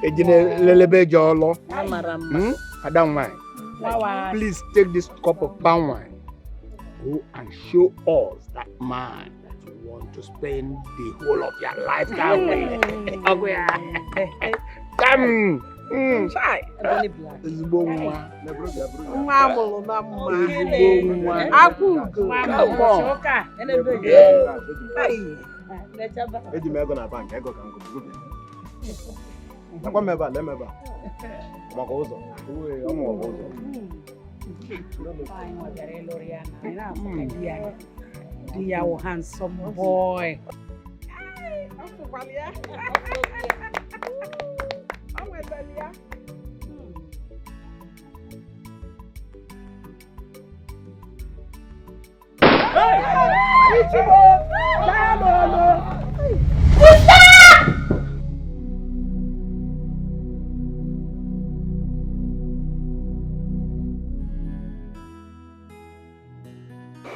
Lelebe Jolo. I don't mind. Please take this cup of palm wine. Go and show us that man that you want to spend the whole of your life that way. Come. Try. Dear handsome boy.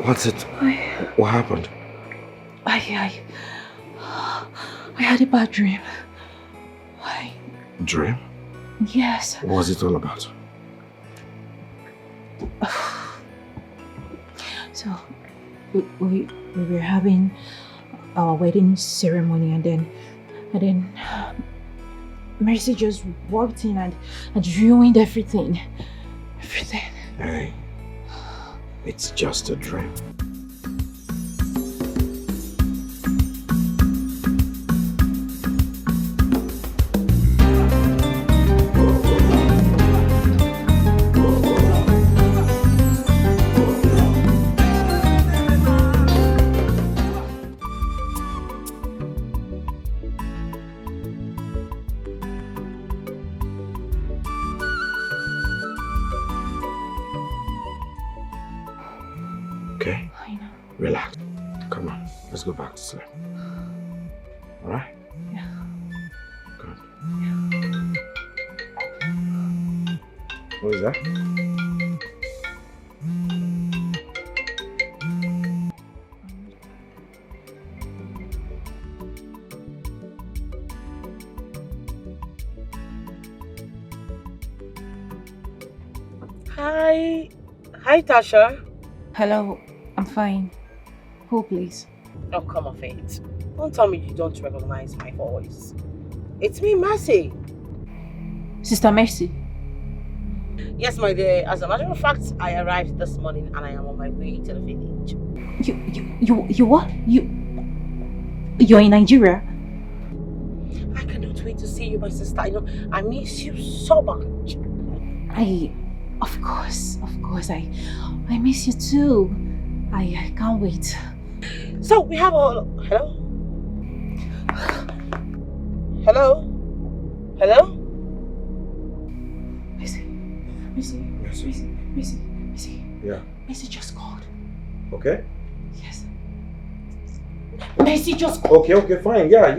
What's it? What happened? I had a bad dream. Dream? Yes. What was it all about? So, we were having our wedding ceremony and then Mercy just walked in and ruined everything. Hey, it's just a dream. Okay? I know. Relax. Come on, let's go back to sleep. Alright? Yeah. Good. What is that? Hi, Tasha. Hello, I'm fine. Who, please? Oh, come off it. Don't tell me you don't recognize my voice. It's me, Mercy. Sister Mercy. Yes, my dear. As a matter of fact, I arrived this morning and I am on my way to the village. You what? You're in Nigeria? I cannot wait to see you, my sister. I miss you so much. Of course, I miss you too. I can't wait. So we have a hello? Hello? Mercy. Yeah. Mercy just called. Okay? Yes. Mercy just called. Okay, fine. Yeah.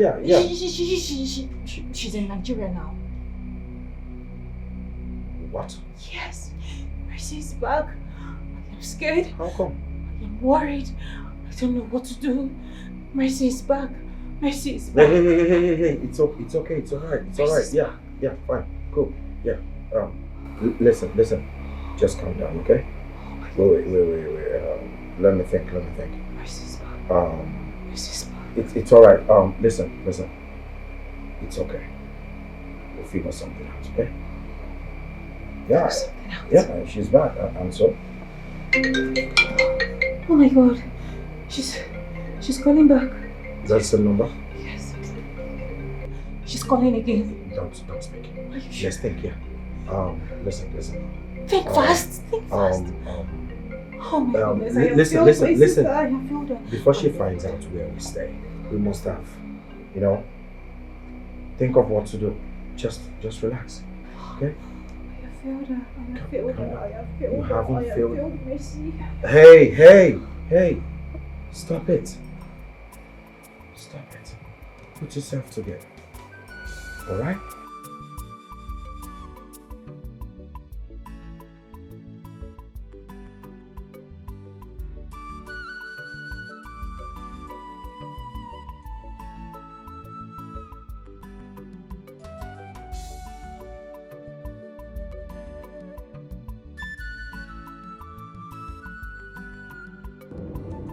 She's in Nigeria now. What? Yes. Mercy's back. I'm scared. How come? I'm worried. I don't know what to do. Mercy is back. Hey. It's okay. It's alright. Yeah, fine. Cool. Yeah. Listen. Just calm down, okay? Wait. Let me think. Mercy's back. Mercy's back. It's alright. Listen. It's okay. We'll figure something out, okay? Yeah, she's back. And so? Oh my God. She's calling back. That's the number? Yes. She's calling again. Don't speak. Are you sure? Just think, yeah. Listen. Think fast. Oh my goodness. Listen. I have filled her. Before she finds out where we stay, we must have, think of what to do. Just relax, okay? I have filled her. You haven't filled Mercy. Hey! Stop it. Put yourself together. Alright?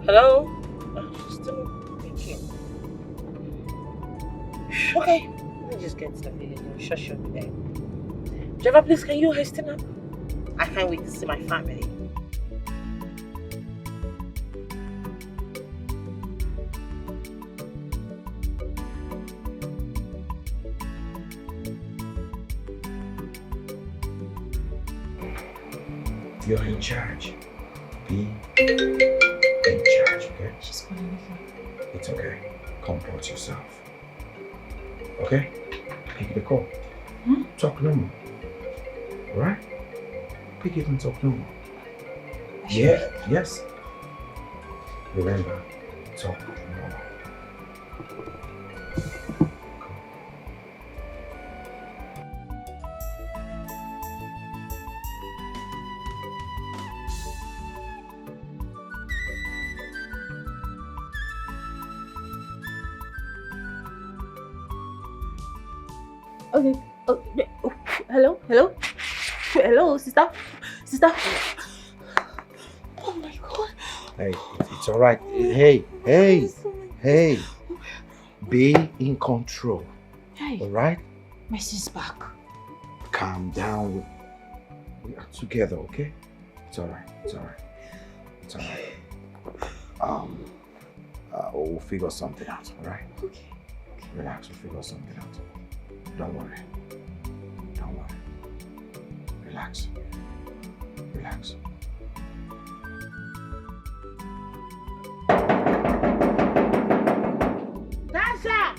Hello? She's still thinking. Okay, let me just get to the village. I'm sure she'll be there. Driver, please, can you hasten up? I can't wait to see my family. You're in charge. Be in charge, okay? She's calling me. It's okay. Comport yourself. Okay? Pick the call. Talk normal. Alright? Pick it and talk normal. Yeah, yes. Remember, talk normal. Okay. Oh, hello? Hello? Hello, sister? Sister? Oh my God. Hey, it's alright. Hey. Be in control. Hey. Alright? Mercy's back. Calm down. We are together, okay? It's alright. We'll figure something out, alright? Okay. Relax, we'll figure something out. Don't worry. Relax. Tasha!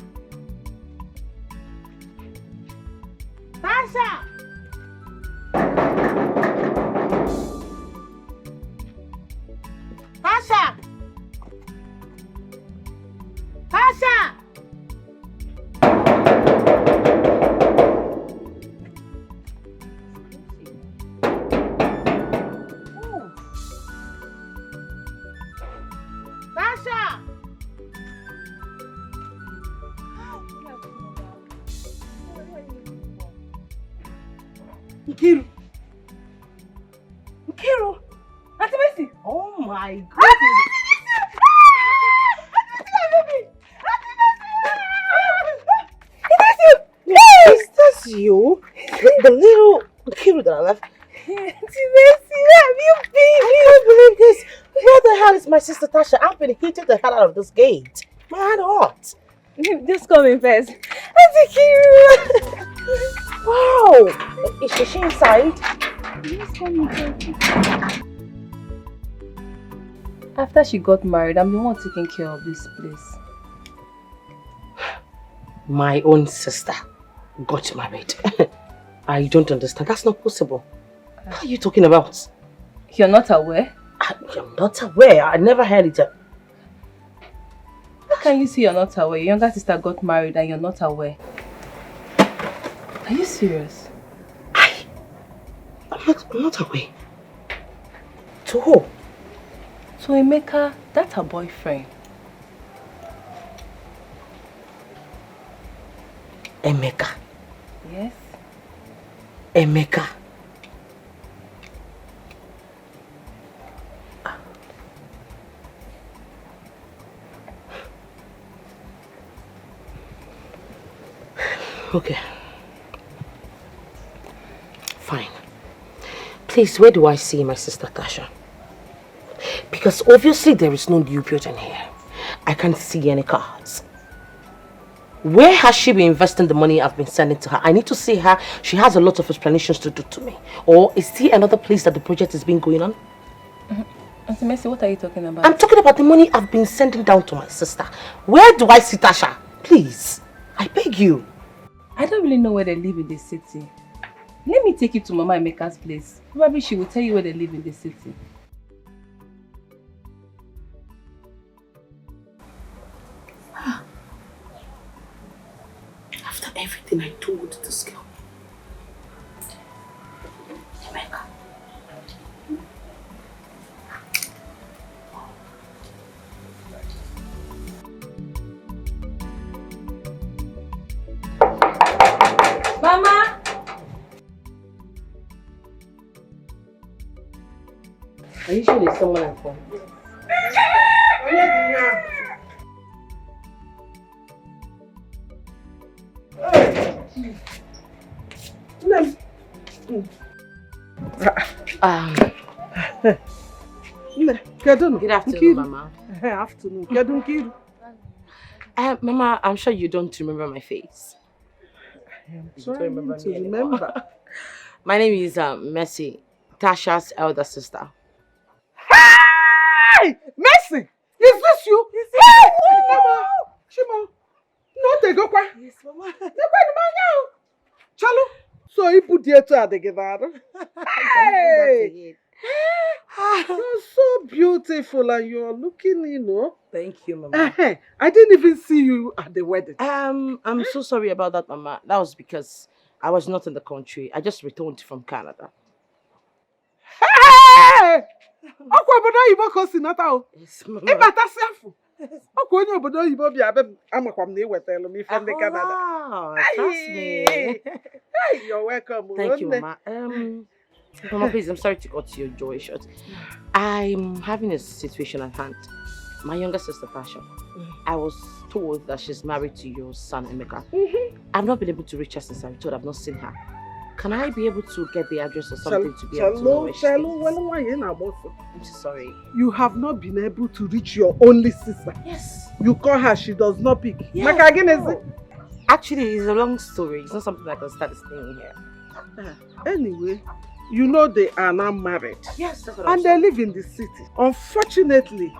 Tasha! Tasha! Tasha! Tasha! Nkiru! Auntie Mercy! Oh my goodness! Yes, that's you. The little Nkiru that I left. Auntie Mercy, where have you been? I can't believe this. Where the hell is my sister Tasha? I've been hitting the hell out of this gate. My hand hot. Just come in first. Auntie Kiru! Wow! Is she inside? Just come in first. After she got married, I'm the one taking care of this place. My own sister got married. I don't understand. That's not possible. What are you talking about? You're not aware? I'm not aware. I never heard it. How can you say you're not aware? Your younger sister got married and you're not aware. Are you serious? I'm not aware. To who? So Emeka, that's her boyfriend. Emeka? Yes. Emeka? Okay. Fine. Please, where do I see my sister Tasha? Because obviously there is no new building here. I can't see any cards. Where has she been investing the money I've been sending to her? I need to see her. She has a lot of explanations to do to me. Or is there another place that the project is being going on? Auntie Mercy, what are you talking about? I'm talking about the money I've been sending down to my sister. Where do I see Tasha? Please, I beg you. I don't really know where they live in the city. Let me take you to Mama Emeka's place. Probably she will tell you where they live in the city. After everything I told this girl. Emeka. Mama! Are you sure there's someone at home? Good afternoon, Mama. Afternoon. Kedu Nkiru? Mama, I'm sure you don't remember my face. I'm trying to remember. My name is Mercy, Tasha's elder sister. Hey! Mercy! Is this you? Hey! Mama! Shimo! No, they go kwa. Yes, Mama. They go Chalo. So you put the two together. Hey! You're so beautiful and you're looking, you know. Thank you, Mama. I didn't even see you at the wedding. I'm so sorry about that, Mama. That was because I was not in the country. I just returned from Canada. Hey! Obodo Oyibo ko si nata o. Yes, Mama. Ibatasi afu. Onye obodo Oyibo bia be amakwa m na iwetelu m ife ndị Canada. Trust me. Hey, you're welcome. Thank you, Mama. Mama, please, I'm sorry to cut your joy short. I'm having a situation at hand. My younger sister, Tasha, I was told that she's married to your son, Emeka. I've not been able to reach her since I was told. I've not seen her. Can I be able to get the address or something to be able to know where she is? I'm so sorry. You have not been able to reach your only sister. Yes. You call her, she does not pick. Yes. No. Actually, it's a long story. It's not something I can start explaining here. Anyway, you know they are now married. Yes, that's what and they live in the city. Unfortunately,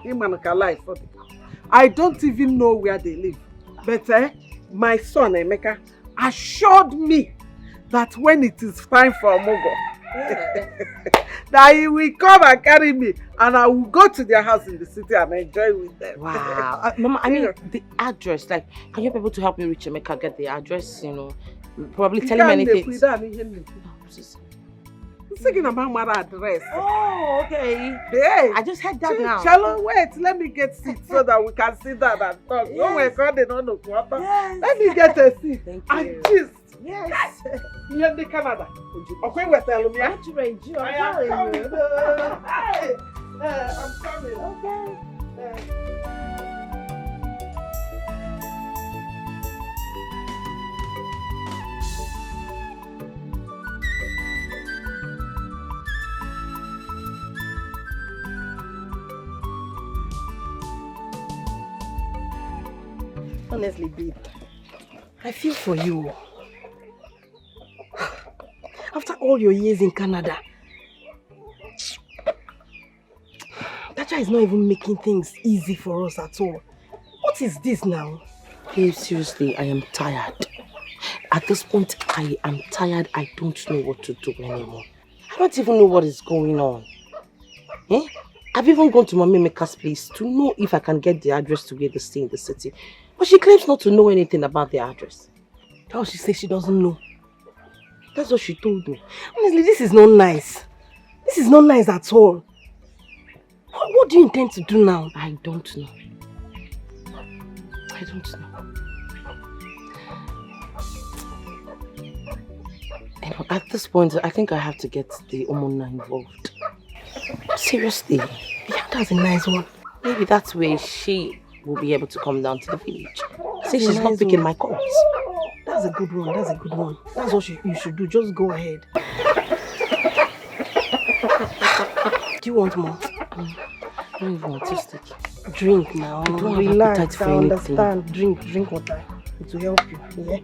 I don't even know where they live. But my son Emeka assured me that when it is time for Mogo, that he will come and carry me and I will go to their house in the city and enjoy with them. Wow. Mama, I mean, the address, like, can you be able to help me reach Emeka, get the address, you know, probably tell him anything. Thinking about my address. Oh, okay. Hey, I just heard that now. Shalom, wait, let me get seat so that we can sit down and talk. Yes. No, we're calling on the quarter. Yes. Let me get a seat. Thank you. And gist. Yes. You're in Canada. Okay, we're telling me. I'm coming. Hey, I'm coming. Okay. Honestly, babe, I feel for you. After all your years in Canada, Tasha is not even making things easy for us at all. What is this now? Babe, seriously, I am tired. At this point, I am tired. I don't know what to do anymore. I don't even know what is going on. I've even gone to Mommy Meka's place to know if I can get the address to where they stay in the city. But she claims not to know anything about the address. Oh, she says she doesn't know. That's what she told me. Honestly, this is not nice. This is not nice at all. What do you intend to do now? I don't know. I don't know. And at this point, I think I have to get the Omona involved. Seriously. Yeah, that's a nice one. Maybe that's where she will be able to come down to the village. See, she's nice not picking one. my calls. That's a good one. That's a good one. That's what you should do. Just go ahead. Do you want more? I don't even want to stick. Drink now. I don't have Relax. appetite for I anything. understand. Drink water. It will help you. Yeah.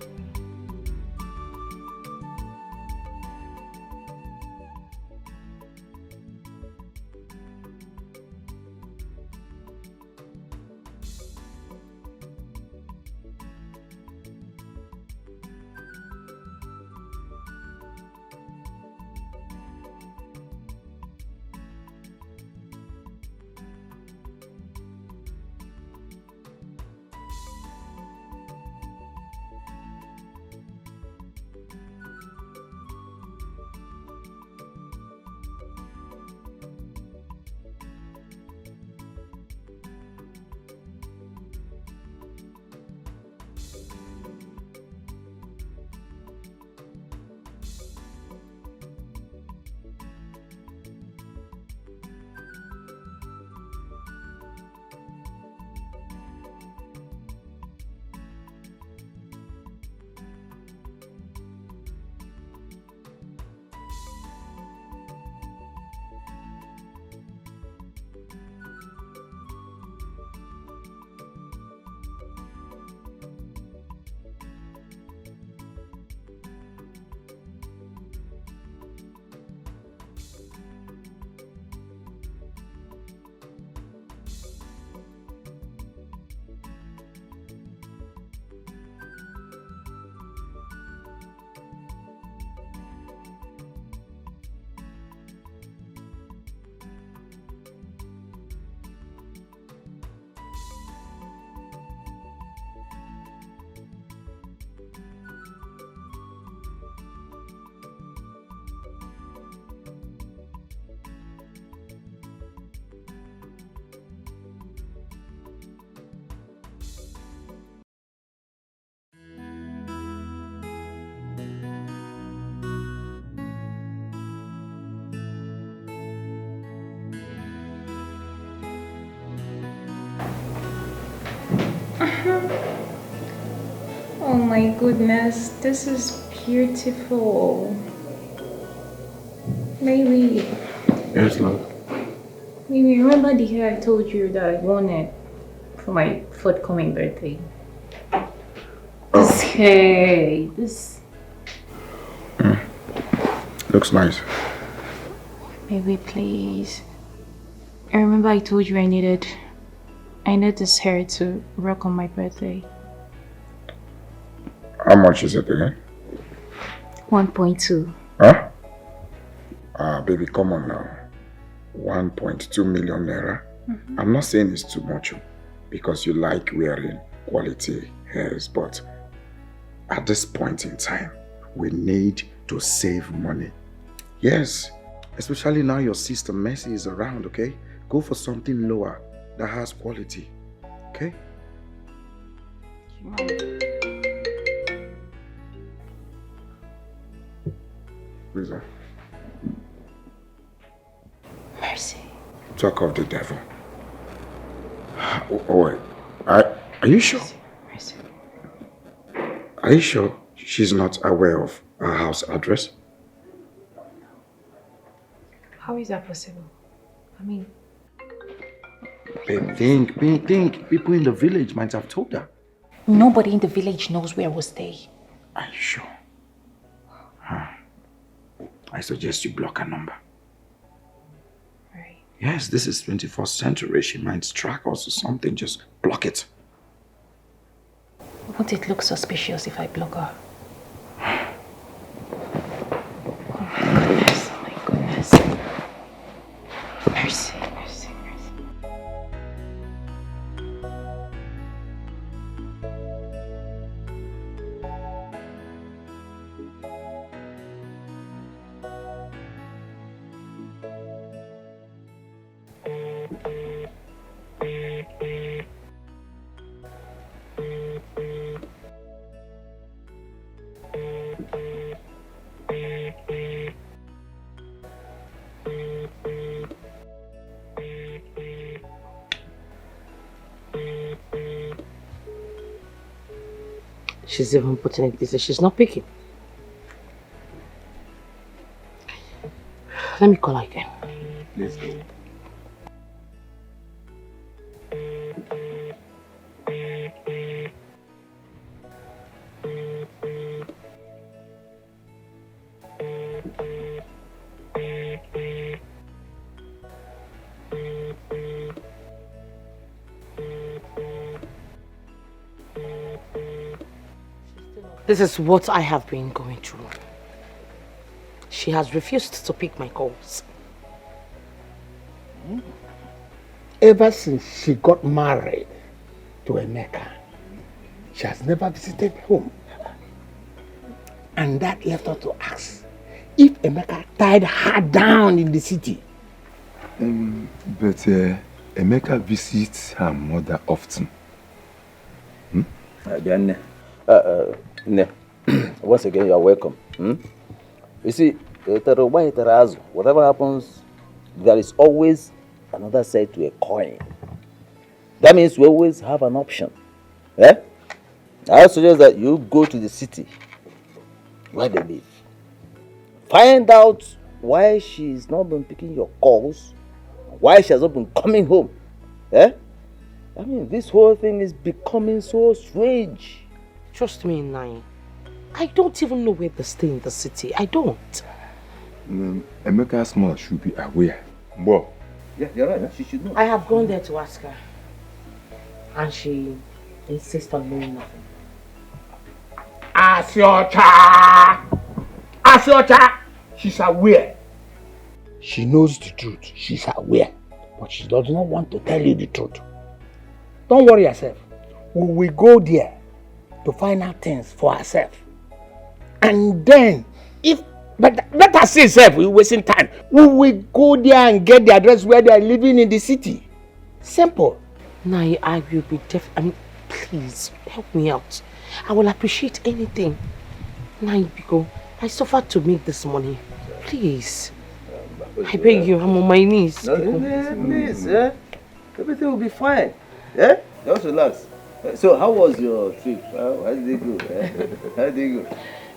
my goodness, this is beautiful. Maybe. Yes, love. Maybe remember the hair I told you that I wanted for my forthcoming birthday? This hair, this. Looks nice. Baby, please. I remember I told you I needed this hair to rock on my birthday. How much is it again? 1.2. Huh? Baby, come on now. 1.2 million naira. I'm not saying it's too much because you like wearing quality hairs, but at this point in time, we need to save money. Yes, especially now your sister Mercy is around, okay? Go for something lower that has quality, okay? Lizzy. Mercy. Talk of the devil. Oh wait, are you sure? Mercy. Are you sure she's not aware of our house address? How is that possible? I mean... Babe, think. People in the village might have told her. Nobody in the village knows where we stay. Are you sure? I suggest you block her number. Right. Yes, this is 21st century. She might track us or something. Just block it. Won't it look suspicious if I block her? Oh my goodness. Mercy. She's even putting it this way. She's not picking. Let me call her again. Let's go. This is what I have been going through. She has refused to pick my calls. Ever since she got married to Emeka, she has never visited home. And that left her to ask if Emeka tied her down in the city. But Emeka visits her mother often. Once again, you are welcome. You see, whatever happens, there is always another side to a coin. That means we always have an option. I suggest that you go to the city where they live. Find out why she's not been picking your calls, why she has not been coming home. I mean, this whole thing is becoming so strange. Trust me, Nai. I don't even know where they stay in the city. I don't. Emeka's mother should be aware. Well, yeah, you're right. She should know. I have gone there to ask her. And she insists on knowing nothing. Asiocha! She's aware. She knows the truth. She's aware. But she does not want to tell you the truth. Don't worry yourself. We will go there to find out things for herself. And then, but let us see self, we're wasting time. We will go there and get the address where they are living in the city. Simple. Nai, I will be please, help me out. I will appreciate anything. Nai, Biko, I suffered to make this money. Please. I beg you, I'm on my knees. No, please, everything will be fine. Just relax. So how was your trip? How did it go? How did it go?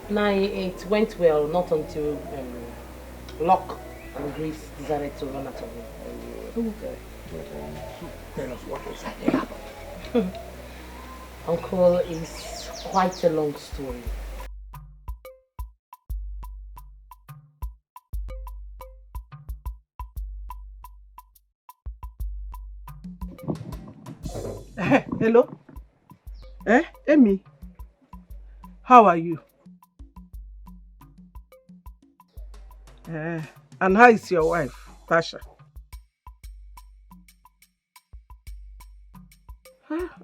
Now it went well, not until Locke and Grace decided to run out of me. Okay. Tell us what exactly happened. Uncle, is quite a long story. Hello? Amy? How are you? And how is your wife, Tasha?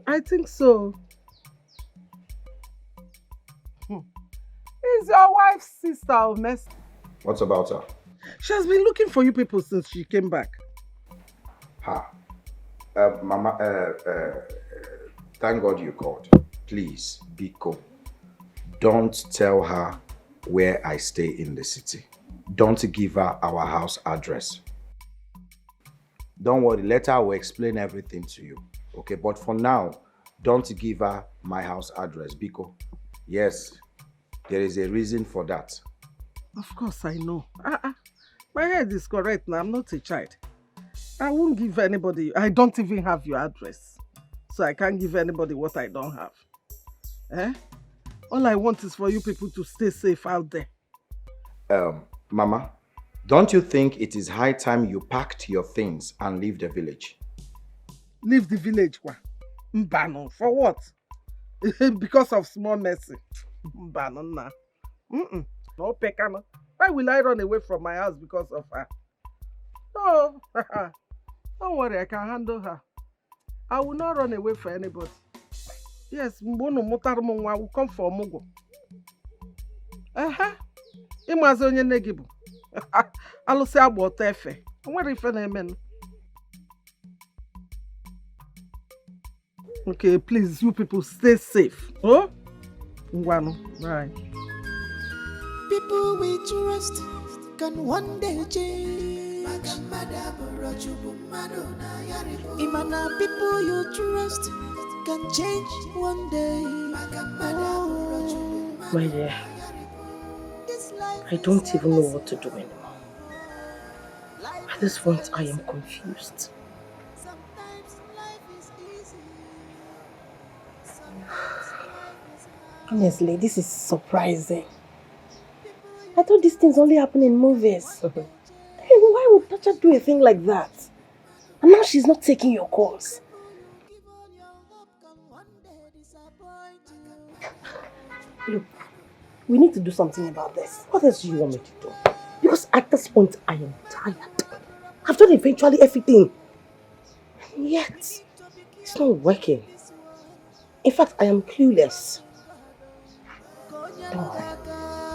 I think so. Is your wife's sister of mess? What's about her? She has been looking for you people since she came back. Mama, thank God you called. Please, Biko, don't tell her where I stay in the city. Don't give her our house address. Don't worry, later I will explain everything to you. Okay, but for now, don't give her my house address, Biko. Yes, there is a reason for that. Of course I know. My head is correct now. I'm not a child. I won't give anybody. I don't even have your address. So I can't give anybody what I don't have. All I want is for you people to stay safe out there. Mama, don't you think it is high time you packed your things and leave the village? Leave the village, kwa? Mbano, for what? Because of small mercy. Mbano na. No pekano. Why will I run away from my house because of her? No. Don't worry, I can handle her. I will not run away for anybody. Yes, Mbono Motarmonwa will come for Mugo. Imazo onye negibu. Alụsị agba ọtọ efe. Nwere ife na-eme. Okay, please, you people stay safe. Oh? Ngwanu, right. People we trust can one day change. Imana people you trust can change one day. Oh. My dear, I don't even know what to do anymore. At this point, I am confused. Honestly, this is surprising. I thought these things only happen in movies. Hey, why would Tasha do a thing like that? And now she's not taking your calls. Look, we need to do something about this. What else do you want me to do? Because at this point, I am tired. I've done eventually everything. And yet, it's not working. In fact, I am clueless. Don't worry.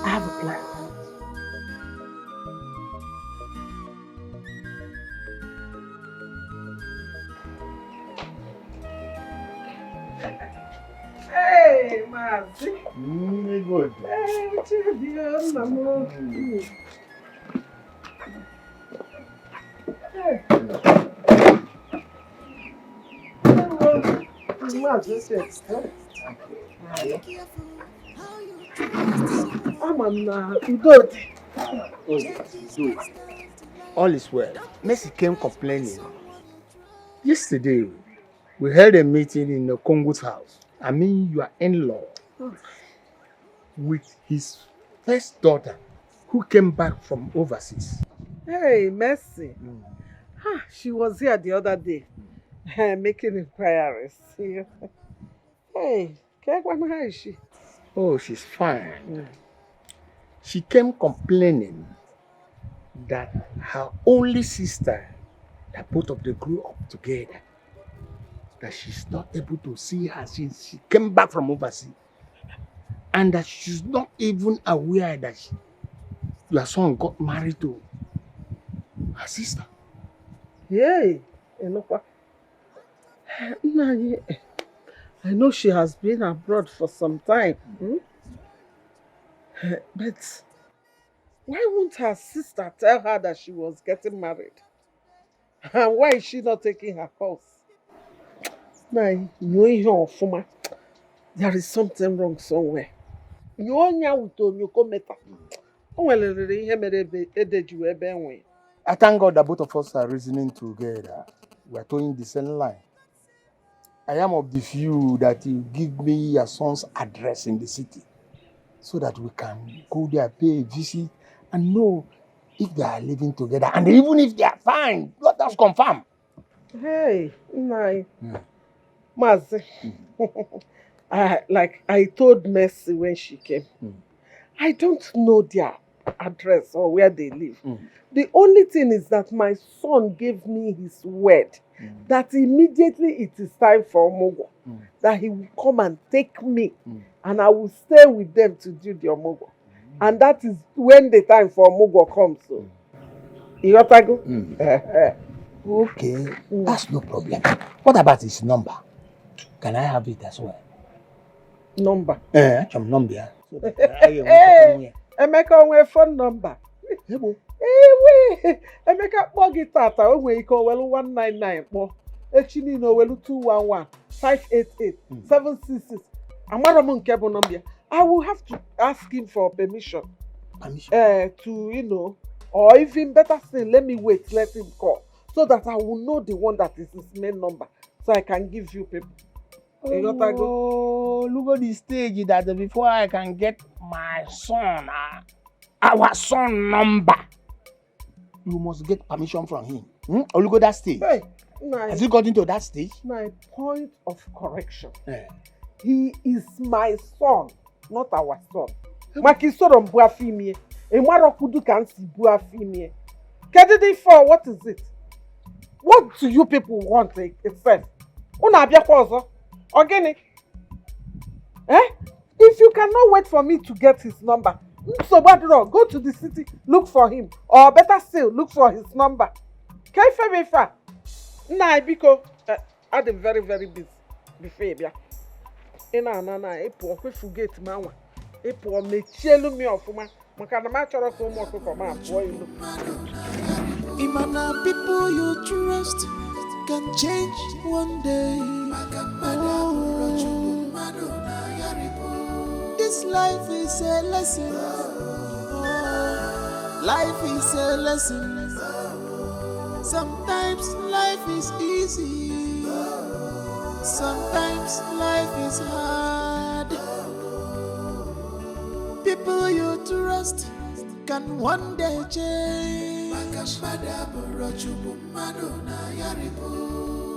I have a plan. Hey, Mazi. Good. Hey, what you doing, Mama? Hey. All is well. Mercy came complaining. Yesterday, we held a meeting in the Congo's house. I mean, your in-law, with his first daughter, who came back from overseas. Hey, Mercy. She was here the other day, making inquiries. Hey, how is she? Oh, she's fine. She came complaining that her only sister, that both of them grew up together, that she's not able to see her since she came back from overseas. And that she's not even aware that your son got married to her sister. Hey, I know she has been abroad for some time. But why won't her sister tell her that she was getting married? And why is she not taking her calls? Now, you know, Fuma, there is something wrong somewhere. You only out on your cometa. Well, I thank God that both of us are reasoning together. We are towing the same line. I am of the view that you give me your son's address in the city so that we can go there, pay a visit, and know if they are living together. And even if they are fine, let us confirm. Hey, Nai. Mazi. Like I told Mercy when she came, I don't know their address or where they live. The only thing is that my son gave me his word that immediately it is time for Omogo, that he will come and take me and I will stay with them to do the Omogo. And that is when the time for Omogo comes. So, you got to go? Okay, that's no problem. What about his number? Can I have it as well? Number? Some number. Hey, Emeka onwe phone number. Emeka kpọọ gị tata o nwere ike owelu 199 kpọọ echi niile owelu 211 588 766 amara m nke bụ nọmba ya. I will have to ask him for permission to or even better still, let me wait, let him call so that I will know the one that is his main number so I can give you people. Oh, look at the stage that before I can get my son, our son number, you must get permission from him. Or look at that stage. Hey, nice. Has he got into that stage? My point of correction. He is my son, not our son. Makisoro mbuafimie. Emarokudu kansi buafimie. Kedidi for what is it? What do you people want itself? Una abia kwa ozo? Organic. If you cannot wait for me to get his number, so go to the city, look for him. Or better still, look for his number. Kaifa. Nah, because I'm very, very busy. Before epo forget manwa. Epo mechelu mi ofuma. Makana ma choro ko mo ko ma boy ilu. Imana people you trust can change one day. This life is a lesson. Life is a lesson. Sometimes life is easy. Sometimes life is hard. People you trust can one day change.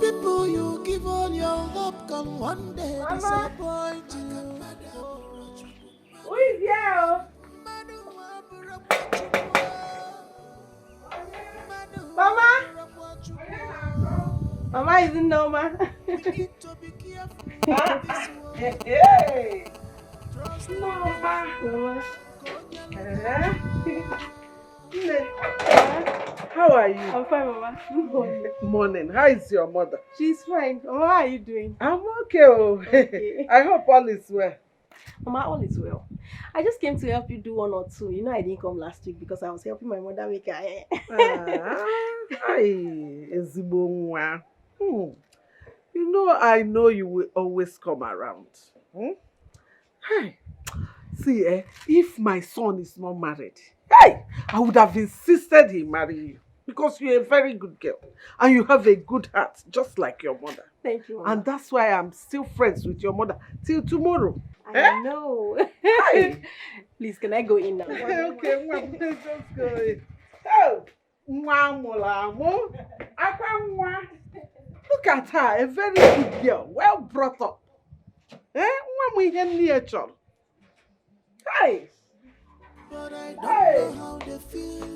People you give all your hope can one day disappoint you. Who is here? Mama? Mama isn't normal. Hey! Mama. How are you? I'm fine, Mama. Morning. How is your mother? She's fine. Mama, how are you doing? I'm okay. Okay. I hope all is well. Mama, all is well. I just came to help you do one or two. You know I didn't come last week because I was helping my mother make her hair. You know, I know you will always come around. Hey, see, if my son is not married, I would have insisted he marry you because you're a very good girl and you have a good heart, just like your mother. Thank you, Mama. And that's why I'm still friends with your mother till tomorrow. I know. Please, can I go in now? Okay, just go in. Look at her, a very good girl, well brought up. Hey! But I don't know how they feel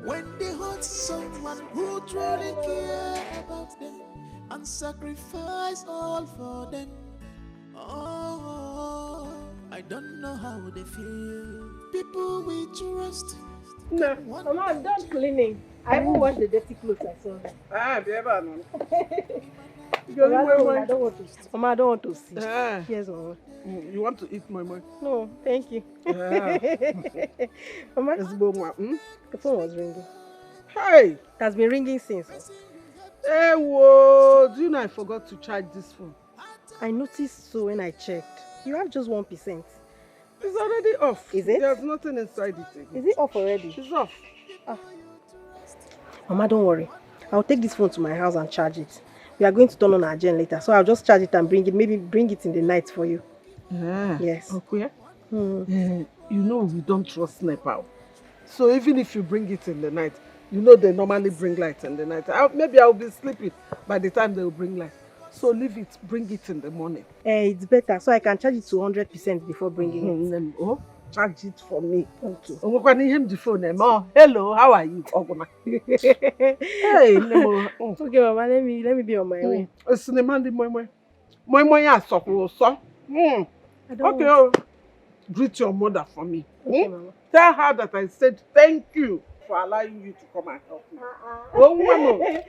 when they hurt someone who truly care about them and sacrifice all for them. Oh, I don't know how they feel. People we trust. No, Mama, I'm done cleaning. I even washed the dirty clothes I saw. Mama, I don't want to see. Yes, Mama. You want to eat my money? No, thank you. Mama, the phone was ringing. Hey! It has been ringing since. Hey, whoa! Do you know I forgot to charge this phone? I noticed so when I checked. You have just 1%. It's already off. Is it? There's nothing inside it again. Is it off already? It's off. Ah. Mama, don't worry. I'll take this phone to my house and charge it. We are going to turn on our gen later, so I'll just charge it and bring it. Maybe bring it in the night for you. Yes. Okay. You know we don't trust NEPA. So even if you bring it in the night, you know they normally bring light in the night. Maybe I'll be sleeping by the time they'll bring light. So leave it, bring it in the morning. It's better, so I can charge it to 100% before bringing it. Oh, charge it for me. Oh, the phone. Hello, how are you? Hey, okay, Mama, let me be on my way. It's the man, okay, greet your mother for me. Okay, Mama. Tell her that I said thank you for allowing you to come and help me. Oh, Mama.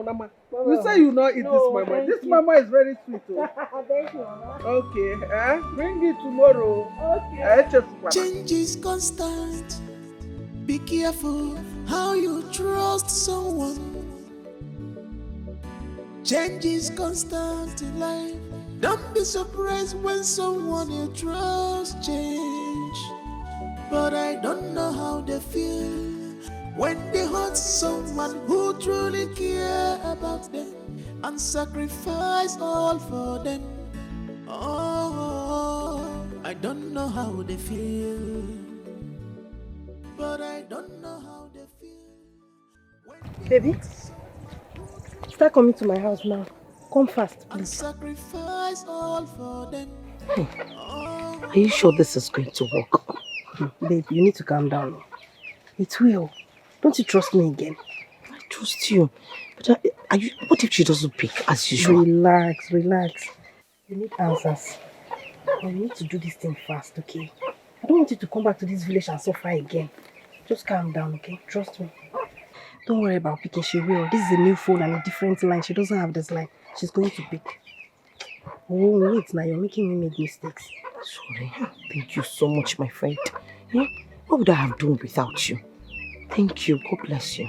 Mama. You say you not eat this mama. This mama is very sweet. Thank you, Mama. Okay, bring it tomorrow. Okay. Change is constant. Be careful how you trust someone. Change is constant in life. Don't be surprised when someone you trust change. But I don't know how they feel when they hurt someone who truly care about them and sacrifice all for them. Oh, I don't know how they feel. But I don't know how they feel. Baby, start coming to my house now. Come fast, please. Sacrifice all for them. Are you sure this is going to work? Babe, you need to calm down. It will. Don't you trust me again? I trust you. But what if she doesn't pick as usual? Relax. You need answers. And we need to do this thing fast, okay? I don't want you to come back to this village and suffer again. Just calm down, okay? Trust me. Don't worry about picking, she will. This is a new phone and a different line. She doesn't have this line. She's going to pick. Oh, wait, now you're making me make mistakes. Sorry. Thank you so much, my friend. What would I have done without you? Thank you. God bless you.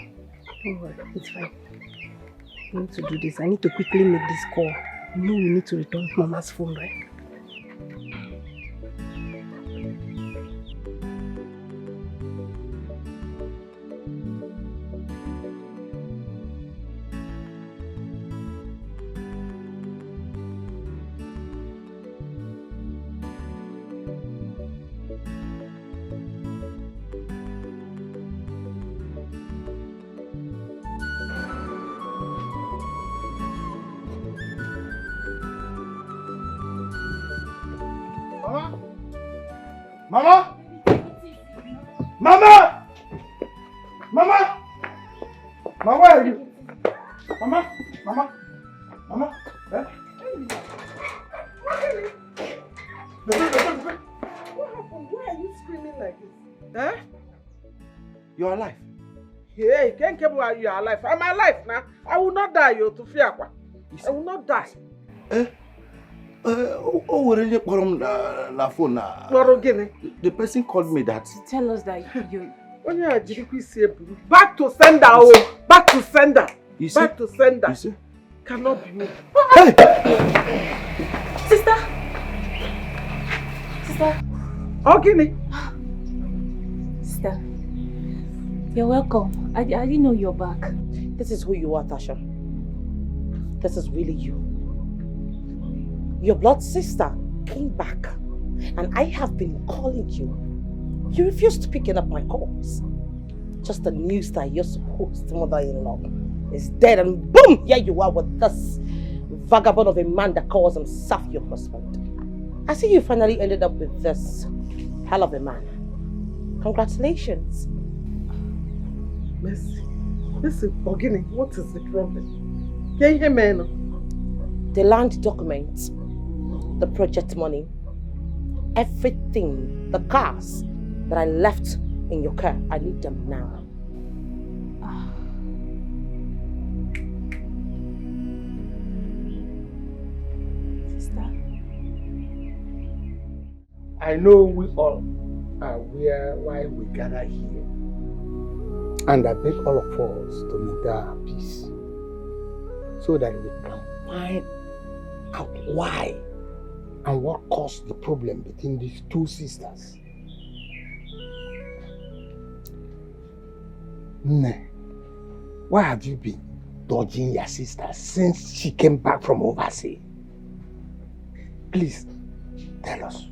Don't worry, it's fine. We need to do this. I need to quickly make this call. You know we need to return Mama's phone, right? Mama! Mama! Mama! Mama, where are you? Mama! Mama! Mama! Eh? What happened? Why are you screaming like this? Eh? You're alive. Hey, can't care why you are alive. I'm alive now. I will not die, you to fear. I will not die. Really na phone na. The person called me that. Tell us that you. Back to sender, oh! Back to sender. You see? Back to sender. You see? Cannot be me. Hey! Sister. Ogini. Sister. You're welcome. I didn't know you're back. This is who you are, Tasha. This is really you. Your blood sister came back, and I have been calling you. You refused picking up my calls. Just the news that your supposed mother-in-law is dead, and boom, here you are with this vagabond of a man that calls himself your husband. I see you finally ended up with this hell of a man. Congratulations. Mercy. Listen, Ogini, what is the problem? Can you hear me now? The land documents, the project money, everything, the cars that I left in your car, I need them now. Sister. I know we all are aware why we gather here. And I beg all of us to maintain peace so that we can find out why and what caused the problem between these two sisters. Nne, why have you been dodging your sister since she came back from overseas? Please, tell us.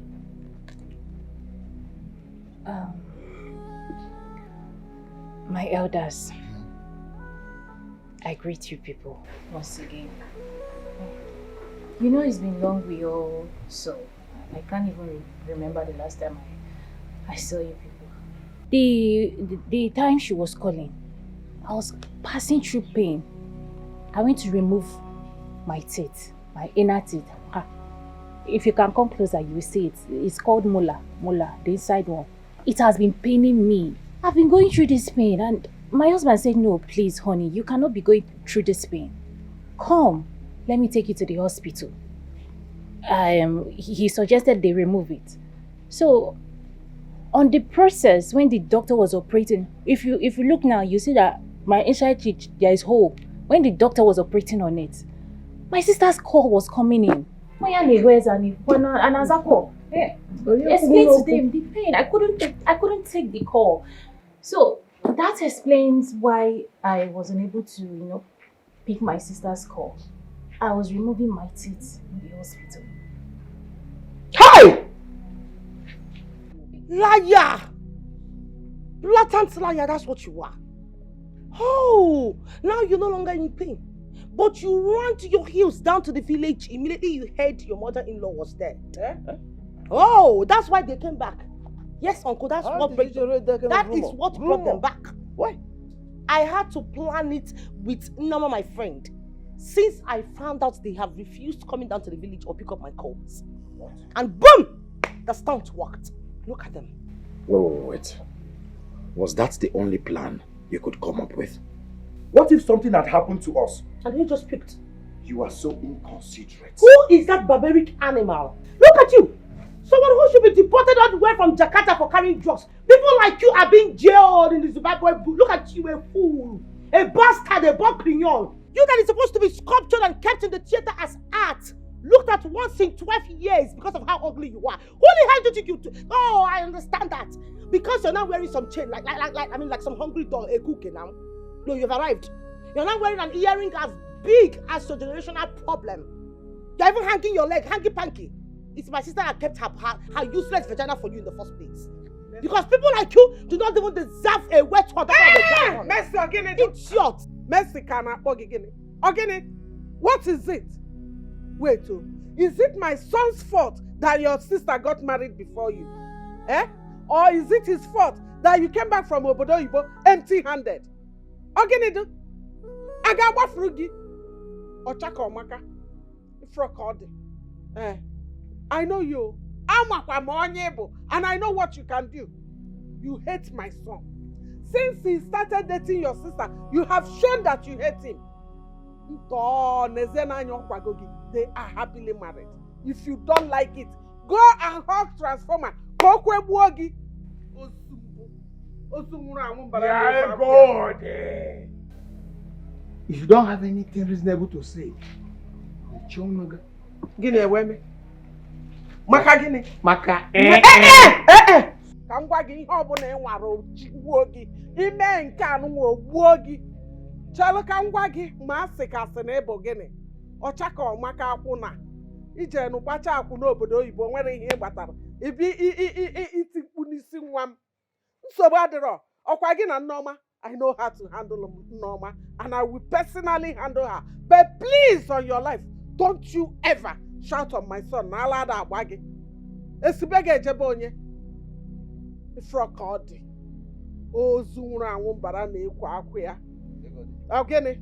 My elders, I greet you people once again. You know it's been long we all saw. I can't even remember the last time I saw you people. The time she was calling, I was passing through pain. I went to remove my teeth, my inner teeth. If you can come closer, you will see it. It's called molar, the inside one. It has been paining me. I've been going through this pain and my husband said, no, please, honey, you cannot be going through this pain. Come, let me take you to the hospital. He suggested they remove it. So, on the process, when the doctor was operating, if you look now, you see that my inside teeth, there is hole. When the doctor was operating on it, my sister's call was coming in. Explain to them the pain. I couldn't take the call. So that explains why I wasn't able to, pick my sister's call. I was removing my teeth in the hospital. Hey! Liar! Blatant liar, that's what you are. Oh, now you're no longer in pain. But you ran to your heels down to the village immediately you heard your mother-in-law was there. Oh, that's why they came back. Yes, uncle, that is what brought them back. Why? I had to plan it with Nama, my friend. Since I found out they have refused coming down to the village or pick up my calls. What? And boom! The stunt worked. Look at them. Wait. Was that the only plan you could come up with? What if something had happened to us? And he just picked. You are so inconsiderate. Who is that barbaric animal? Look at you! Someone who should be deported all the way from Jakarta for carrying drugs. People like you are being jailed in the Zimbabwe. Look at you, a fool. A bastard, a boccrignol. You that is supposed to be sculptured and kept in the theater as art. Looked at once in 12 years because of how ugly you are. Who the hell do you think you do? Oh, I understand that. Because you're not wearing some chain, like some hungry dog, a cookie now. No, you've arrived. You're not wearing an earring as big as your generational problem. You're even hanging your leg, hanky-panky. It's my sister that kept her useless vagina for you in the first place. Because people like you do not even deserve a wet water. Mercy, again, idiot. Mercy, what is it? Wait, is it my son's fault that your sister got married before you? Or is it his fault that you came back from Obodo Ibo empty-handed? Ogenidu, Agawa Frugi, Ochaka Omaka, Ifrokodi. I know you. And I know what you can do. You hate my son. Since he started dating your sister, you have shown that you hate him. They are happily married. If you don't like it, go and hug Transformer. Yeah, God. If you don't have anything reasonable to say, Gini eweme. Maka gini? Maka Ka ngwa gị ihe ọbụla ị nwara ogbuo gị. Ime nke anụ ogbuo gị. Chelụ ka ngwa gị ma asị ka asị na ịbụ gịnị. Ọcha ka ọmaka akwụ na. Ije nụkpacha akwụ n'obodo oyibo nwere ihe gbatara. Ibi itikpu n'isi nwa m. Nsogbu adịrọ. Ọkwa gị na Nneoma. I know how to handle Nneoma and I will personally handle her. But please, on your life, don't you ever shout on my son. Nalada abagi. Esibege ejebe onye. Ifrokodi. Ozunra anwumbara na ekwa akwa ya. Okay.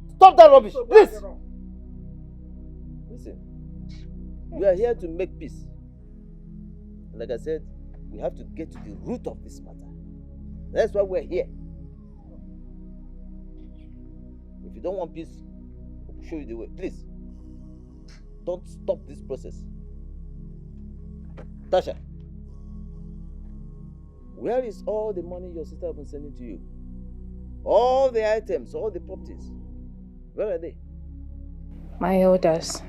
Stop that rubbish, please. Listen. We are here to make peace. Like I said, we have to get to the root of this matter. That's why we're here. If you don't want peace, I'll show you the way. Please, don't stop this process. Tasha, where is all the money your sister has been sending to you? All the items, all the properties. Where are they? My elders.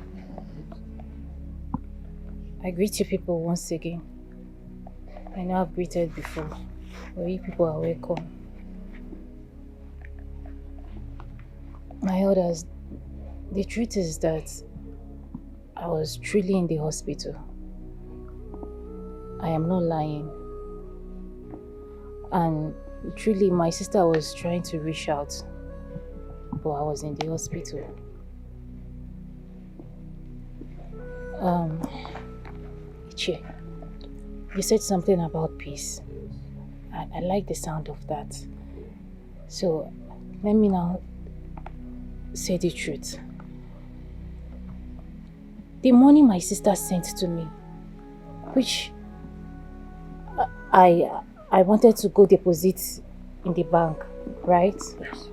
I greet you people once again. I know I've greeted before, but you people are welcome. My elders, the truth is that I was truly in the hospital. I am not lying. And truly, my sister was trying to reach out, but I was in the hospital. Ichie, you said something about peace. I like the sound of that. So, let me now say the truth. The money my sister sent to me, which I wanted to go deposit in the bank, right? Yes.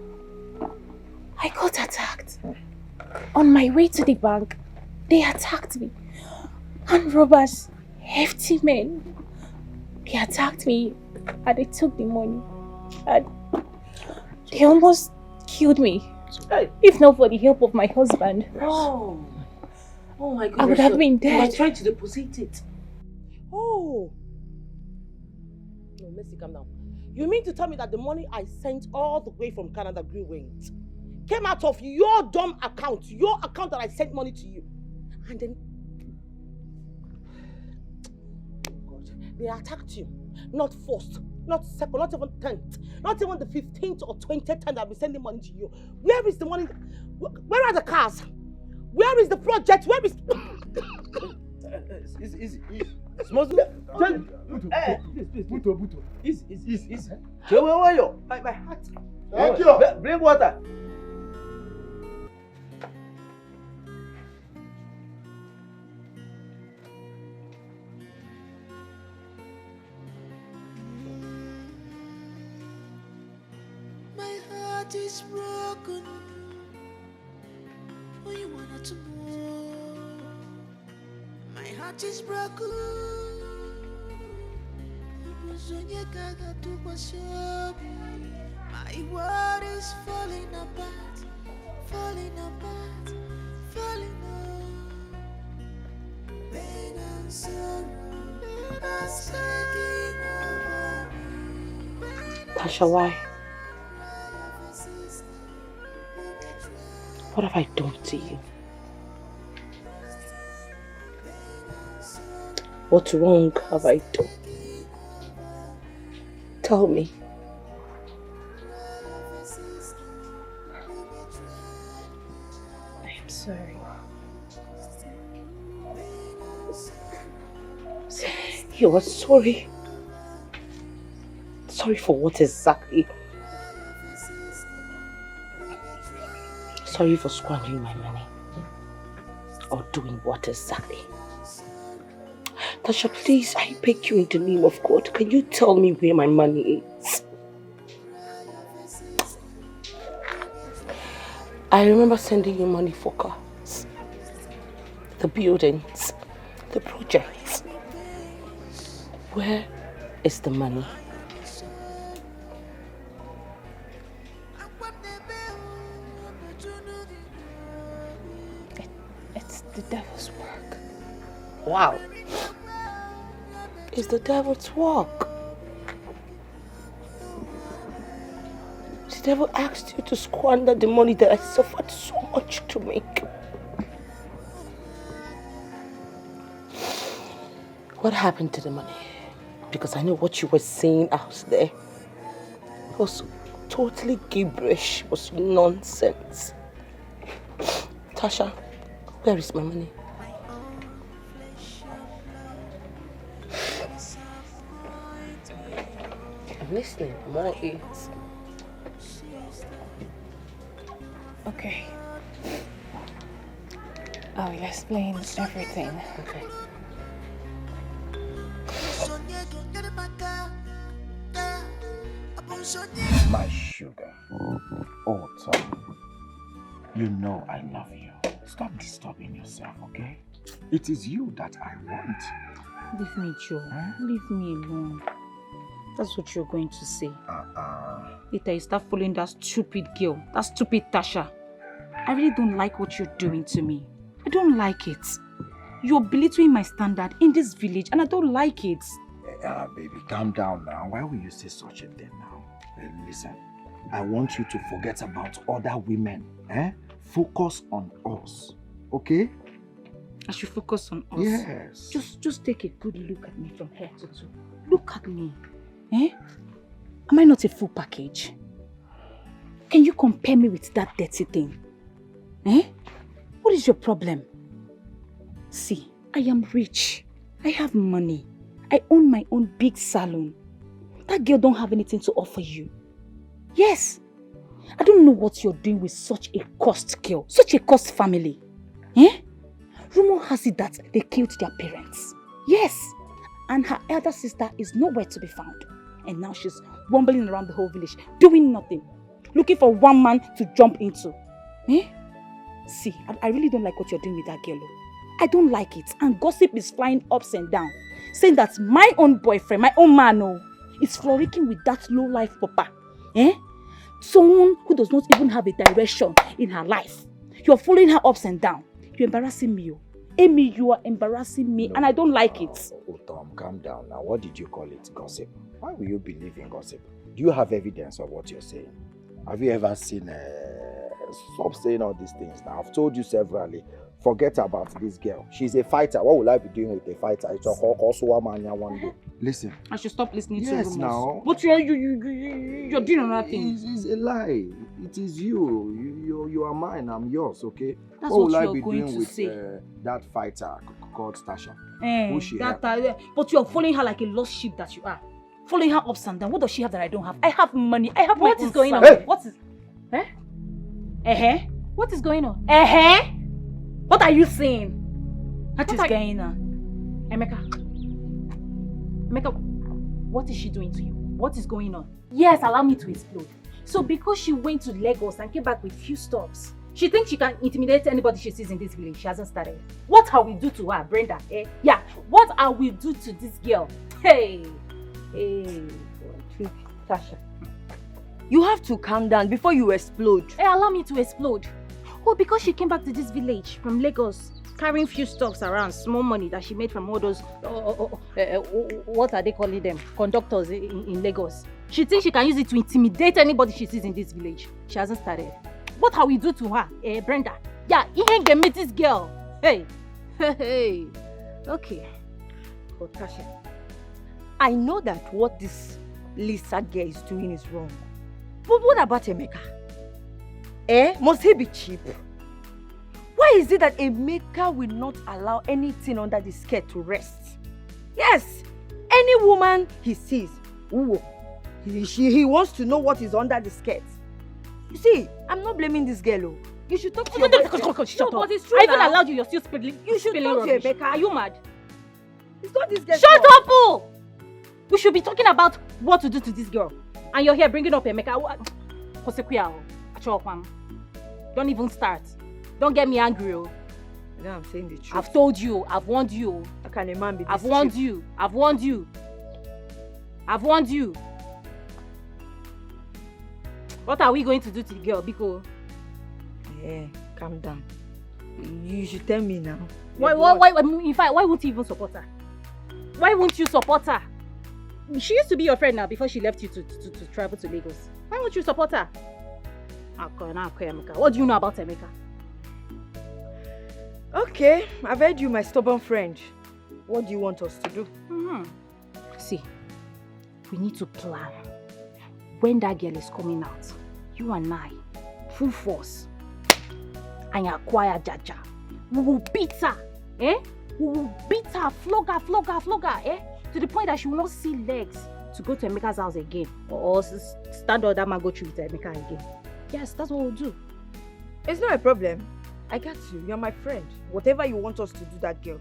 I got attacked. On my way to the bank, they attacked me. And robbers, hefty men, they attacked me and they took the money. And they almost killed me. If not for the help of my husband. Oh my goodness. I would have been dead. You were trying to deposit it. Oh. No, Mercy, calm down. You mean to tell me that the money I sent all the way from Canada, Greenwings, came out of your dumb account, your account that I sent money to you, and then they attacked you? Not first, not second, not even 10th, not even the 15th or 20th time that I've been sending money to you. Where is the money? Where are the cars? Where is the project? Where is... Easy. Buto. Easy. My heart. Thank you. Bring water. My heart is broken. Oh, you wanna to know? My heart is broken. My world is falling apart. Pain and sorrow are taking over me. Tasha, why? What have I done to you? What wrong have I done? Tell me. I am sorry. You are sorry? Sorry for what exactly? Sorry for squandering my money. Or doing what exactly? Tasha, please, I beg you in the name of God, can you tell me where my money is? I remember sending you money for cars, the buildings, the projects. Where is the money? It's the devil's work. Wow. It's the devil's work. The devil asked you to squander the money that I suffered so much to make. What happened to the money? Because I know what you were saying out there. It was totally gibberish. It was nonsense. Tasha, where is my money? I'm listening. I'm all ears. Okay. I will explain everything. Okay. My sugar. Oh, Tom. You know I love you. Stop disturbing yourself, okay? It is you that I want. Leave me, Joe. Leave me alone. That's what you're going to say. Later you start following that stupid girl, that stupid Tasha. I really don't like what you're doing to me. I don't like it. You're belittling my standard in this village and I don't like it. Baby, calm down now. Why will you say such a thing now? Listen, I want you to forget about other women. Focus on us, okay? I should focus on us? Yes. Just take a good look at me from head to toe. Look at me. Am I not a full package? Can you compare me with that dirty thing? What is your problem? See, I am rich. I have money. I own my own big salon. That girl don't have anything to offer you. Yes. I don't know what you're doing with such a cursed girl, such a cursed family. Rumor has it that they killed their parents. Yes. And her elder sister is nowhere to be found. And now she's wambling around the whole village, doing nothing. Looking for one man to jump into. See, I really don't like what you're doing with that girl. I don't like it. And gossip is flying ups and down. Saying that my own boyfriend, my own man, is frolicking with that low-life papa. Someone who does not even have a direction in her life. You're following her ups and down. You're embarrassing me. Amy, you are embarrassing me and I don't like it. Tom, calm down now. What did you call it? Gossip? Why will you believe in gossip? Do you have evidence of what you're saying? Have you ever seen... Stop saying all these things now. I've told you severally. Forget about this girl. She's a fighter. What will I be doing with a fighter? It's a one day. Listen. I should stop listening to rumors. Yes, now. But you're doing another thing. It's a lie. It is you. You are mine. I'm yours, okay? That's what will I you're be going doing to with say. That fighter called Tasha? Who's she? But you're following her like a lost sheep that you are. Following her ups and downs. What does she have that I don't have? I have money. I have What my is going on? Hey! What is... What is going on? What are you saying? What is going on? Emeka, what is she doing to you? What is going on? Yes, allow me to explode. So because she went to Lagos and came back with few stops, she thinks she can intimidate anybody she sees in this village. She hasn't started. What are we do to her, Brenda? Yeah, what are we do to this girl? Hey, Tasha, you have to calm down before you explode. Allow me to explode. Oh, because she came back to this village from Lagos, carrying few stuffs around, small money that she made from all those, what are they calling them? Conductors in Lagos. She thinks she can use it to intimidate anybody she sees in this village. She hasn't started. What have we do to her, Brenda? Yeah, he ain't gonna meet this girl. Hey. Okay. But Tasha, I know that what this Lisa girl is doing is wrong. But what about Emeka? Must he be cheap? Why is it that Emeka will not allow anything under the skirt to rest? Yes, any woman he sees, he wants to know what is under the skirt. You see, I'm not blaming this girl. You should talk to your boyfriend. Shut up. But it's true. I even allowed you. You're still spilling. You should talk to Emeka. Are you mad? It's not this girl. Shut up, oh! We should be talking about what to do to this girl. And you're here bringing up Emeka. Don't even start. Don't get me angry, oh. Now I'm saying the truth. I've told you. I've warned you. How can a man be this I've warned cheap? you. I've warned you. I've warned you. What are we going to do to the girl, Biko? Calm down. You should tell me now. Why, in fact, why won't you even support her? Why won't you support her? She used to be your friend now before she left you to travel to Lagos. Why won't you support her? What do you know about Emeka? Okay, I've heard you, my stubborn friend. What do you want us to do? See, we need to plan. When that girl is coming out, you and I, full force, and acquire Jaja. We will beat her, We will beat her, flog her, to the point that she will not see legs to go to Emeka's house again, or stand on that mango tree with Emeka again. Yes, that's what we'll do. It's not a problem. I got you. You're my friend. Whatever you want us to do, that girl,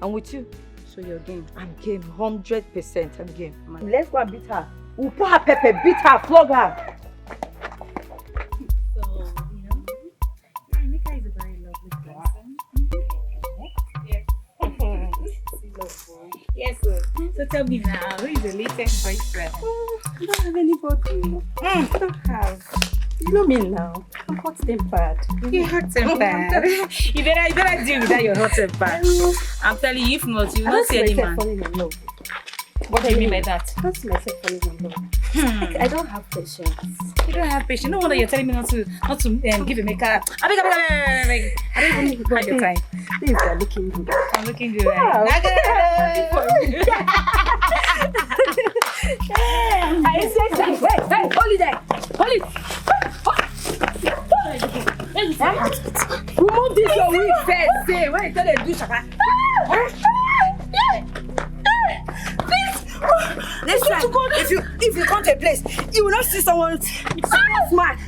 I'm with you. So you're game? I'm game. 100% I'm game. Let's go and beat her. We'll put her pepper, beat her, flog her. So, Emeka is a very lovely person. Yes. Yes, sir. So tell me now, who is the latest boyfriend? I don't have anybody. I don't have. You know me now. I'm hot-tempered. You hot-tempered. you better deal with that, your hot-tempered. I'm telling you, if not, you will not see any man. Falling in love. What do you mean by that? I don't see myself falling in love. I don't have patience. You don't have patience. No wonder you're telling me not to give a makeup. I don't even know your time. Things are looking good. I'm looking good. Right? I said, hey, hold it there. Hold it. Remove this your wig first. Say, when you tell them to do shaka. Listen, if you come to a place, you will not see someone smart.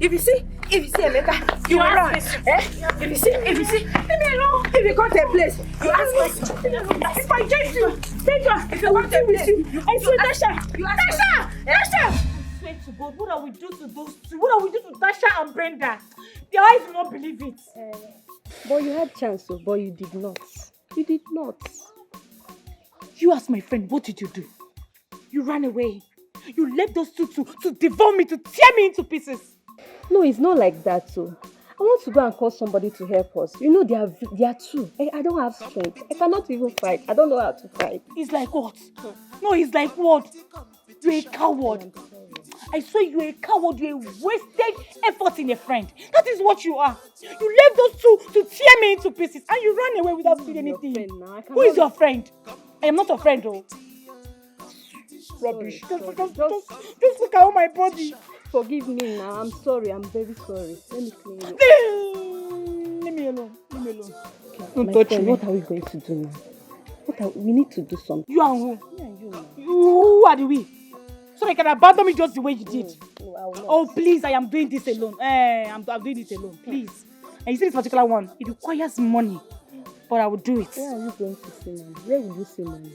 If you see Emeka, you will run. If you see, if you come to a place, you ask questions. If I judge you, if you come to a place, I say Tasha, you ask Tasha. Swear to God, what are we do to those two? What are we do to Tasha and Brenda? Their eyes will not believe it. But you had chance, but you did not. You did not. You as my friend, what did you do? You ran away. You left those two to devour me, to tear me into pieces. No, it's not like that, so. I want to go and call somebody to help us. You know, they are two. I don't have strength. I cannot even fight. I don't know how to fight. It's like what? No, it's like what? You're a coward. I swear you're a coward. You're a wasted effort in a friend. That is what you are. You left those two to tear me into pieces and you ran away without saying anything. Who is your friend? I am not a friend, though. Rubbish. Just look at all my body. Forgive me now. I'm sorry. I'm very sorry. Let me clean you. Leave me alone. Okay. Don't touch me. What are we going to do now? We need to do something. You and who? Me and you. Who are the we? So you can abandon me just the way you did. No, I will not. Oh, please, I am doing this alone. I'm doing it alone. Please. And you see this particular one, it requires money. But I will do it. Where are you going to see money? Where will you see money?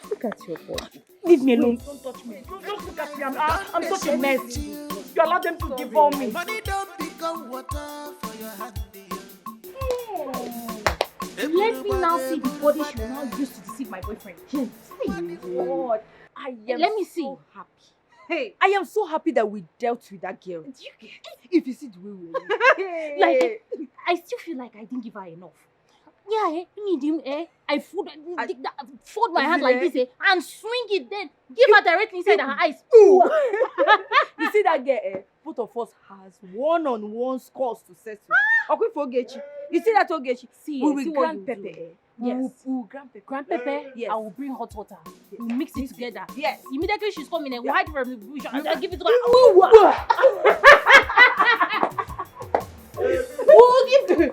Look at your body. Leave me alone. Don't touch me. Just look at me. I'm such a mess. You allow them to devour me. Money don't become water for your hand. Let me now see the body she will now use to deceive my boyfriend. God, Let me see. So happy. Hey, I am so happy that we dealt with that girl. Do you get? If you see the way we were. Like, I still feel like I didn't give her enough. Yeah, need him, I fold my hand like this, and swing it then. Give her directly inside her eyes. Ooh. You see that girl, both of us has one-on-one scores to settle. Okay, for Ogechi. You see that Ogechi? See, we will grind pepper. Yes. We will grind pepper. Grind pepper, yes. I will bring hot water. Yes. We'll mix it together. Yes. Immediately she's coming and we'll hide from the bush and I'll give it to her. We'll give to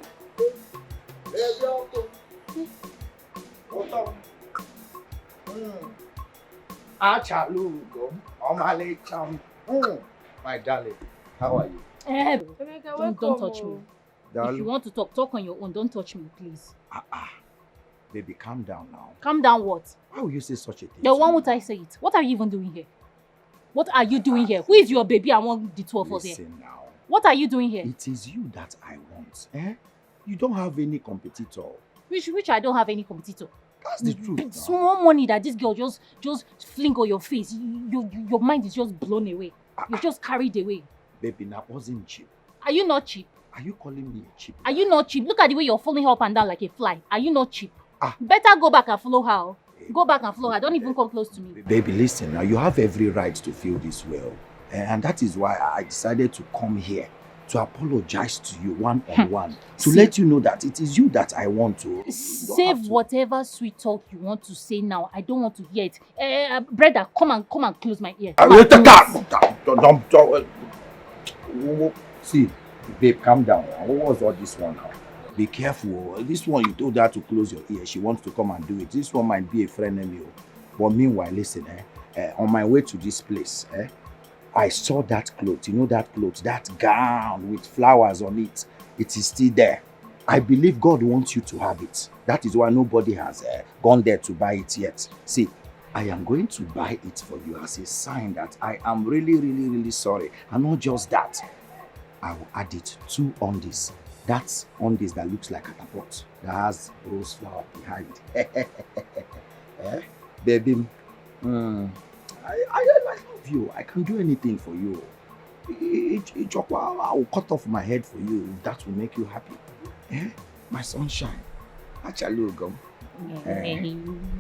My darling, how are you? Don't touch me. Darling. If you want to talk on your own. Don't touch me, please. Baby, calm down now. Calm down what? Why would you say such a thing? Then why would I say it? What are you even doing here? What are you doing here? Who is your baby among the two of us here? Listen now. What are you doing here? It is you that I want. You don't have any competitor. Which I don't have any competitor. That's the truth. Now. Small money that this girl just fling on your face. Your mind is just blown away. You're just carried away. Baby, that wasn't cheap. Are you not cheap? Are you calling me a cheap? Are you not cheap? Look at the way you're falling up and down like a fly. Are you not cheap? Better go back and follow her. Go back and follow her. Don't even come close to me. Baby, listen, now you have every right to feel this well. And that is why I decided to come here to apologize to you one-on-one. To let you know that it is you that I want to. Save whatever sweet talk you want to say now. I don't want to hear it. Brother, come and close my ear. See, babe, calm down. What was all this one now? Be careful. This one, you told her to close your ear. She wants to come and do it. This one might be a friend of you. But meanwhile, listen, on my way to this place, I saw that cloth. You know that cloth, that gown with flowers on it. It is still there. I believe God wants you to have it. That is why nobody has gone there to buy it yet. See, I am going to buy it for you as a sign that I am really, really, really sorry. And not just that. I will add it 2 undies. That's undies that looks like a catapult. That has rose flower behind. Baby, I love you. I can do anything for you. I will cut off my head for you if that will make you happy. My sunshine. Actually, go.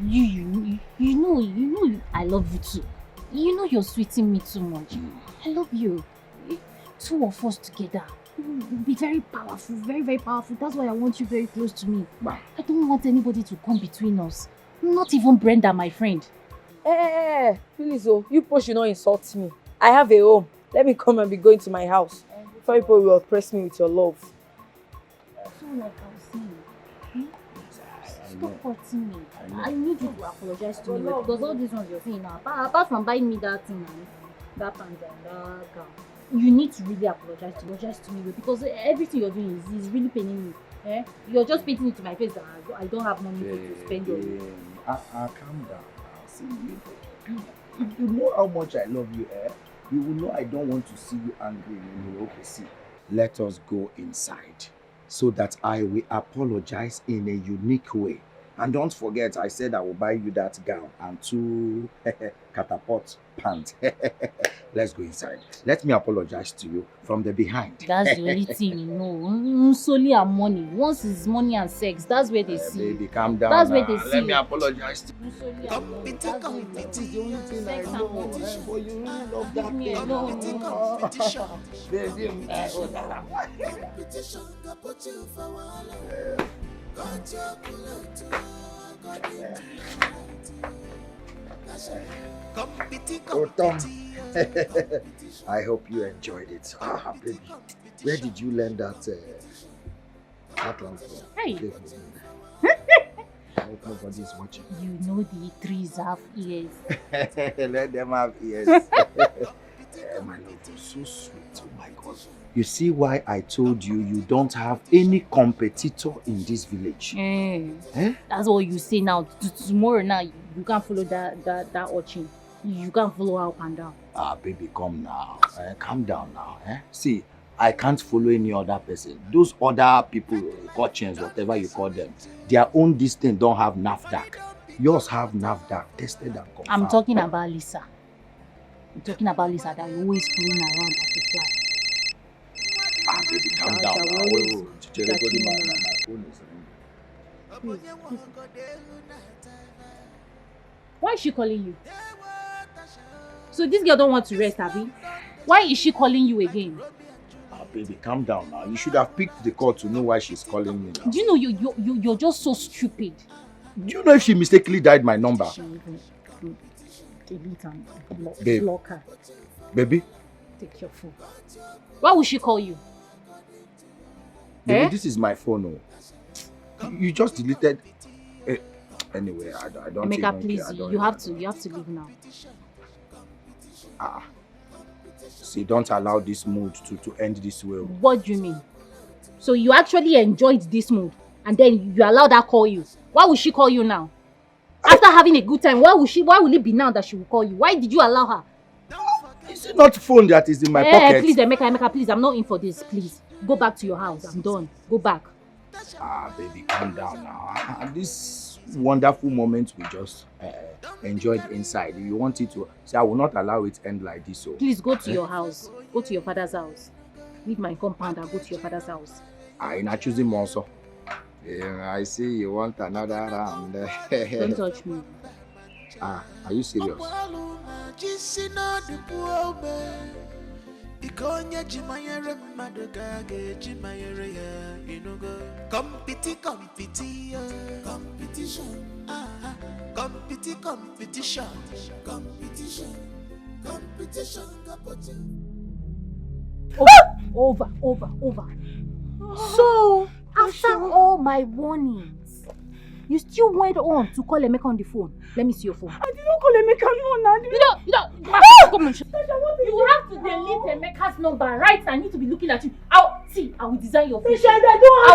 You know, I love you too. You know you're sweeting me too much. I love you. Two of us together. We'll be very powerful, very, very powerful. That's why I want you very close to me. I don't want anybody to come between us. Not even Brenda, my friend. Please, you push, you not insult me. I have a home. Let me come and be going to my house. Before people will oppress me with your love. So like I was saying, stop hurting me. I need you to apologize to me because all these ones you're saying now, apart from buying me that thing and that pants and that gown, you need to really apologize to me because everything you're doing is really paining me. You're just painting it to my face that I don't have money to spend on you. Calm down. See, if you know how much I love you, you will know I don't want to see you angry. Okay, see. Let us go inside so that I will apologize in a unique way. And don't forget, I said I will buy you that gown and 2 catapult pants. Let's go inside. Let me apologize to you from the behind. That's the only thing you know. Solely and money. Once it's money and sex, that's where they see. Baby, calm down. That's where they see. Let me apologize to you. Solely and money. That's the only thing I know. But you really love that me thing. Baby, oh, Tom. I hope you enjoyed it. Baby, where did you learn that one from? Hey. I hope nobody is watching. You know the trees have ears. Let them have ears. My love, you're so sweet. Oh my God. You see why I told you you don't have any competitor in this village? That's what you say now. Tomorrow now, you can't follow that urchin. You can't follow her up and down. Baby, come now. Calm down now. See, I can't follow any other person. Those other people, urchins, whatever you call them, their own distance don't have NAFDAC. Yours have NAFDAC, tested and confirmed. I'm talking about Lisa. I'm talking about Lisa that you're always flying around like a fly. Baby, calm down now. Why is she calling you? So this girl don't want to rest, Abby? Why is she calling you again? Baby, calm down now. You should have picked the call to know why she's calling me now. Do you know you're just so stupid? Do you know if she mistakenly dialed my number? She even delete and block her. Baby? Take your phone. Why would she call you? Baby, this is my phone. You just deleted. Anyway, I don't think. Emeka, please, you have to leave now. See, don't allow this mood to end this way. What do you mean? So you actually enjoyed this mood and then you allowed her call you? Why would she call you now? After having a good time, why will it be now that she will call you? Why did you allow her? Is it not phone that is in my pocket? Please, Emeka, please, I'm not in for this, please. Go back to your house. I'm done. Go back. Baby, calm down now. This wonderful moment we just enjoyed inside. You want it to... See, I will not allow it to end like this. So. Please go to your house. Go to your father's house. Leave my compound and go to your father's house. I'm not choosing him also. I see you want another round. Don't touch me. Are you serious? Over. So, after all my warnings, you still went on to call Emeka on the phone. Let me see your phone. I did not call Emeka, no. Come on. You have to delete Emeka's number, right? I need to be looking at you. I will design your face. I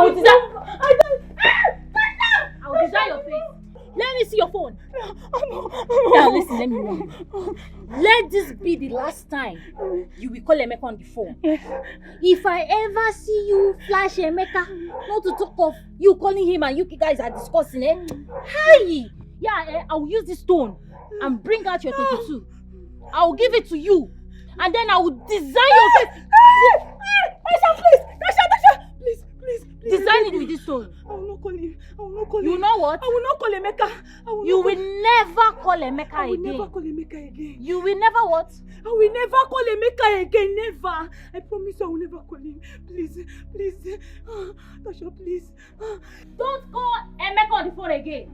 will design your face. Let me see your phone. Now listen, let me warn you. Let this be the last time you will call Emeka on the phone. If I ever see you flash Emeka, not to talk of you calling him and you guys are discussing it, hey, Yeah, I will use this stone and bring out your 32. I will give it to you. And then I will design your face. Tasha, please! Tasha! Please! Design it with this stone. I will not call him. You know what? I will not call Emeka. You will never call Emeka again. I will never call Emeka again. You will never what? I will never call Emeka again. Never. I promise I will never call him. Please. Tasha, please. Don't call Emeka on the phone again.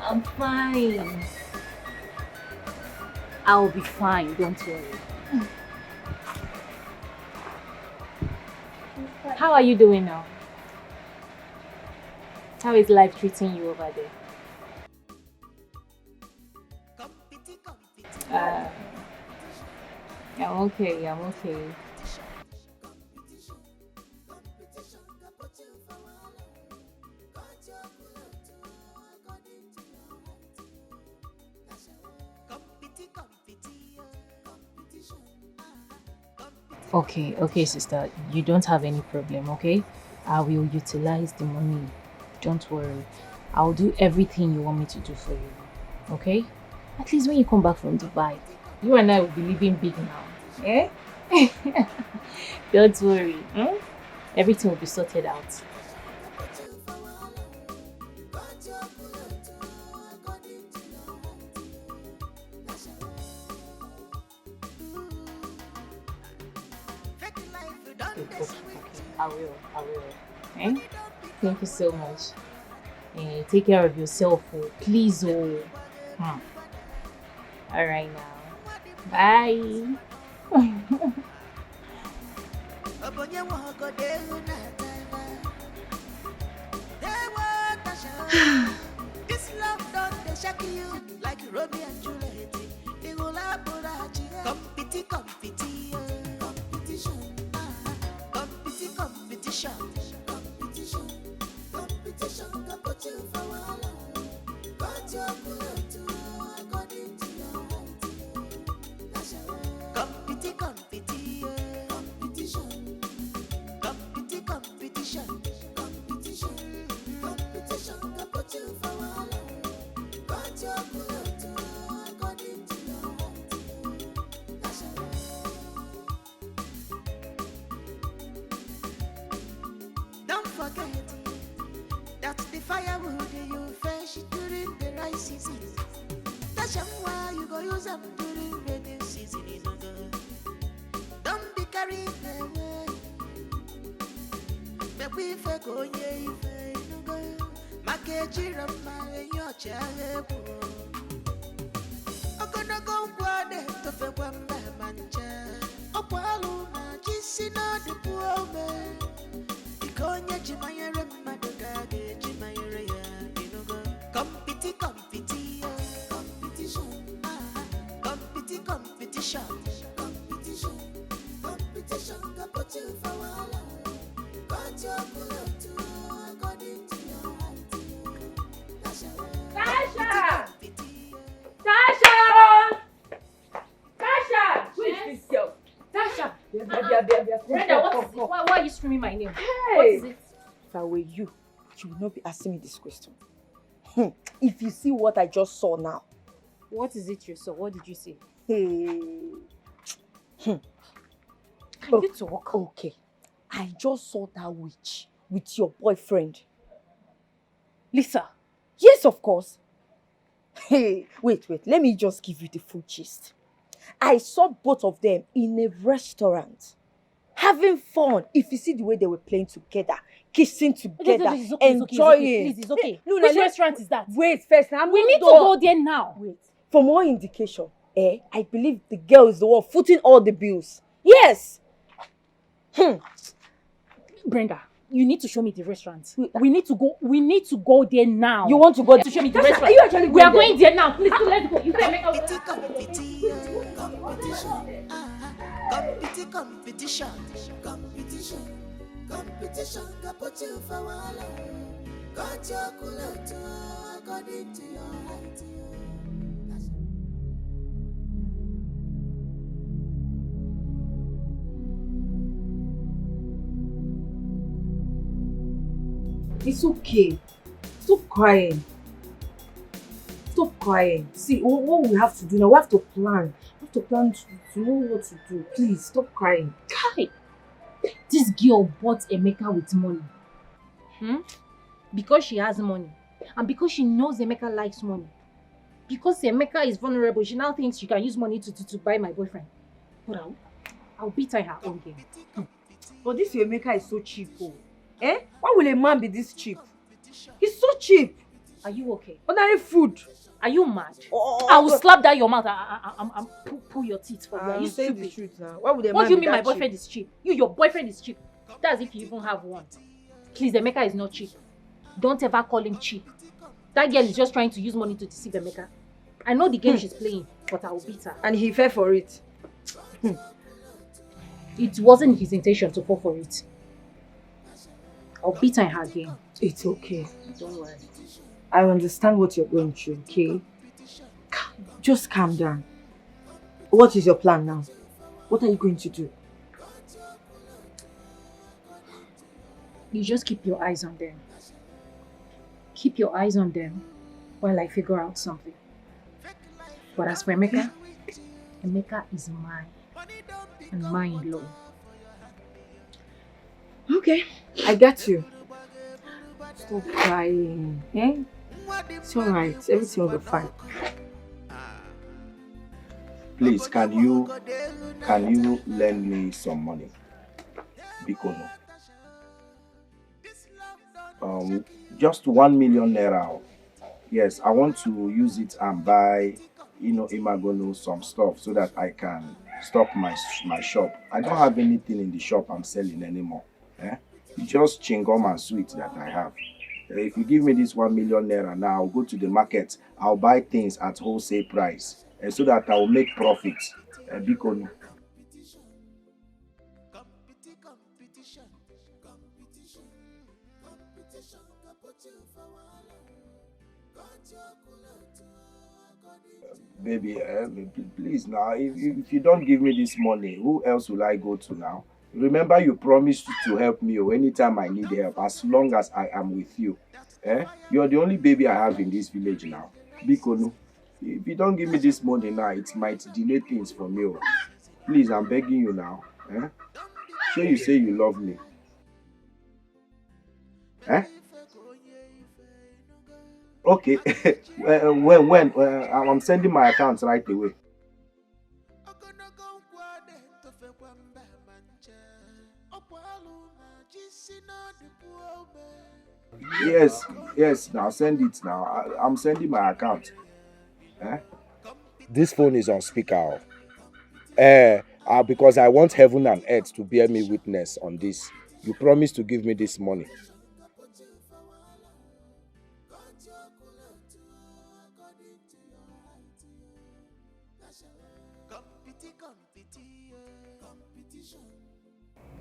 I'm fine. I'll be fine, don't worry. How are you doing now? How is life treating you over there? I'm okay. Okay, sister. You don't have any problem, okay? I will utilize the money. Don't worry. I'll do everything you want me to do for you, okay? At least when you come back from Dubai, you and I will be living big now, eh? Don't worry. Everything will be sorted out. I will. Eh? Thank you so much. Take care of yourself, please. Alright now. Bye. This love don't shake you like Romeo and Juliet. They will have competition. Competition can put you for a while. But you're good according to your height. Competition can put you for a while. But you're good according to your height. Don't forget that the firewood you fetch during the rice season. That's why you go use them during rainy season. Don't be carried away. But we fake on ye, Makeji Rama and your child. I'm gonna go to the Wamba Mancha. Opaluna, Jissina, the poor man. Ikonya Jimayara Madogade, Jimayara, competition. Competition can put you for a while. But you're good according to your height. Tasha! Who is this girl? Tasha! Brenda, why are you screaming my name? Hey! What is it? If I were you, you would not be asking me this question. If you see what I just saw now. What is it you saw? What did you see? Hey. Can you talk? Okay. I just saw that witch with your boyfriend. Lisa? Yes, of course. Hey, wait. Let me just give you the full gist. I saw both of them in a restaurant, having fun. If you see the way they were playing together, kissing together, It's okay, enjoying. Please, it's okay. No, Which restaurant is that? Wait, first. We need to go there now. Wait. For more indication, I believe the girl is the one footing all the bills. Yes. Brenda, you need to show me the restaurant. We need to go there now. You want to go to show me the restaurant? Are you actually going We are going there now. Please, let's go. You can make a competition, can put you for wala. Got your cooler according to your height. It's okay. Stop crying. Stop crying. See, what we have to do now, we have to plan. We have to plan to know what to do. Please, stop crying. Kai, this girl bought Emeka with money. Because she has money. And because she knows Emeka likes money. Because Emeka is vulnerable, she now thinks she can use money to buy my boyfriend. But I'll beat her in her own game. But this Emeka is so cheap. Why will a man be this cheap? He's so cheap. Are you okay? Ordinary food. Are you mad? I will slap down your mouth and pull your teeth for you. Are you saying stupid? the truth now. Why would a man What do you be mean that my boyfriend is cheap? Your boyfriend is cheap. That's if you even have one. Please, Emeka is not cheap. Don't ever call him cheap. That girl is just trying to use money to deceive Emeka. I know the game she's playing, but I will beat her. And he fell for it. It wasn't his intention to fall for it. I'll beat her in her game. It's okay. Don't worry. I understand what you're going through, okay? Just calm down. What is your plan now? What are you going to do? You just keep your eyes on them. Keep your eyes on them while I figure out something. But as for Emeka, Emeka is mine. And mine alone. Okay, I got you. Stop crying, It's alright, everything will be fine. Please, can you lend me some money? Because just 1 million naira. Yes, I want to use it and buy, Imagonu some stuff so that I can stock my shop. I don't have anything in the shop I'm selling anymore. Just chewing-gum and sweets that I have. If you give me this 1 million naira now, I'll go to the market. I'll buy things at wholesale price so that I will make profit. Because baby, please now, if you don't give me this money, who else will I go to now? Remember, you promised to help me anytime I need help, as long as I am with you. You're the only baby I have in this village now. Because if you don't give me this money now, it might delay things for me. Please, I'm begging you now. Sure, you say you love me. Okay. when I'm sending my account right away. Yes, now send it now. I'm sending my account. This phone is on speaker. Because I want heaven and earth to bear me witness on this. You promised to give me this money.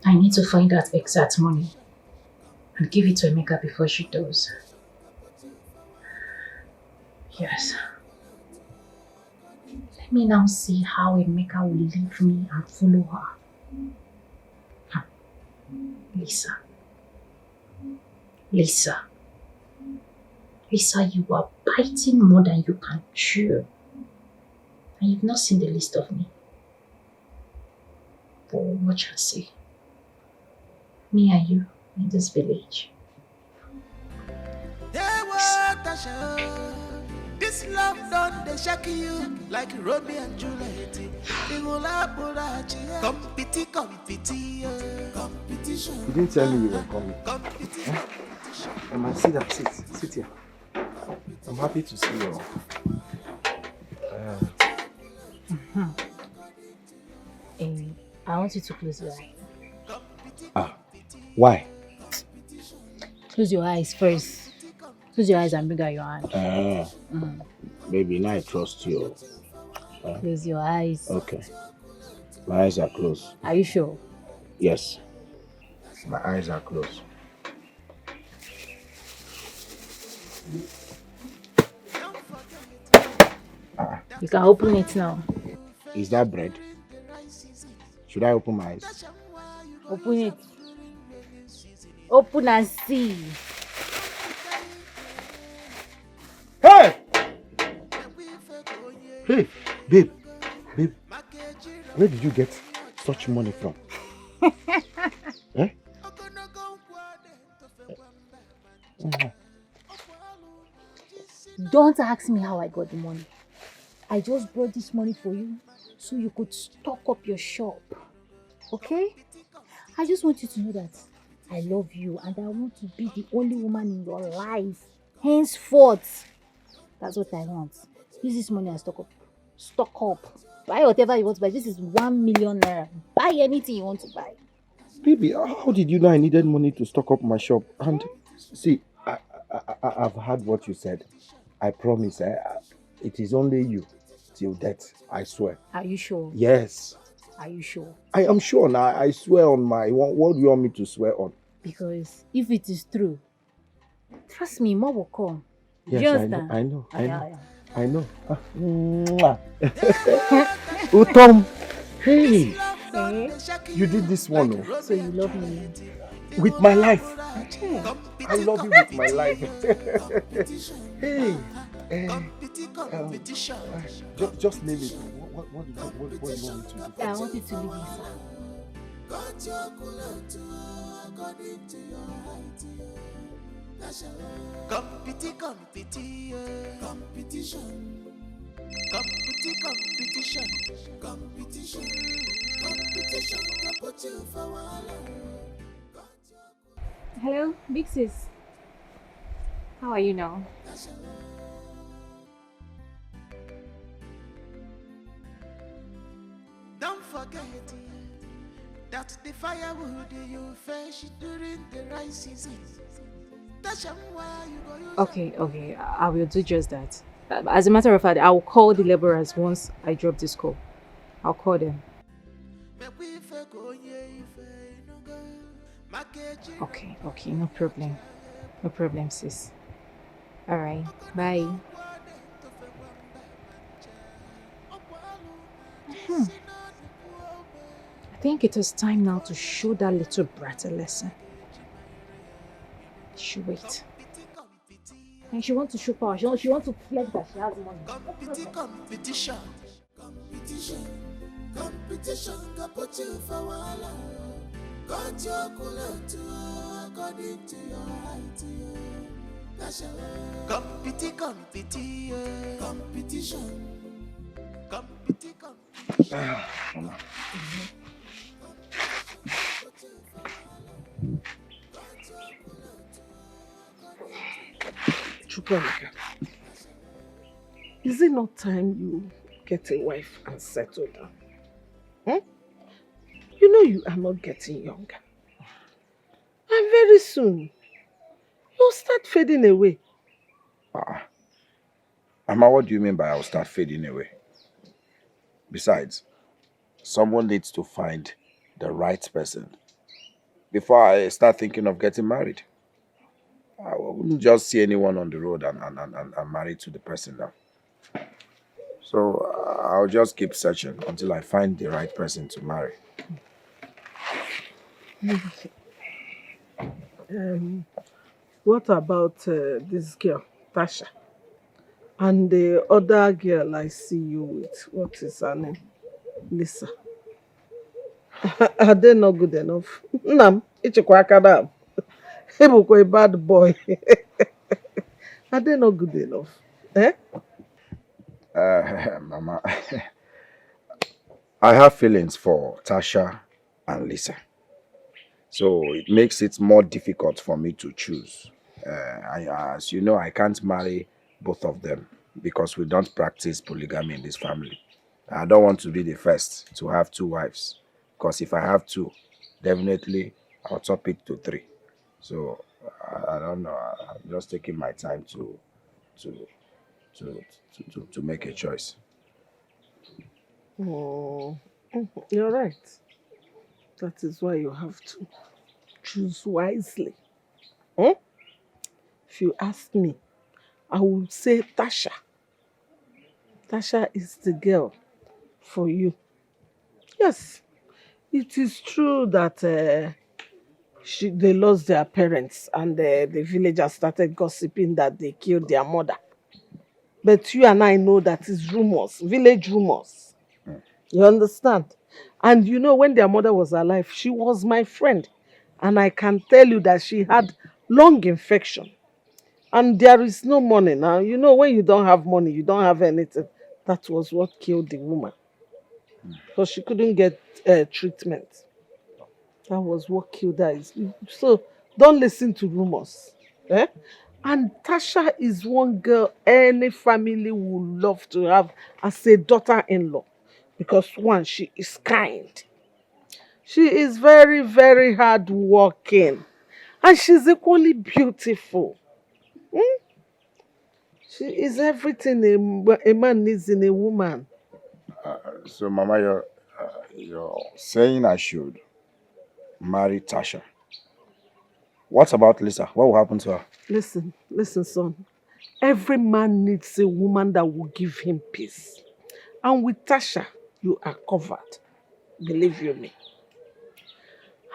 I need to find that exact money and give it to Emeka before she does. Yes. Let me now see how Emeka will leave me and follow her. Lisa. Lisa. Lisa, you are biting more than you can chew. And you've not seen the least of me. But watch and see. Me and you in this village. This love done they shock you like Romeo and Juliet. Competition. You didn't tell me you were coming. Emma, sit down, sit here. I'm happy to see you. I want you to close your eyes. Why? Close your eyes first. Close your eyes and bring out your hand. Baby, now I trust you. Close your eyes. Okay. My eyes are closed. Are you sure? Yes. My eyes are closed. You can open it now. Is that bread? Should I open my eyes? Open it. Open and see. Hey! Hey, babe, where did you get such money from? Eh? Don't ask me how I got the money. I just brought this money for you so you could stock up your shop. Okay? I just want you to know that I love you and I want to be the only woman in your life. Henceforth. That's what I want. Use this money and stock up. Stock up. Buy whatever you want to buy. This is 1 million naira. Buy anything you want to buy. Baby, how did you know I needed money to stock up my shop? And see, I've heard what you said. I promise, it is only you till death, I swear. Are you sure? Yes. Are you sure? I am sure now. I swear on my... What do you want me to swear on? Because if it is true, trust me, more will come. Yes, you understand? I know. Yeah. Utom, hey, you did this one. Oh. So you love me? With my life. I love you with my life. Hey, just name it. What do you want me to do? Yeah, I want you to leave Lisa. Hello, big sis. How are you now? Don't forget that the firewood you fetch during the rice season. Okay, I will do just that. As a matter of fact, I will call the laborers once I drop this call. I'll call them. Okay, no problem. No problem, sis. Alright, bye. I think it is time now to show that little brat a lesson. She wait. And she wants to show power. She wants to flex that she has money. Competition can put you for wahala. Got your cooler too, according to your height. Competition. Chukwuemeka, is it not time you get a wife and settle down? You know you are not getting younger. And very soon, you'll start fading away. Mama, what do you mean by I'll start fading away? Besides, someone needs to find the right person before I start thinking of getting married. I wouldn't just see anyone on the road and marry to the person now. So I'll just keep searching until I find the right person to marry. What about this girl, Tasha? And the other girl I see you with, what is her name? Lisa. Are they not good enough? Nam, ichekwa aka na. Ebukwa a bad boy. Are they not good enough? Eh? Mama, I have feelings for Tasha and Lisa. So it makes it more difficult for me to choose. As you know, I can't marry both of them because we don't practice polygamy in this family. I don't want to be the first to have 2 wives because if I have 2, definitely I'll top it to 3. So I don't know. I'm just taking my time to make a choice. Oh, you're right. That is why you have to choose wisely. Hmm? If you ask me, I would say Tasha. Tasha is the girl for you. Yes, it is true that they lost their parents and the villagers started gossiping that they killed their mother. But you and I know that is rumors, village rumors. You understand? And you know, when their mother was alive, she was my friend. And I can tell you that she had lung infection. And there is no money now. You know, when you don't have money, you don't have anything. That was what killed the woman. Because she couldn't get treatment. That was what killed her. So don't listen to rumors. Eh? And Tasha is one girl any family would love to have as a daughter-in-law. Because one, she is kind. She is very, very hardworking. And she's equally beautiful. Hmm? She is everything a man needs in a woman. So, Mama, you're saying I should marry Tasha. What about Lisa? What will happen to her? Listen, son. Every man needs a woman that will give him peace. And with Tasha, you are covered. Believe you me.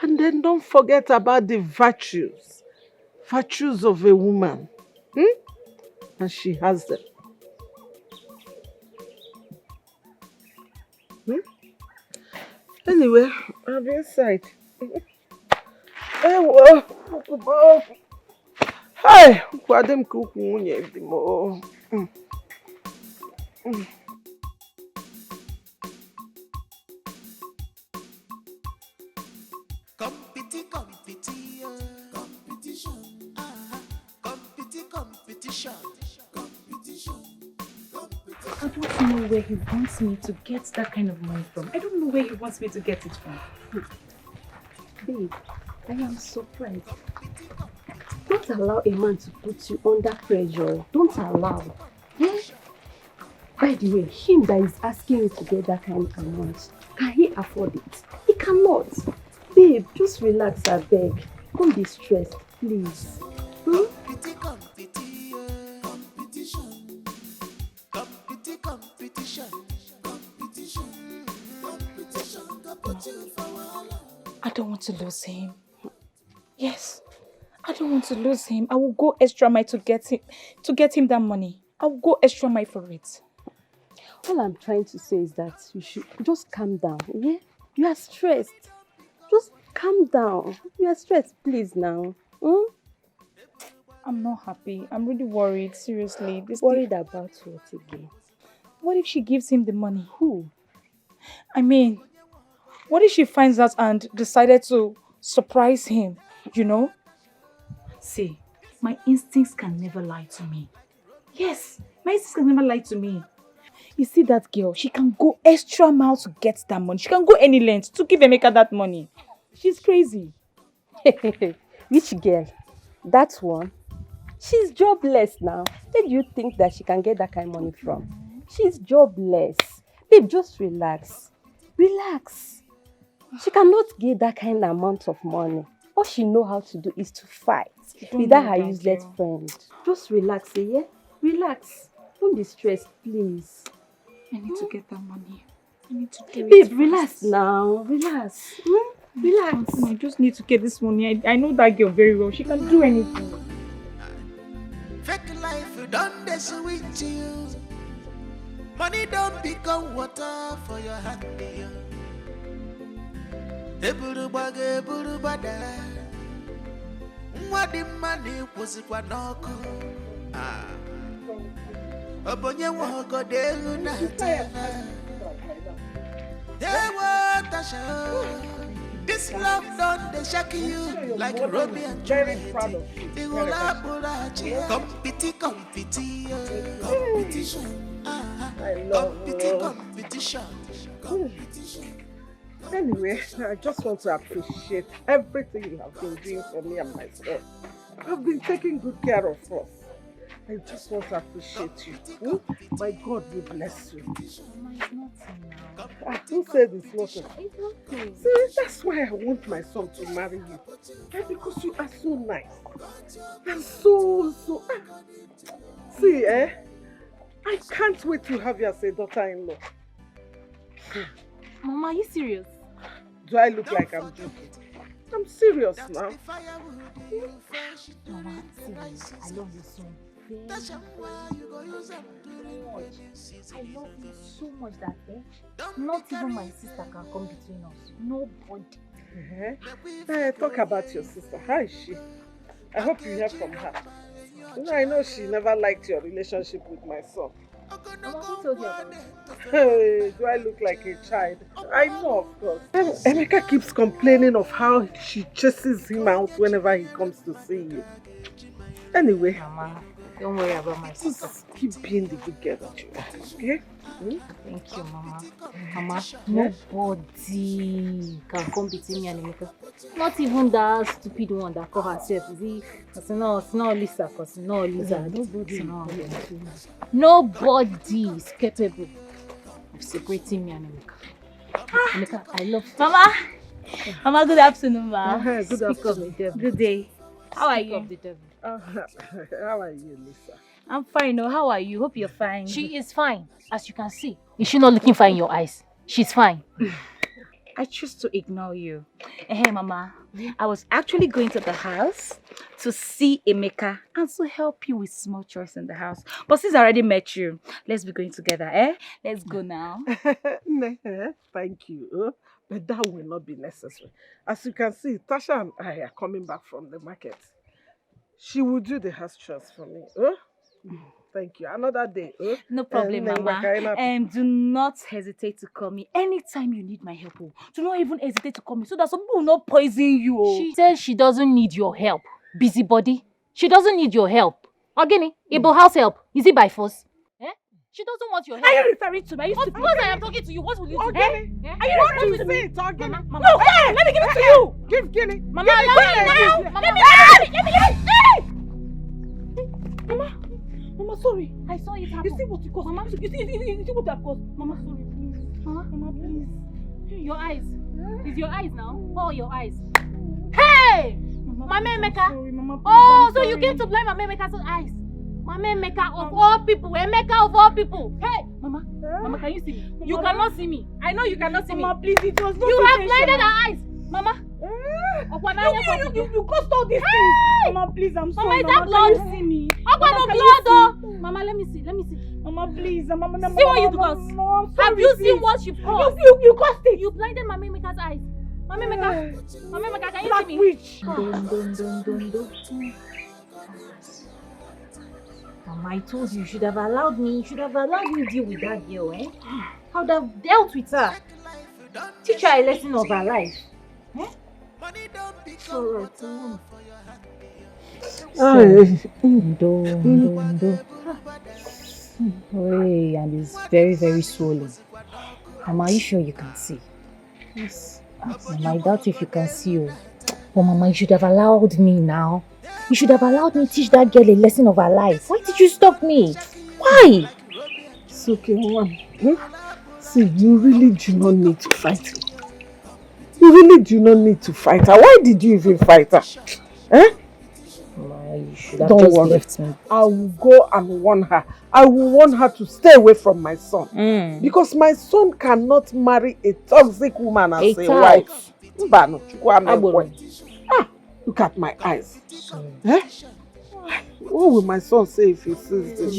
And then don't forget about the virtues. Virtues of a woman. And she has them. Anyway, I'll be inside. Hey, well. Hey, kwadem kuku nwunye di mo. I don't know where he wants me to get that kind of money from. I don't know where he wants me to get it from. Babe, I am surprised. Don't allow a man to put you under pressure. Don't allow. Eh? By the way, him that is asking you to get that kind of amount, can he afford it? He cannot. Babe, just relax, I beg. Don't be stressed, please. I don't want to lose him. Yes, I don't want to lose him. I will go extra mile to get him that money. I will go extra mile for it. All I'm trying to say is that you should just calm down. Yeah? You are stressed. Just calm down. You are stressed, please now. I'm not happy. I'm really worried. Seriously. Worried about what again? What if she gives him the money? Who? I mean, what if she finds out and decided to surprise him, you know? See, my instincts can never lie to me. Yes, my instincts can never lie to me. You see that girl, she can go extra mile to get that money. She can go any length to give Emeka that money. She's crazy. Which girl? That one? She's jobless now. Where do you think that she can get that kind of money from? She's jobless. Babe, just relax. Relax. She cannot get that kind of amount of money. All she know how to do is to fight with her useless friend. Just relax, yeah? Relax. Don't be stressed, please. I need to get that money. I need to do it. Babe, relax now. Relax. Relax. I just need to get this money. I know that girl very well. She can do anything. done the sweet to you. Money don't become water for your hand. Eburu bada. What the money was it what no Obonye wako delu na tena. Tasha. This love done they shake you like Romeo and Juliet. The whole apurachi, competition. Competition. Anyway, I just want to appreciate everything you have been doing for me and my son. I've been taking good care of us. I just want to appreciate you. My God will bless you. Who said it's not? See, that's why I want my son to marry you. Because you are so nice. And so. See, I can't wait to have you as a daughter-in-law. Mama, are you serious? Do I look like I'm joking? I'm serious now. Mama, seriously, I love you so much. I love you so much that not even my sister can come between us. Nobody. Talk about your sister. How is she? I hope you hear from her. I know she never liked your relationship with my son. Mama, who told you about it? Hey, do I look like a child? I know, of course. Emeka keeps complaining of how she chases him out whenever he comes to see you. Anyway, Mama, don't worry about my sister. Just keep being the good girl that you are, okay? Thank you, Mama. Mama, nobody can come between me and Emeka. Not even that stupid one that called herself. It's not Lisa, because it's not Lisa. Nobody is capable of separating me and Emeka. Emeka, I love you. Mama! Mama, good afternoon, ma. Good afternoon. Good day. How are you? How are you, Lisa? I'm fine. No, how are you? Hope you're fine. She is fine, as you can see. Is she not looking fine in your eyes? She's fine. I choose to ignore you. Hey, Mama. I was actually going to the house to see Emeka and to help you with small chores in the house. But since I already met you, let's be going together, eh? Let's go now. Thank you. But that will not be necessary. As you can see, Tasha and I are coming back from the market. She will do the house chores for me. Thank you. Another day. No problem, Mama. Do not hesitate to call me anytime you need my help. Do not even hesitate to call me so that some people will not poison you. She says she doesn't need your help. Busybody. She doesn't need your help. Ogini, Ibo house help. Is it by force? She doesn't want your help. Are you referring to me? Of course I am talking to you. What will you do? Ogini, are you referring to me? Ogini. Mama, no, hey, let me give it to you. Give Guinea. Mama, let me. Mama, sorry. I saw it happen. You see what you caused, Mama? You see what I've caused? Mama, sorry, please. Mama, please. Your eyes. It's your eyes now. All your eyes. Hey! Mama Emeka. Sorry, Mama, please, oh, so you came to blame Mama Emeka's eyes. Mama Emeka of all people. Emeka of all people. Hey! Mama, Mama, can you see me? You cannot see me. I know you cannot see me. Mama, please, it was not you have blinded her eyes. Mama. You caused all these things. Mama, please, I'm sorry. Mama, is that blood? Can you see me? Mama, blood, oh. Mama, let me see. Mama, please. Mama, see what you caused. Have you seen what you've caused? You caused it. You blinded Mama Emeka's eyes. Mama Emeka, can you see me? Witch. Mama, I told you should have allowed me. You should have allowed me deal with that girl, eh? I would have dealt with her. Teach her a lesson of her life. Eh? So, and it's very, very swollen. Mama, are you sure you can see? Yes. Mama, I doubt if you can see. Oh, Mama, you should have allowed me now. You should have allowed me teach that girl a lesson of her life. Why did you stop me? Why? It's okay, Mom. See, you really do not need to fight her. You really do not need to fight her. Why did you even fight her? Mama, you should have just left me. I will go and warn her. I will warn her to stay away from my son. Because my son cannot marry a toxic woman as a wife. Look at my eyes. What will my son say if he sees this?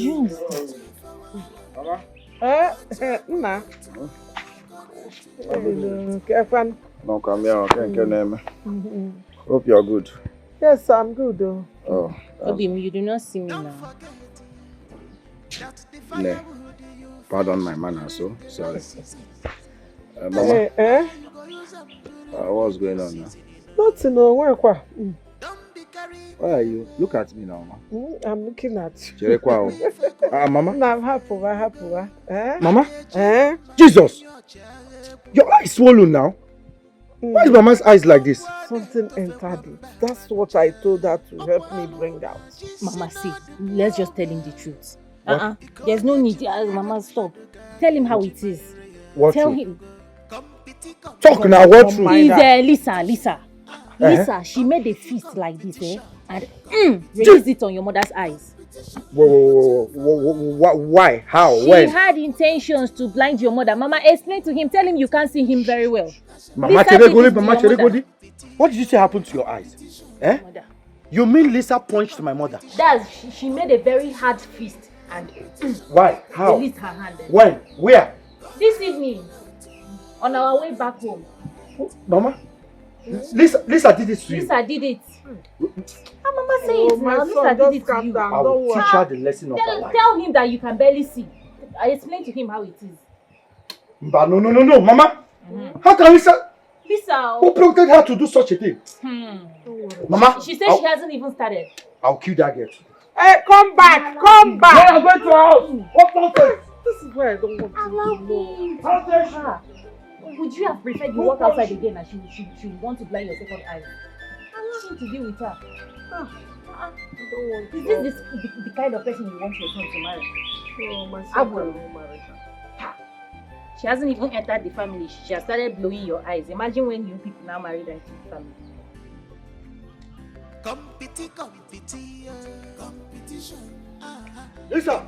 Mama? Nah. Careful. No, come here. Thank you, name. Hope you're good. Yes, I'm good though. Oh. Obim, you do not see me now. Ne. Pardon my manner, so sorry. Mama, what's going on now? Nothing, no. Where? Why are you? Look at me now, Mama. I'm looking at you. Mama? No, I'm happy. Mama? Jesus! Your eye is swollen now. Why is Mama's eyes like this? Something entered it. That's what I told her to help me bring out. Mama, see, let's just tell him the truth. What? There's no need. Mama, stop. Tell him how it is. What Tell truth? him. Talk now, what truth? It's Lisa. Lisa, she made a fist like this, and raised it on your mother's eyes. Whoa. Why? How? When? She had intentions to blind your mother. Mama, explain to him. Tell him you can't see him very well. Mama, what did you say happened to your eyes? Mother. You mean Lisa punched my mother? She made a very hard fist and Why? How? released her hand. When? Where? This evening, on our way back home. Mama? Lisa did it to you. Lisa did it. Mama, say it now. Lisa did it to you. I will teach her the lesson of her life. Tell him that you can barely see. I explain to him how it is. But no, Mama. How can Lisa? Who prompted her to do such a thing? Mama. She says she hasn't even started. I'll kill that girl. Hey, come back! Come back! Where I'm going to her house. What nonsense? This is where I don't want to Allow me. Would you have preferred you walk outside again and she would want to blind your second eye? Allow him to deal with her. I don't want Is this the kind of person you want your son to marry? No, my I will marry her. She hasn't even entered the family. She has started blowing your eyes. Imagine when you people now married into the family. Lisa!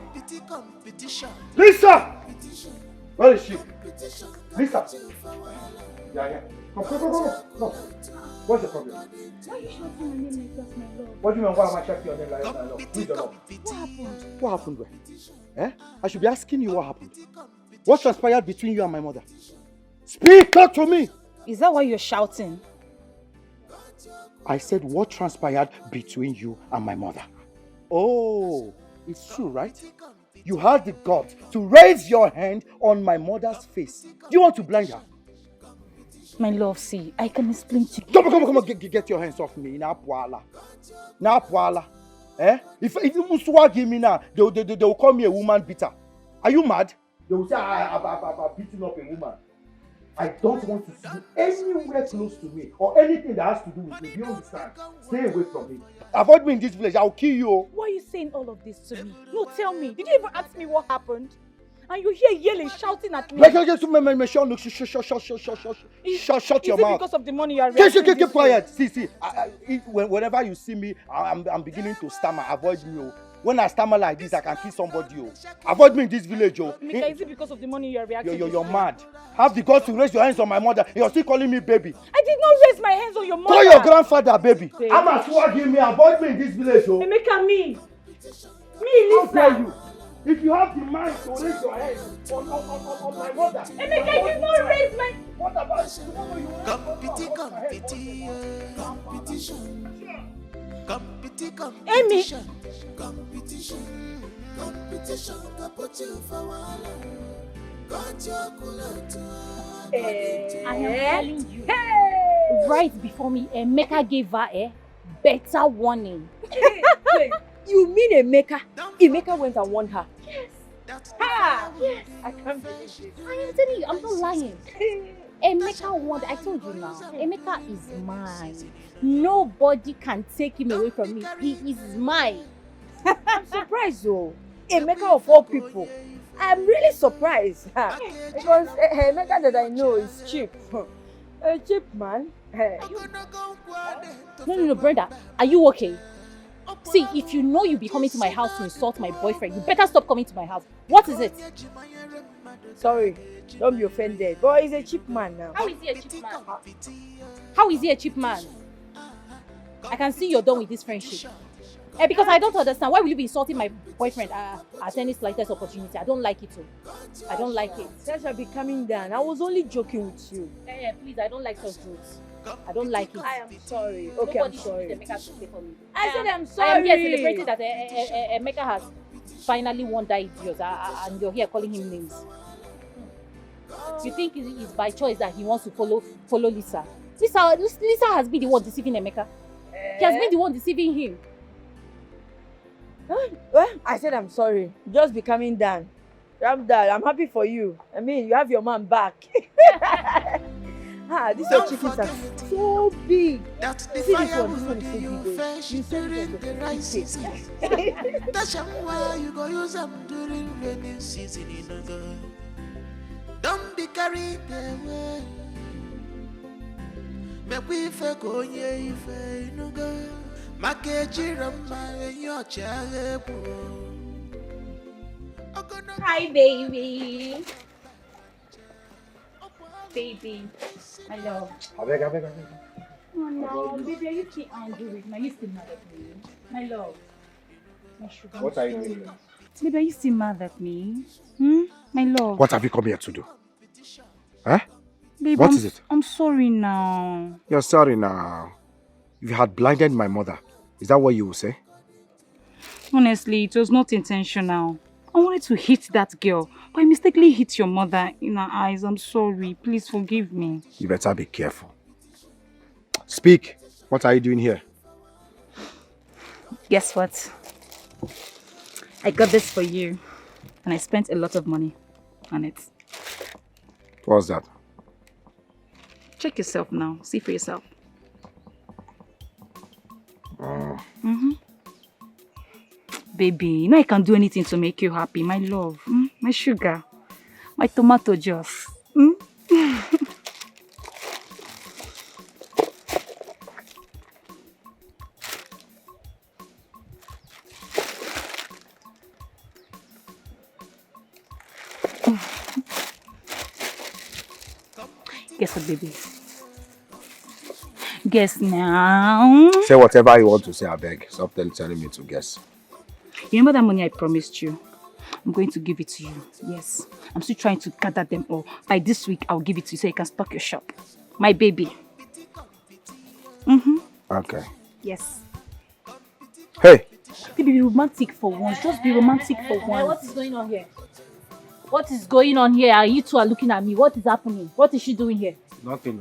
Lisa! Where is she? Lisa! Yeah. Come. What's the problem? Why are you shouting my name like that, my love? What do you mean? Why am I shouting your name like that, my love? Who's your love? What happened? What happened where? I should be asking you what happened. What transpired between you and my mother? Speak out to me! Is that why you're shouting? I said what transpired between you and my mother. Oh, it's true, right? You had the guts to raise your hand on my mother's face. Do you want to blind her? My love, see, I can explain to you. Come on, get your hands off me. Napwala. If Muswa give me now, they will call me a woman beater. Are you mad? They will say I'm beating up a woman. I don't want to see you anywhere close to me or anything that has to do with me. Do you understand? Stay away from me. Avoid me in this village. I'll kill you. Why are you saying all of this to me? No, tell me. Did you even ask me what happened? And you hear yelling, shouting at me. Shut your mouth. Is it because of the money you are raising? Keep quiet. See. Whenever you see me, I'm beginning to stammer. Avoid me. When I stammer like this, I can kill somebody. Avoid me in this village. Mika, is it because of the money you are reacting to? You're mad. Have the guts to raise your hands on my mother. You're still calling me baby. I did not raise my hands on your mother. Call your grandfather baby. I'm a swag me. Avoid me in this village. Mika, me, Lisa. How dare you? If you have the mind to raise your hands on my mother. Emeka, I did not raise my... What about Amy. I am telling you. Right before me, Emeka gave her a better warning. Wait, you mean Emeka? Emeka went and warned her. Yes. Yes. I can't believe this. I am telling you, I'm not lying. Emeka warned. I told you now. Emeka is mine. Nobody can take him away from me. He is mine. I'm surprised though. Emeka of all people. I'm really surprised. Because Emeka that I know is cheap. A cheap man. No, Brenda. Are you okay? See, if you know you'll be coming to my house to insult my boyfriend, you better stop coming to my house. What is it? Sorry, don't be offended. But he's a cheap man now. How is he a cheap man? How is he a cheap man? I can see you're done with this friendship. Because I don't understand. Why will you be insulting my boyfriend at any slightest opportunity? I don't like it too. I don't like it. Tasha, be coming down. I was only joking with you. Please, I don't like such jokes. I don't like it. I am sorry. Okay, I'm sorry. Emeka to stay for me. I said I'm sorry. I am here celebrating that Emeka has finally won that idiot, and you're here calling him names. You think it's by choice that he wants to follow Lisa? Lisa has been the one deceiving Emeka. He has been the one deceiving him. Well, I said I'm sorry. Just be coming down. I'm happy for you. I mean, you have your man back. These your chickens are so big. That's the See fire this one is so big. you during the right season. That's why you go use them during rainy season. Don't be carried away. Make we fake on ye if no go. Hi, baby. Baby, my love. I beg. Oh no, baby, you can't undo it. Now you still mad at me. My love. My sugar. What are you doing here? Baby, are you still mad at me? My love. What have you come here to do? Huh? Baby, What is it? I'm sorry now. You're sorry now. You had blinded my mother. Is that what you will say? Honestly, it was not intentional. I wanted to hit that girl, but I mistakenly hit your mother in her eyes. I'm sorry. Please forgive me. You better be careful. Speak. What are you doing here? Guess what? I got this for you, and I spent a lot of money on it. What's that? Check yourself now. See for yourself. Baby, you know I can do anything to make you happy. My love, my sugar, my tomato juice. Guess what, baby? Guess now. Say whatever you want to say, I beg. Stop telling me to guess. You remember that money I promised you? I'm going to give it to you. Yes. I'm still trying to gather them all. By this week, I'll give it to you so you can stock your shop. My baby. Okay. Yes. Hey! Baby, be romantic for once. Just be romantic for once. What is going on here? What is going on here? You two are looking at me. What is happening? What is she doing here? Nothing.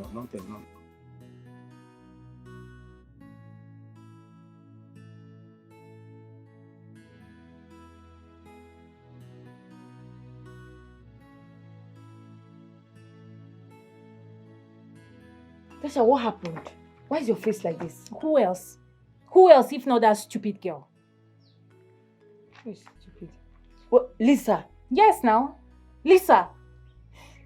Tasha, what happened? Why is your face like this? Who else? Who else if not that stupid girl? Who is stupid? What, Lisa? Yes, now. Lisa.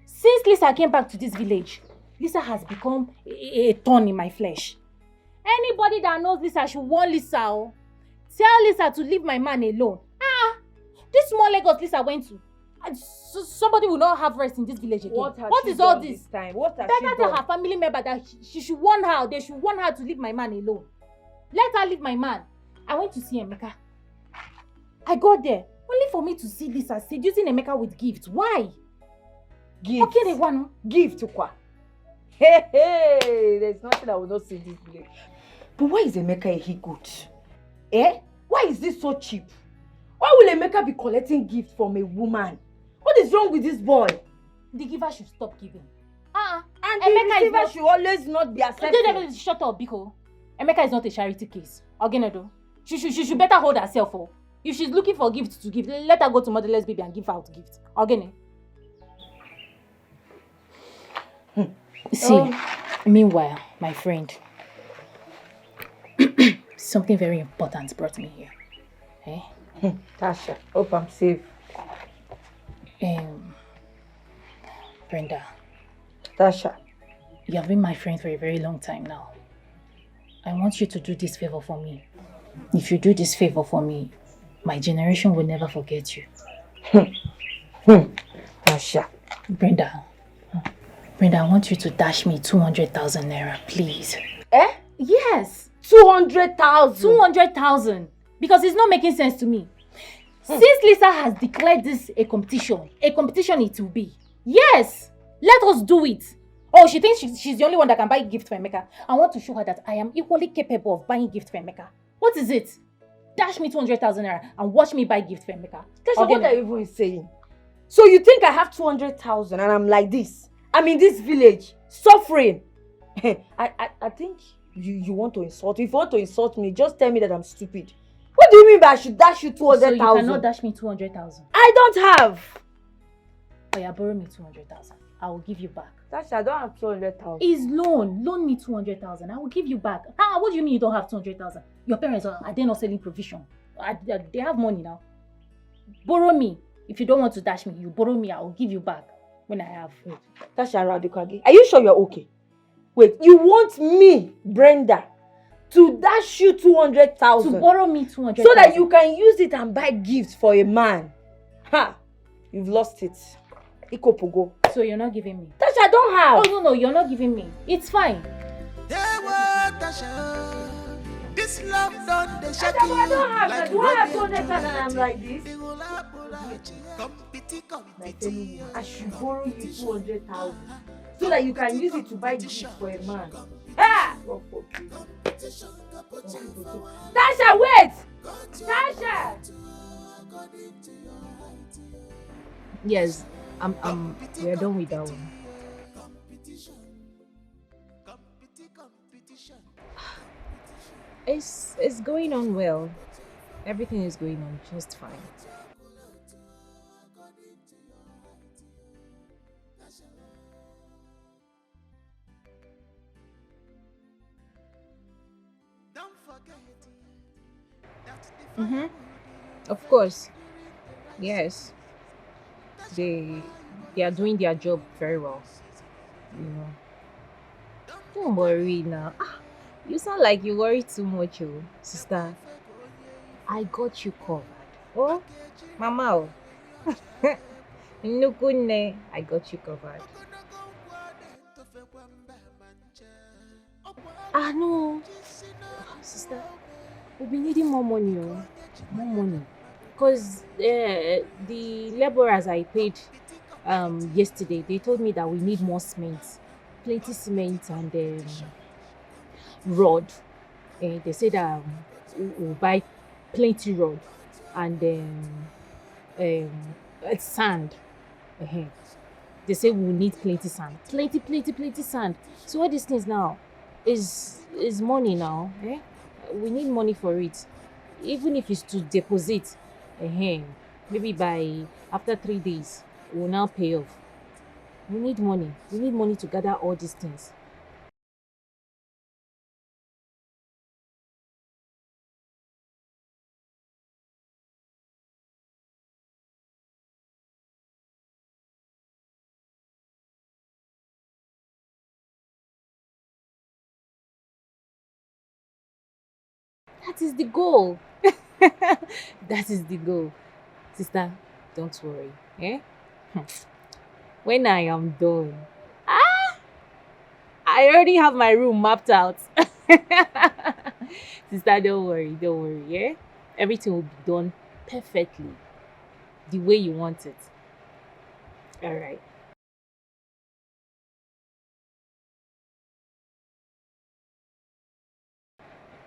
Since Lisa came back to this village, Lisa has become a thorn in my flesh. Anybody that knows Lisa should warn Lisa. Oh. Tell Lisa to leave my man alone. This small Lagos Lisa went to. So somebody will not have rest in this village again. What is all this? Time? What has Better tell her family member that she should warn her. They should warn her to leave my man alone. Let her leave my man. I went to see Emeka. I got there only for me to see Lisa seducing Emeka with gifts. Why? Gift? Okay, they want gift to kwa. Hey, there's nothing I will not see in this village. But why is Emeka a he-goat? Why is this so cheap? Why will Emeka be collecting gifts from a woman? What is wrong with this boy? The giver should stop giving. And the receiver should always not be accepted. Shut up, Biko. Emeka is not a charity case. Ogenedo. She should better hold herself. Oh. If she's looking for gifts to give, let her go to Motherless Baby and give out gifts. Ogene. See, meanwhile, my friend, something very important brought me here. Tasha, hope I'm safe. Brenda. Tasha. You have been my friend for a very long time now. I want you to do this favor for me. If you do this favor for me, my generation will never forget you. Tasha. Brenda, I want you to dash me 200,000 naira, please. Yes. 200,000. 200,000. Because it's not making sense to me. Since Lisa has declared this a competition it will be. Yes, let us do it. Oh, she thinks she's the only one that can buy gift for Emeka. I want to show her that I am equally capable of buying gift for Emeka. What is it? Dash me 200,000 naira and watch me buy gift for Emeka. Tasha, what are you even saying? So you think I have 200,000 and I'm like this? I'm in this village, suffering. I think you want to insult me. If you want to insult me, just tell me that I'm stupid. What do you mean by I should dash you 200,000? So you cannot dash me 200,000? I don't have. Oh yeah, borrow me 200,000. I will give you back. Tasha, I don't have 200,000. It's loan. Loan me 200,000. I will give you back. What do you mean you don't have 200,000? Your parents are they not selling provision? They have money now. Borrow me. If you don't want to dash me, you borrow me. I will give you back when I have. Tasha Radikage, are you sure you're okay? Wait, you want me, Brenda, to dash you 200,000? To borrow me 200,000. So that you can use it and buy gifts for a man. Ha! You've lost it. Ikopogo. So you're not giving me? Tasha, I don't have. Oh no, you're not giving me. It's fine. This love done the Tasha, I don't have that. Do I have 200,000 and I'm like this? I should borrow you 200,000 so that you can use it to buy gifts for a man. Ah! Tasha, wait! Tasha! Yes, we are done with that one. It's going on well. Everything is going on just fine. Mm-hmm. Of course. Yes. They are doing their job very well. You know. Don't worry now. You sound like you worry too much, oh, sister. I got you covered. Oh, Mama. Nukune, I got you covered. No. Sister, we'll be needing more money, oh. More money. Because the laborers I paid yesterday, they told me that we need more cement. Plenty cement and rod. They said we'll buy plenty rod and sand. They say we'll need plenty sand. Plenty sand. So all these things now is money now. We need money for it. Even if it's to deposit, maybe by after 3 days, we'll now pay off. We need money. We need money to gather all these things. That is the goal. That is the goal. Sister, don't worry. When I am done, I already have my room mapped out. Sister, don't worry, Everything will be done perfectly, the way you want it. All right.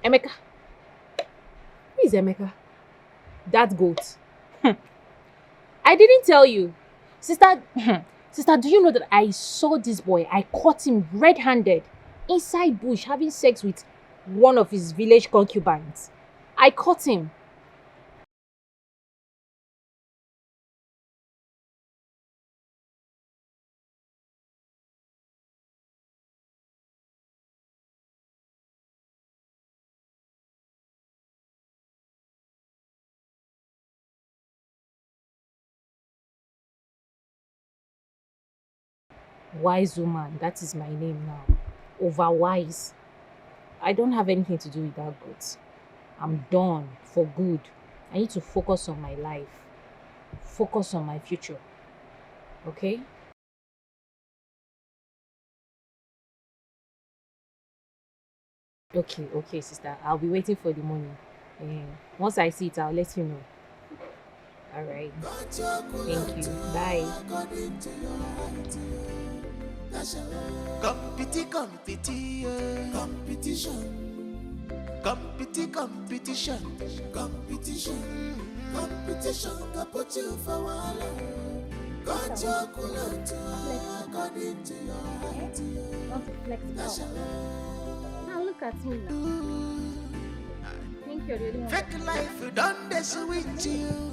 Emeka. Who is Emeka? That goat. I didn't tell you. Sister, do you know that I saw this boy? I caught him red-handed inside bush having sex with one of his village concubines. I caught him. Wise woman, that is my name now. Overwise. I don't have anything to do with that goat. I'm done for good. I need to focus on my life. Focus on my future. Okay? Okay, sister. I'll be waiting for the money. Once I see it, I'll let you know. All right. Thank you. Bye. Competition. Competition can put you for wahala. Got your culture according to your height. Want to flex now look at me now. I think you're the only one. Fake life, you done this with you.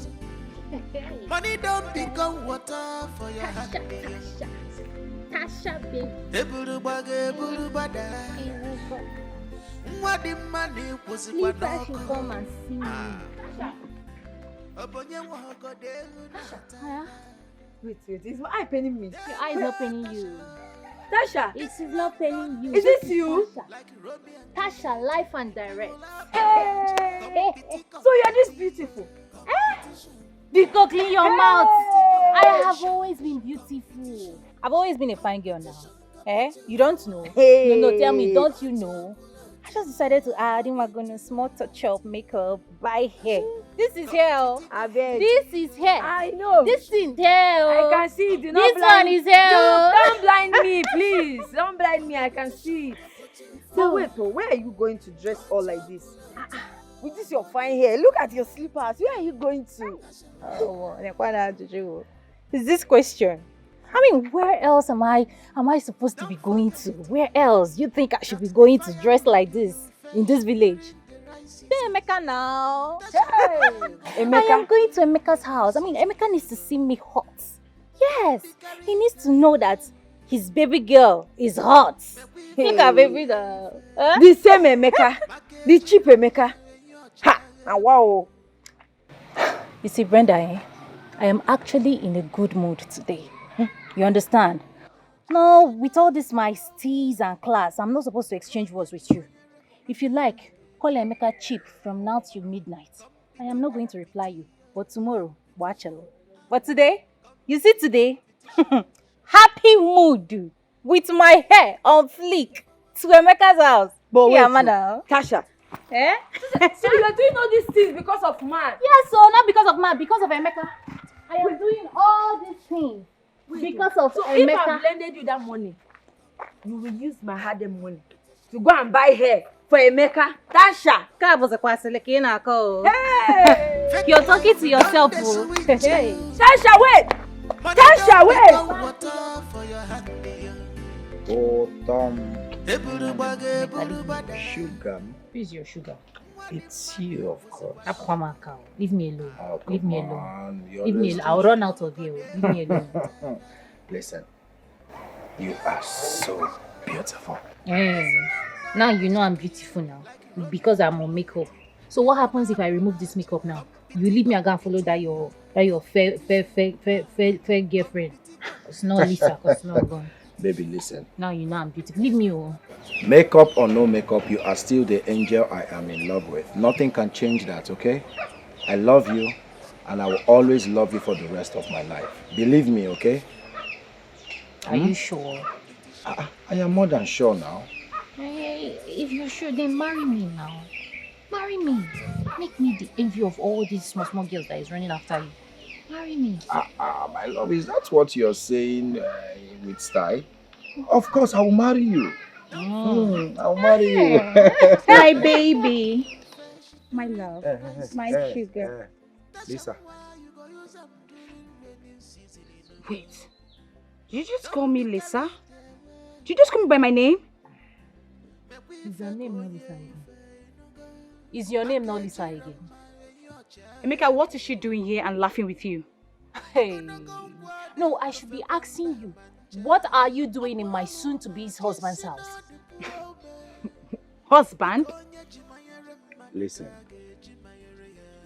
Money don't become water for your hand. Tasha, baby. What the money was it? Please, I should come and see me. Wait, is my eye paining me? Your eye is not paining you. Tasha! It is not paining you. Is this you? Tasha, life and direct. Hey! So you're this beautiful? Because clean your mouth. I have always been beautiful. I've always been a fine girl now. You don't know? Hey. No, tell me, don't you know? I just decided to add in my goodness, small touch up, makeup, buy hair. This is hair. I bet. This is hair. I know. This is hair. I can see it. This one is hair. Don't blind me, please. Don't blind me. I can see it. So wait, where are you going to dress all like this? With this your fine hair, look at your slippers. Where are you going to? Is this question? I mean, where else am I supposed to be going to? Where else you think I should be going to dress like this in this village? Emeka now. Hey, Emeka. I am going to Emeka's house. I mean, Emeka needs to see me hot. Yes, he needs to know that his baby girl is hot. Hey. Look at baby girl. The same Emeka, the cheap Emeka. Ha! Wow. You see, Brenda, I am actually in a good mood today. You understand? No, with all this my steez and class, I'm not supposed to exchange words with you. If you like, call Emeka cheap from now till midnight. I am not going to reply you, but tomorrow, watch alone. But today, you see today, happy mood with my hair on fleek to Emeka's house. But wait, Tasha. So you are doing all these things because of man? Yes, so not because of man, because of Emeka. I am doing all these things. Because of so Emeka. If I lended you that money, you will use my hard-earned money to go and buy hair for Emeka. Tasha! Hey! You're talking to yourself. Hey! Tasha, wait! Tasha, wait! Sugar. Who's your sugar? It's you, of course. Leave me alone. Oh, Leave me on. alone. Leave me alone. I'll run out of here. Leave me alone. Listen, you are so beautiful. Now you know I'm beautiful now because I'm on makeup. So what happens if I remove this makeup now? You leave me and go and follow that your fair girlfriend. It's not Lisa, because it's not gone. Baby, listen. Now you know I'm beautiful. Leave me alone. Makeup or no makeup, you are still the angel I am in love with. Nothing can change that, okay? I love you, and I will always love you for the rest of my life. Believe me, okay? Are you sure? I am more than sure now. If you're sure, then marry me now. Marry me. Make me the envy of all these small girls that is running after you. Marry me. My love, is that what you're saying with style? Of course, I will marry you. I'll marry you. My baby. My love. My sugar. Lisa. Wait. Did you just call me Lisa? Did you just call me by my name? Is your name not Lisa again? Is your name not Lisa again? Emeka, what is she doing here and laughing with you? Hey. No, I should be asking you. What are you doing in my soon-to-be's husband's house? Husband? Listen.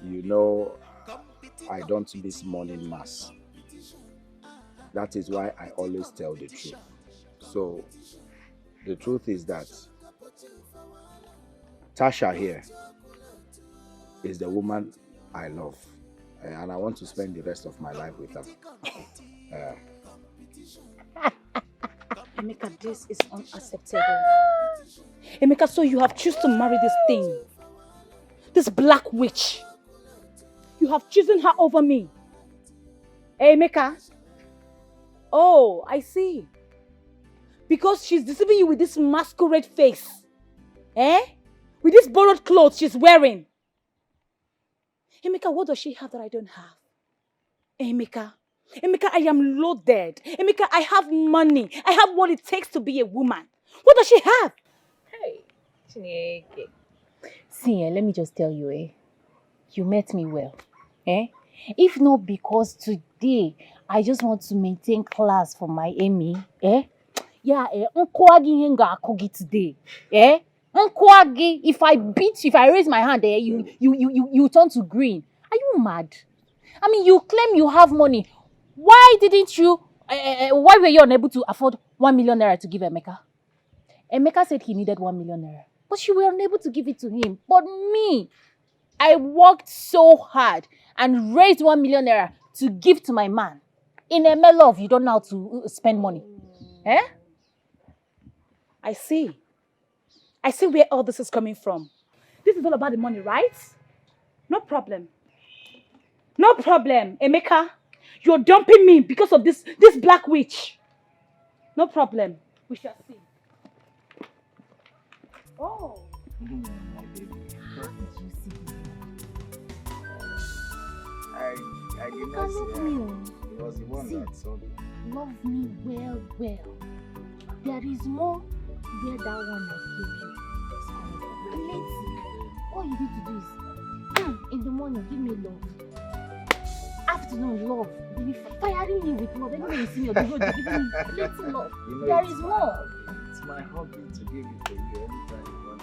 You know, I don't miss morning mass. That is why I always tell the truth. So, the truth is that Tasha here is the woman I love. And I want to spend the rest of my life with her. Emeka, this is unacceptable. Emeka, so you have chosen to marry this thing. This black witch. You have chosen her over me. Hey, Emeka. Oh, I see. Because she's deceiving you with this masquerade face. Eh? With this borrowed clothes she's wearing. Emeka, what does she have that I don't have? Emeka, I am loaded. Emeka, I have money. I have what it takes to be a woman. What does she have? Hey, Chineke. See, let me just tell you, you met me well. If not because today I just want to maintain class for my Amy, yeah, Nkwagi henga akogi today, Nkwagi, if I beat you, if I raise my hand, you turn to green. Are you mad? I mean, you claim you have money. Why didn't you? Why were you unable to afford 1 million naira to give Emeka? Emeka said he needed 1 million naira, but you were unable to give it to him. But me, I worked so hard and raised 1 million naira to give to my man. In a love, you don't know how to spend money. I see. I see where all this is coming from. This is all about the money, right? No problem. No problem, Emeka. You're dumping me because of this black witch. No problem. We shall see. Oh. My baby. How did you see me? I did You not can see love her. me. It was the one that saw me. Love me well. There is more where that one has given you. All you need to do is, in the morning, give me love. Afternoon, love. Firing me with love. Anyway, you see me on the road, you're giving me plenty love. There is more. It's my hobby to give it to you anytime you want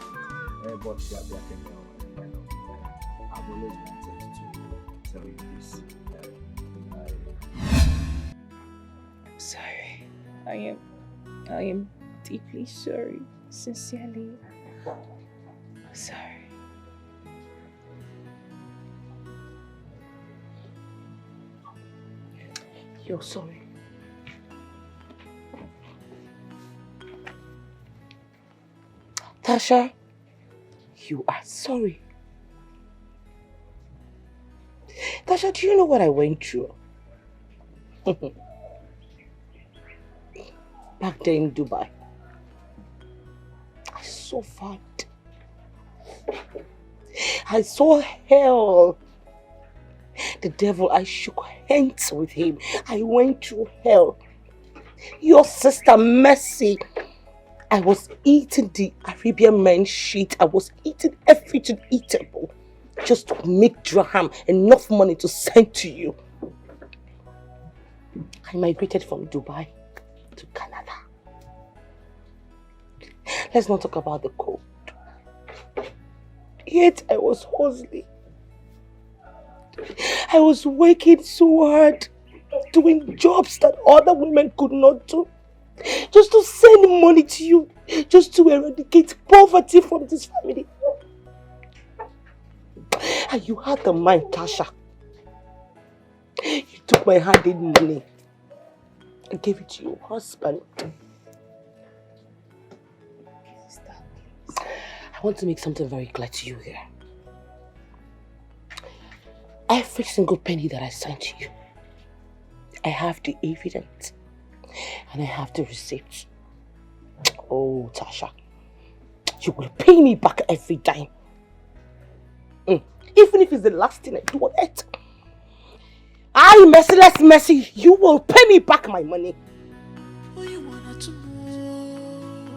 it. But yeah, I've always wanted to tell you this. I'm sorry. I am deeply sorry. Sincerely. I'm sorry. You're sorry. Tasha, you are sorry. Tasha, do you know what I went through? Back there in Dubai. I suffered. I saw hell. The devil, I shook hands with him. I went through hell. Your sister Mercy, I was eating the Arabian man's shit. I was eating everything eatable just to make dirham, enough money to send to you. I migrated from Dubai to Canada. Let's not talk about the cold. Yet I was hustling. I was working so hard, doing jobs that other women could not do. Just to send money to you, just to eradicate poverty from this family. And you had the mind, Tasha. You took my hard-earned money and gave it to your husband. I want to make something very clear to you here. Every single penny that I sent to you, I have the evidence and I have the receipt. Oh, Tasha, you will pay me back every time. Even if it's the last thing I do on it. I, merciless Mercy, you will pay me back my money. Oh, you wanted to know.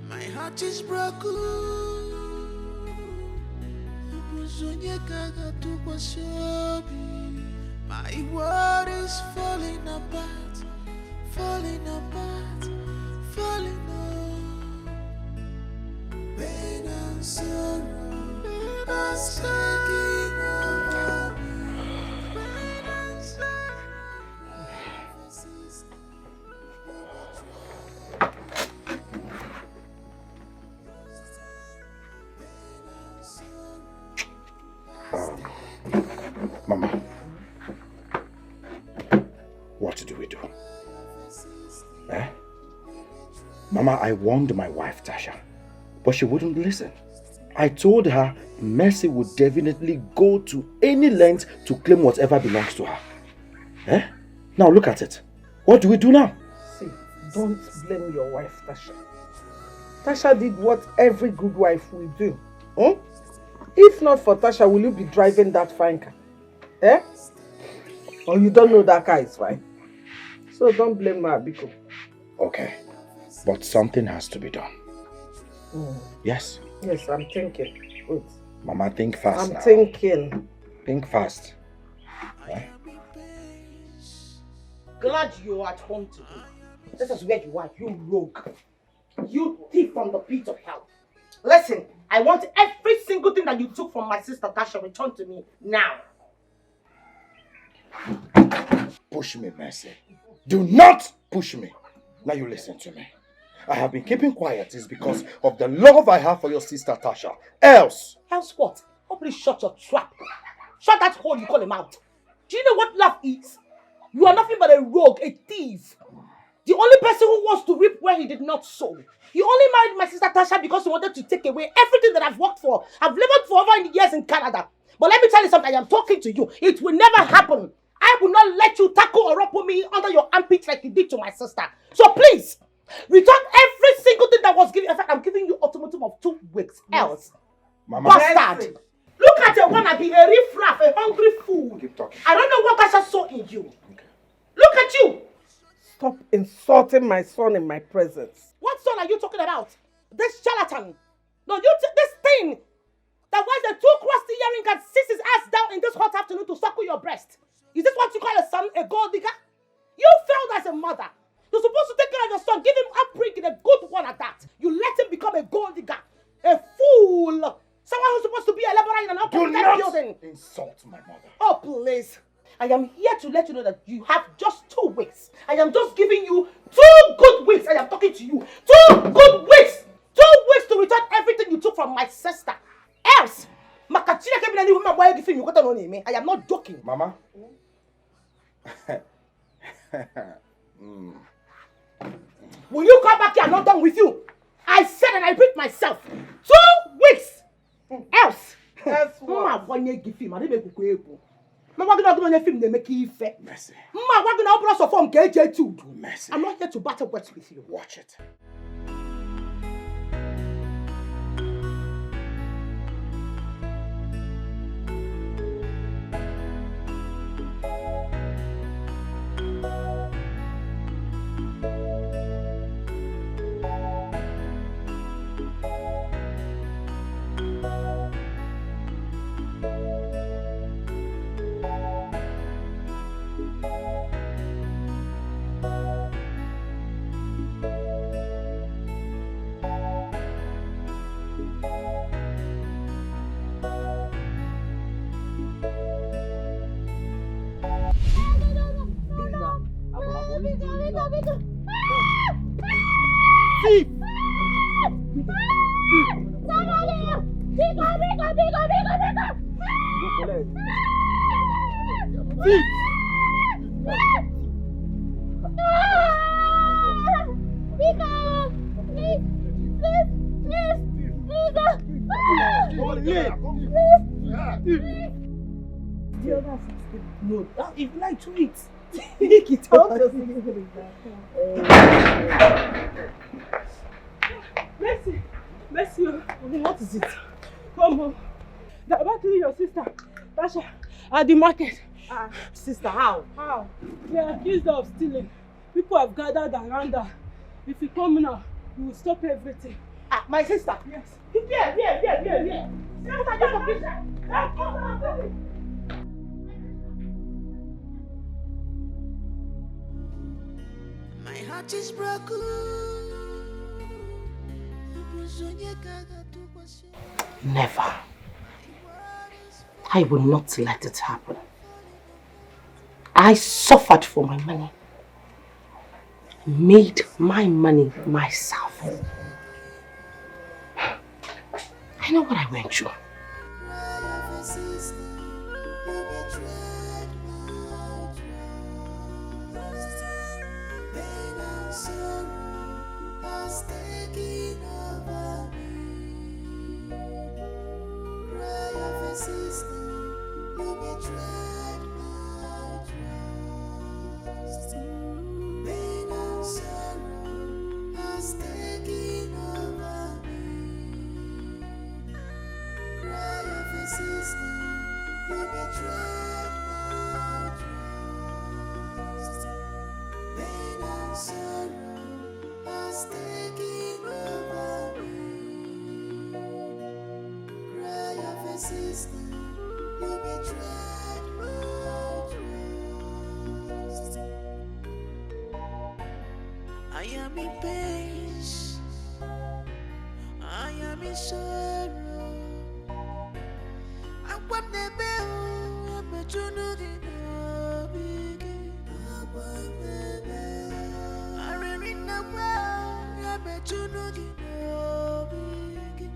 My heart is broken. My world is falling apart, falling apart, falling apart. Pain and sorrow are taking over me. Pain and sorrow. Mama, what do we do? Mama, I warned my wife, Tasha, but she wouldn't listen. I told her Mercy would definitely go to any length to claim whatever belongs to her. Eh? Now look at it. What do we do now? See, don't blame your wife, Tasha. Tasha did what every good wife will do. Hmm? If not for Tasha, will you be driving that fine car? Eh? Or you don't know that car is fine? So don't blame her, Biko. Okay, but something has to be done. Yes? Yes, I'm thinking. Wait. Mama, think fast now. I'm thinking. Think fast. Eh? Glad you're at home today. This is where you are, you rogue. You thief from the pit of hell. Listen, I want every single thing that you took from my sister Tasha returned to me now. Push me, Mercy. Do not push me. Now you listen to me. I have been keeping quiet is because of the love I have for your sister Tasha. Else what? Hopefully shut your trap. Shut that hole you call a mouth. Do you know what love is? You are nothing but a rogue, a thief. The only person who wants to reap where he did not sow. You only married my sister Tasha because you wanted to take away everything that I've worked for. I've labored for over years in Canada. But let me tell you something, I am talking to you. It will never happen. I will not let you tackle or rumple me under your armpits like you did to my sister. So please, return every single thing that was given. In fact, I'm giving you ultimatum of 2 weeks. Else, Mama. bastard. Look at your wanna be a riffraff, a hungry fool. Keep talking. I don't know what Tasha saw in you. Okay. Look at you. Stop insulting my son in my presence. What son are you talking about? This charlatan. No, this thing that wears the 2 crusty earring and sits his ass down in this hot afternoon to suckle your breast. Is this what you call a son, a gold digger? You failed as a mother. You're supposed to take care of your son, give him upbringing, a good one at that. You let him become a gold digger, a fool, someone who's supposed to be a laborer in an upper building. Insult my mother. Oh, please. I am here to let you know that you have just 2 weeks. I am just giving you 2 good weeks. I am talking to you. 2 good weeks. 2 weeks to return everything you took from my sister. Else, I am not joking. Mama? Will you come back here? I'm not done with you. I said and I repeat myself. 2 weeks. Else. That's what. Mercy. I'm not here to battle words with you. Watch it. No, if you like to eat, take it out. Mercy, what is it? Come home. They're about to your sister, Tasha, at the market. Sister, how? How? They are accused of stealing. People have gathered around her. If you come now, you will stop everything. My sister? Yes. Here. My heart is broken. Never. I will not let it happen. I suffered for my money. Made my money myself. I know what I went through. I am in pain. I am in sorrow. I want the bell. I'm a journal in a big. I read the well. I'm a journal in a big.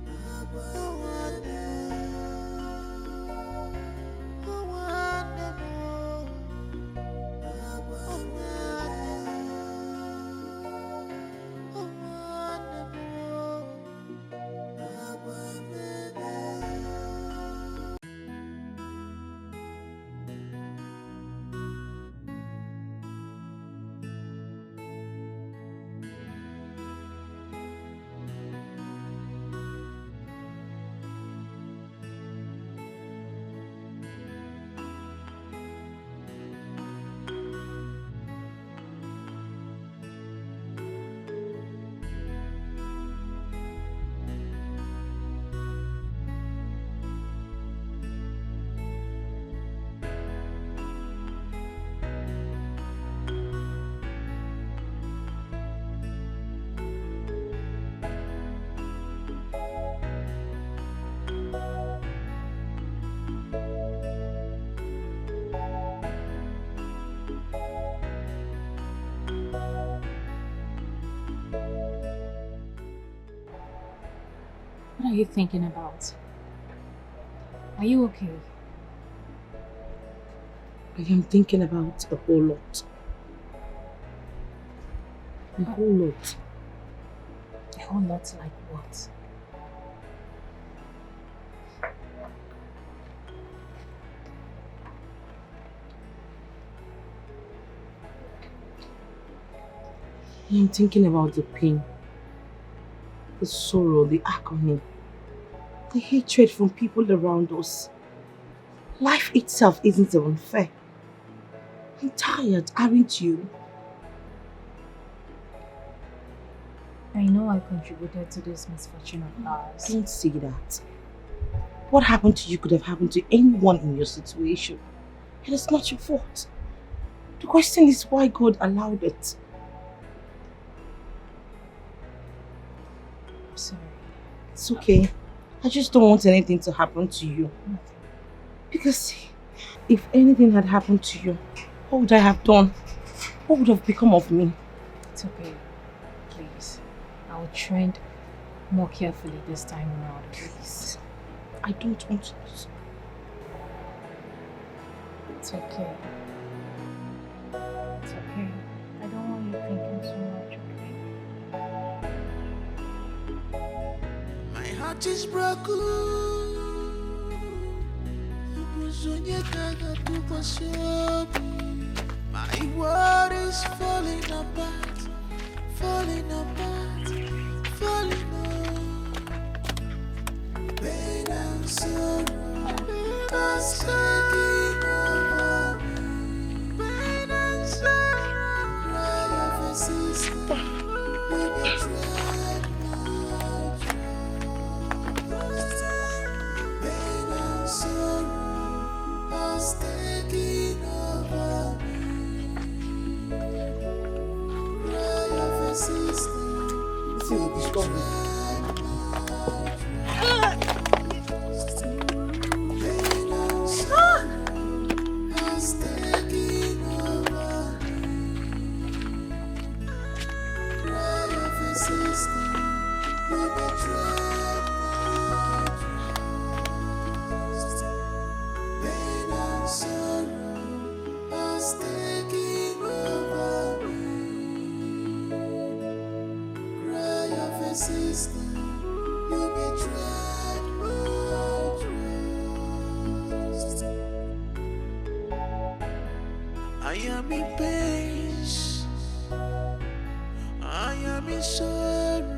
What are you thinking about? Are you okay? I am thinking about a whole lot. A whole lot. A whole lot like what? I am thinking about the pain, the sorrow, the agony, the hatred from people around us. Life itself isn't even fair. I'm tired, aren't you? I know I contributed to this misfortune of ours. Don't say that. What happened to you could have happened to anyone in your situation. And it's not your fault. The question is why God allowed it. I'm sorry. It's okay. I just don't want anything to happen to you. Because if anything had happened to you, what would I have done? What would have become of me? It's okay. Please. I'll tread more carefully this time around, please. I don't want to. It's okay. It's okay. I don't want you thinking so much, okay? My heart is broken. My world is falling apart, falling apart, falling apart. Pain and sorrow are taking over me. Pain and sorrow, cry of a sister, we betrayed my trust. Pain and sorrow are taking over me. Cry of a sister, we betrayed my trust. Pain and sorrow has taken over me. Cry of a sister, we betrayed my trust. Pain and sorrow has taken over me. Cry of a sister, you betrayed my trust. I am in pain, I am in sorrow.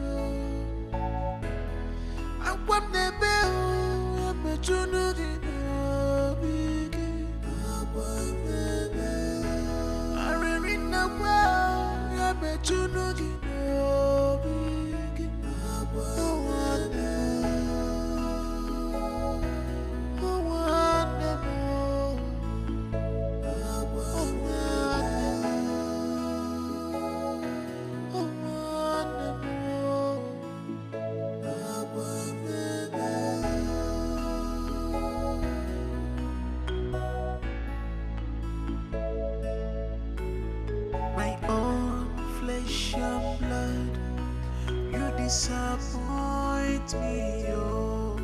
disappoint me, oh,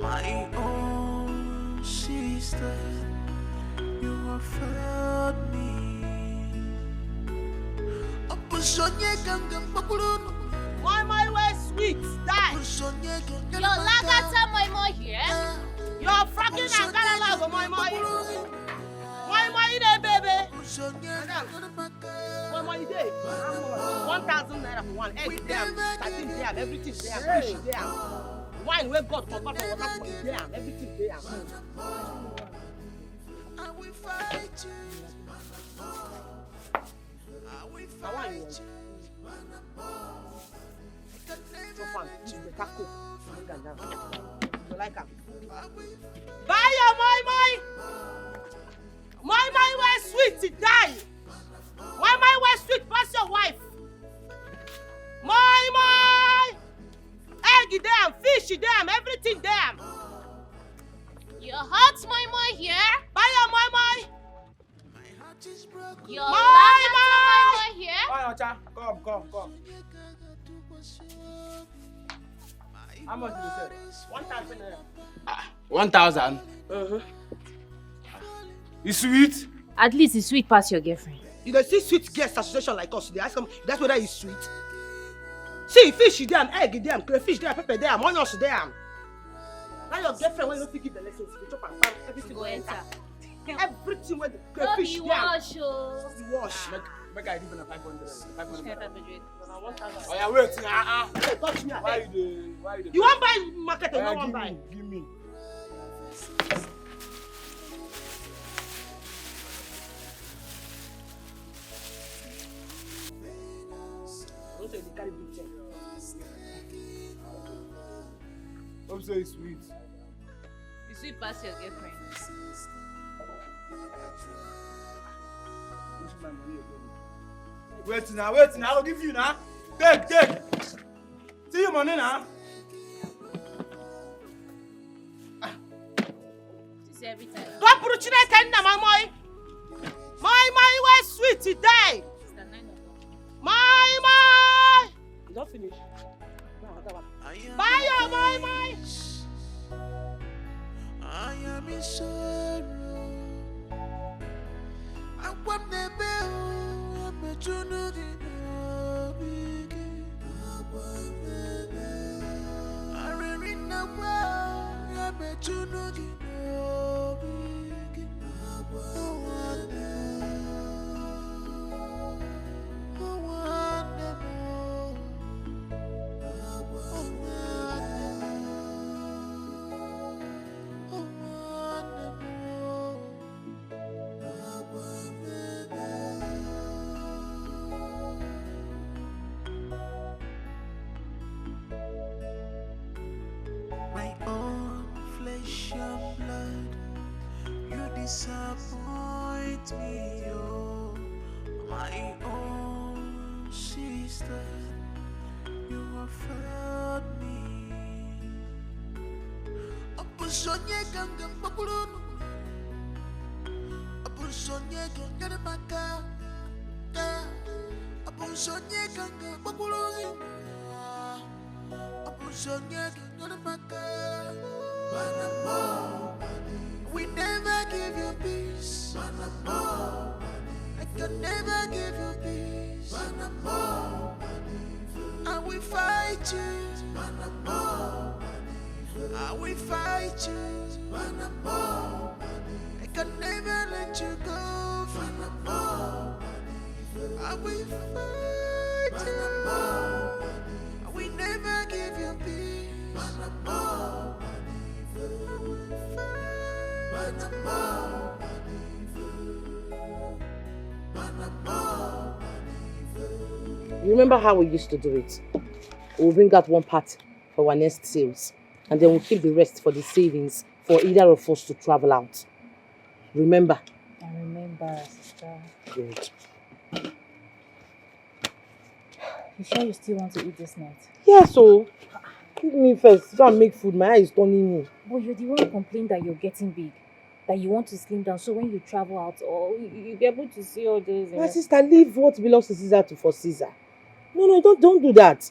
my own sister. You have failed me. My way sweet, die. Your lagata my here. You're fracking and galalago, my. My day, baby. My day. 1,000 naira for one egg damn, starting damn, everything damn, fish damn. Wine we got for bottle water for damn, everything damn. I will fight you. I will fight you. So fun, the taco. You like them? Buy your my. My way sweet to die. My way sweet pass your wife. My egg damn, fish damn, everything damn. Your heart's my here. Buy your my. Your my here. Come. How much did you say? 1,000 naira. 1,000? It's sweet? At least it's sweet past your girlfriend. You can see sweet guest association like us. They ask them, that's whether it's sweet. See, fish damn, egg damn, crayfish damn, pepper damn, onions damn. Now your girlfriend, when you don't give the lessons, you chop and pan, everything will enter. Everything with the crayfish damn. Wash. Make I give you 500. 500. Oh yeah, wait. Hey, touch me. Why you You want buy market or no want buy? Give me. Don't say they carry big thing. Hope so it's sweet. You sweet past your girlfriend. Wait now, I'll give you now. Take. See your money now. This is every time. Go put it in my boy. My way sweet today. My. You don't finish. Buy your my. I am in sorrow. I want the bell. I'm a junudi. I really know I'm a junudi. My own flesh and blood, you disappoint me, oh, my own sister, you have failed me. Abusonye gangan bakulun, abusonye gangan maka, abusonye gangan bakulun. We never give you peace. I can never give you peace. I will fight you. I will fight you. I can never let you go. I will fight you. We never give you peace. You remember how we used to do it? We'll bring out one part for our next sales, and then we'll keep the rest for the savings for either of us to travel out. Remember? I remember, sister. Good. You sure you still want to eat this night? Yeah, so give me first. Go and make food. My eye is turning me. But you're the one who complained that you're getting big, that you want to slim down, so when you travel out, you'll be able to see all those. My sister, leave what belongs to Caesar for Caesar. No, don't do that.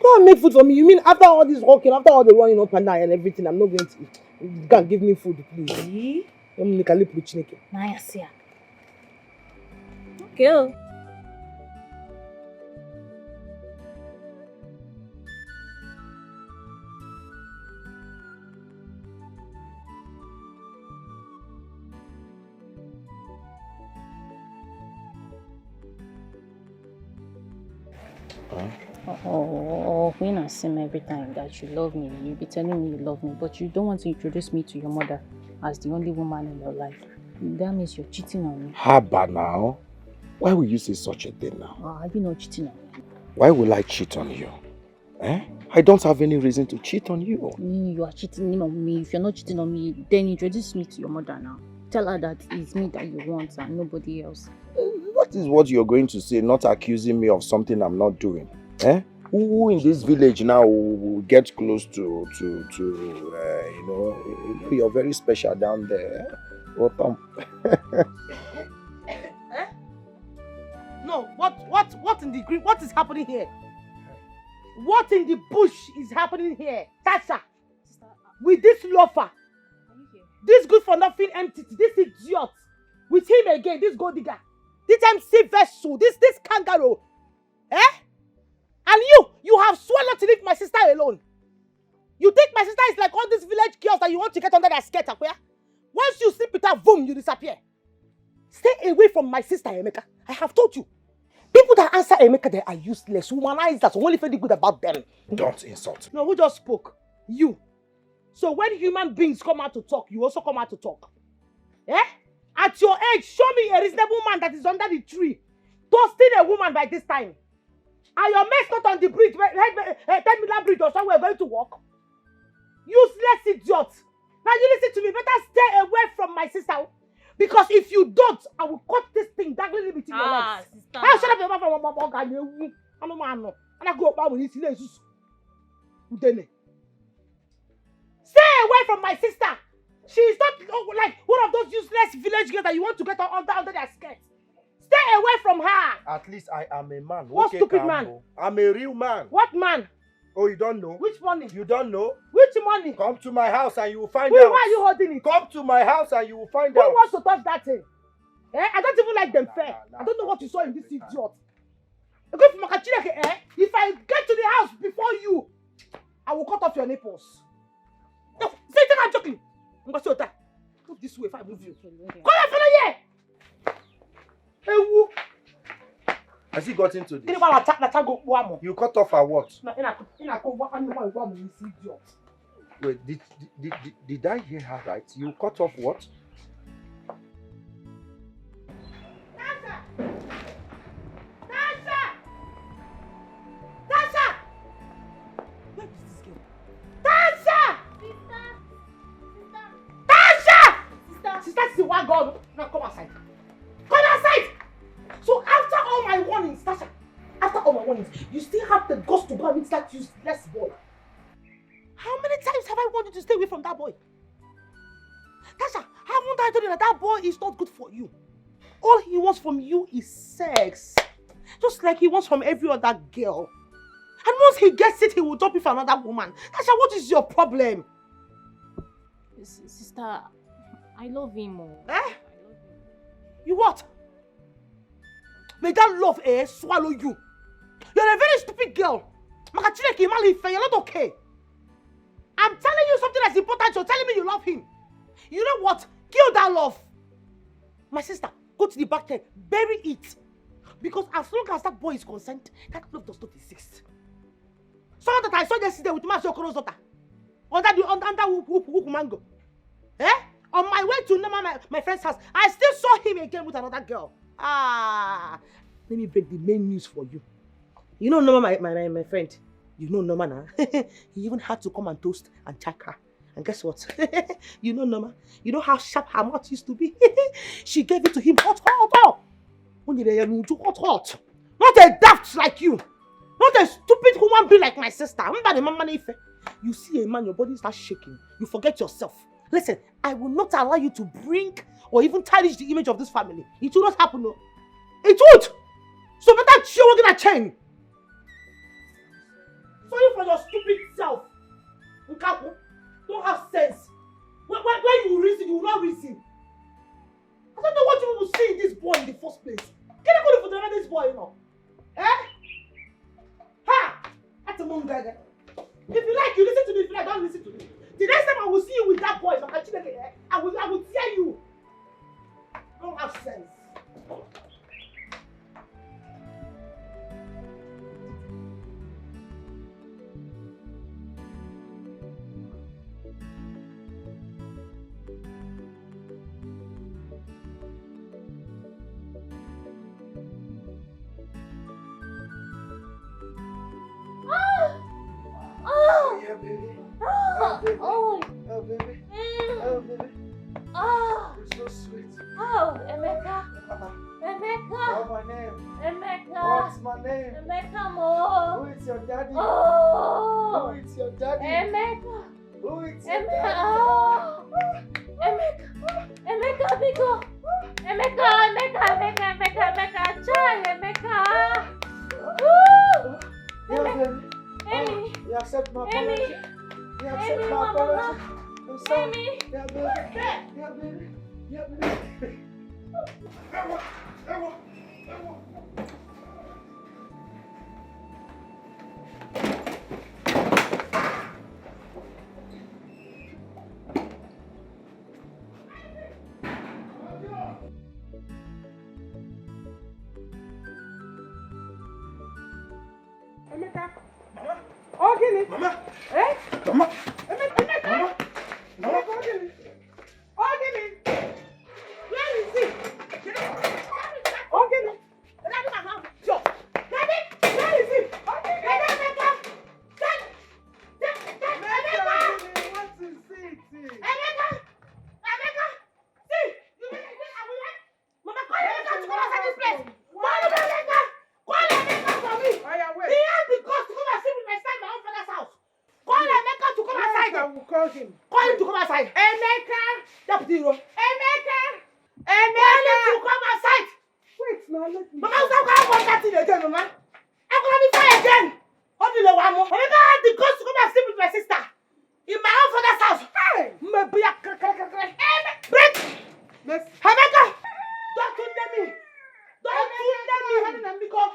Go and make food for me. You mean after all this walking, after all the running up and down and everything, I'm not going to eat? You can't give me food, please. Nice. Okay. Oh, when I see me every time that you love me, you be telling me you love me, but you don't want to introduce me to your mother as the only woman in your life. That means you're cheating on me. Haba now. Why will you say such a thing now? Are you not cheating on me? Why will I cheat on you? I don't have any reason to cheat on you. You are cheating on me. If you're not cheating on me, then introduce me to your mother now. Tell her that it's me that you want and nobody else. That is what you're going to say, not accusing me of something I'm not doing. Who in this village now will get close to you're very special down there. No, what in the green? What is happening here? What in the bush is happening here? Tasha, with this loafer, this good for nothing entity, this idiot, with him again, this gold digger, this MC vessel, this kangaroo, And you have sworn not to leave my sister alone. You think my sister is like all these village girls that you want to get under their skirt, Akwea? Once you sleep with her, boom, you disappear. Stay away from my sister, Emeka. I have told you. People that answer Emeka, they are useless. Humanizers, only feel good about them. Don't insult me. No, who just spoke? You. So when human beings come out to talk, you also come out to talk. At your age, show me a reasonable man that is under the tree, toasting a woman by this time. And your mates not on the bridge, 10 million bridge or somewhere going to walk. Useless idiot. Now you listen to me, better stay away from my sister. Because if you don't, I will cut this thing dangling between your legs. Sister. I'll shut up your mouth and I go back with this. Stay away from my sister. She is not like one of those useless village girls that you want to get under their skirts. Stay away from her. At least I am a man. What stupid man? I'm a real man. What man? Oh, you don't know? Which money? You don't know? Which money? Come to my house and you will find Why out. are you holding it? Come to my house and you will find Who out. wants to touch that thing? I don't even like them fair. I don't know what you saw in this idiot. If I get to the house before you, I will cut off your nipples. No, say that I'm joking. I'm going to say move this way if I move you. Come here, Hey, who? Has he got into this? You cut off her what? Wait, did I hear her right? You cut off what? Now come outside. Come outside! So after all my warnings, Tasha, after all my warnings, you still have the guts to go and meet that useless boy. How many times have I warned you to stay away from that boy? Tasha, haven't I told you that that boy is not good for you? All he wants from you is sex. Just like he wants from every other girl. And once he gets it, he will dump you for another woman. Tasha, what is your problem? Sister, I love him. You what? May that love swallow you. You're a very stupid girl. You're not okay. I'm telling you something that's important. You're telling me you love him. You know what? Kill that love. My sister, go to the back there. Bury it. Because as long as that boy is concerned, that love does not exist. Someone that I saw yesterday with my Okoro's daughter. Under the mango. On my way to my friend's house, I still saw him again with another girl. Let me break the main news for you. You know Norma, my friend. You know Norma now. He even had to come and toast and check her. And guess what? You know Norma. You know how sharp her mouth used to be. She gave it to him hot. Hot. Not a daft like you. Not a stupid human being like my sister. You see a man, your body starts shaking. You forget yourself. Listen, I will not allow you to bring or even tarnish the image of this family. It will not happen, no. It would! So better chill, we're gonna change. Sorry for your stupid self. Nkaku, don't have sense. When you reason, you will not reason. I don't know what you will see in this boy in the first place. Can you go to this boy, you know? Eh? Ha! That's a moon gaga. If you like, you listen to me. If you like, don't listen to me. The next time I will see you with that boy, I will tear you. Don't have sense. Yeah, baby. Oh, Oh, baby. Oh, baby. oh, You're so sweet. oh, Emeka. Emeka. What's my name? Emeka. What's my name? Emeka mo. Who is your daddy? Oh. Who is your daddy? Emeka. Who is your Emeka. daddy? Oh. Emeka. Emeka, Biko. Emeka, Emeka. Child, Emeka. Woo. Yeah, baby. Amy. You accept my Amy. apology? You accept Amy, my Mama. apology? I'm sorry. Amy. Yeah, baby. Yeah, baby. Yeah, baby. Emeka. Oh, Gini. Mama. Eh? Mama. Emeka. Mama. Mama. Oh, Gini. Oh, Gini. Where is he? Oh, Gini. Daddy, my mom. Yo. Daddy, where is he? Oh, Gini. Daddy, Emeka. Daddy. Emeka. What is it? Emeka. Emeka. See. You mean I will like? Mama, call Emeka to come outside this place. Call Emeka. Call Emeka for me. Oh, yeah, wait. He has the guts to come and sleep with my son in my own father's house. Call Emeka to come outside. I will call him. Call him to come outside. Emeka. Deputy Hero. Emeka. Call him to come outside. Wait, now let me. Mama, I'm going to come that thing again, Mama. I'm going to be fine again. What do you want? Emeka had the guts to come and sleep with my sister in my own father's house. Hey. Maybe I can break. Emeka. Don't tune me. Don't tune me. Because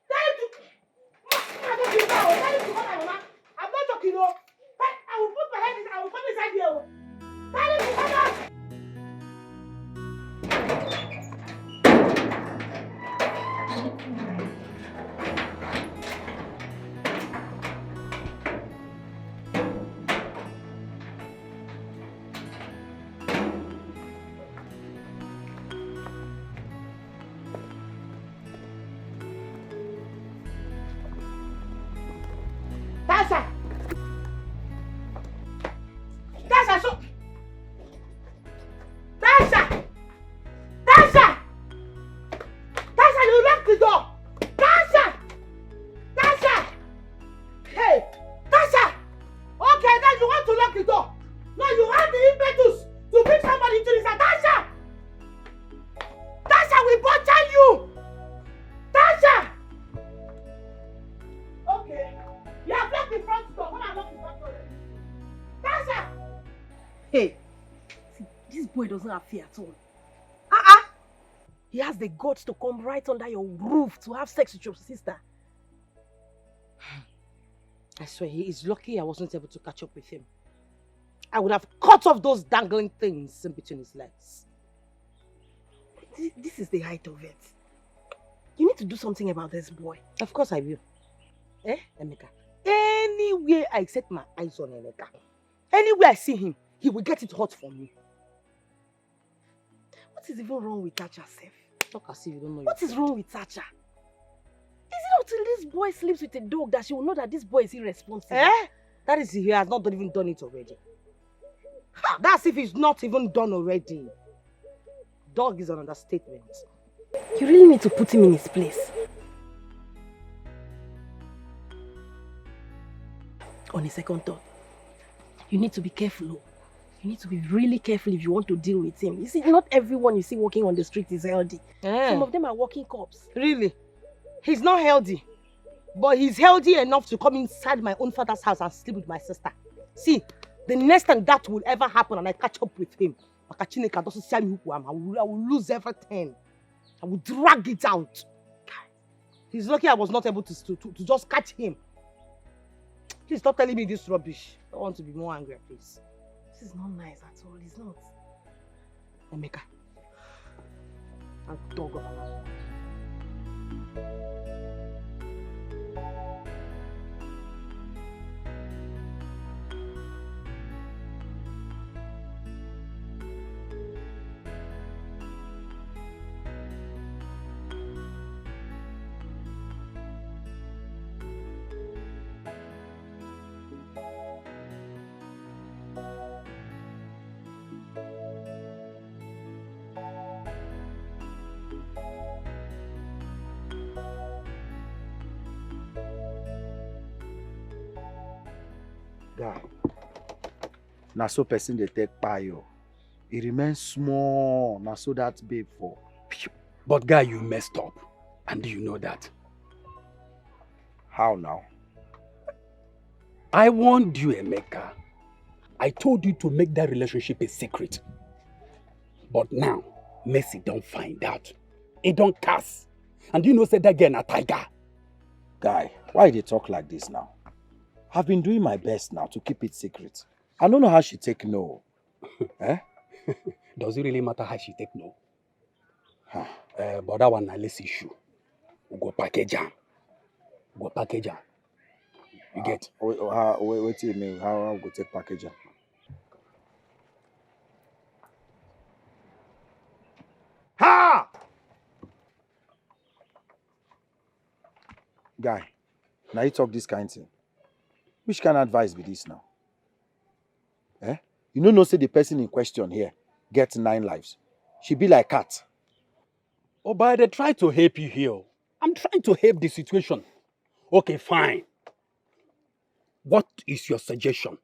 tell him to. I don't give now. Tell him to come out, Mama. I'm not joking, no. I will put my head in. I will come inside here. Tell him to come out. Tasha! Tasha, so... Tasha! Tasha! Tasha, you lock the door! Tasha! Tasha! Hey! Tasha! Okay, then you want to lock the door. No, you have the impetus to bring somebody into this house. Tasha! Tasha, we butcher you! Tasha! Okay. You have locked the front door. Come and lock the front door. Tasha! Hey, see, this boy doesn't have fear at all. He has the guts to come right under your roof to have sex with your sister. I swear, he is lucky I wasn't able to catch up with him. I would have cut off those dangling things in between his legs. This is the height of it. You need to do something about this boy. Of course I will. Eh, Emeka? Anywhere I set my eyes on Emeka, anywhere I see him, he will get it hot for me. What is even wrong with Tasha, Sef? Talk as if you don't know. What is wrong with Tasha? Is it not till this boy sleeps with a dog that she will know that this boy is irresponsible? Eh? That is if he has not even done it already. That's if he's not even done already. Dog is an understatement. You really need to put him in his place. On a second thought, you need to be careful. Oh. You need to be really careful if you want to deal with him. You see, not everyone you see walking on the street is healthy. Some of them are walking cops. Really? He's not healthy. But he's healthy enough to come inside my own father's house and sleep with my sister. See, the next time that will ever happen and I catch up with him, I will lose everything. I will drag it out. He's lucky I was not able to just catch him. Please stop telling me this rubbish. I want to be more angry, please. This is not nice at all, it's not. Emeka, I'm dog of an Guy, na so person dey take payo. It remains small, na so that babe for. But guy, you messed up. And do you know that? How now? I warned you, Emeka. I told you to make that relationship a secret. But now, Mercy don't find out. He don't curse. And you know say that girl na tiger. Guy, why they talk like this now? I've been doing my best now to keep it secret. I don't know how she take no. Eh? Does it really matter how she take no? But that one na less issue. We go package am. You get? Wait till me. How I go take package am? Ha! Guy, now you talk this kind of thing. Which kind of advice be this now? Eh? You know, say the person in question here gets 9 lives. She be like cat. Oh, but they try to help you here. I'm trying to help the situation. Okay, fine. What is your suggestion?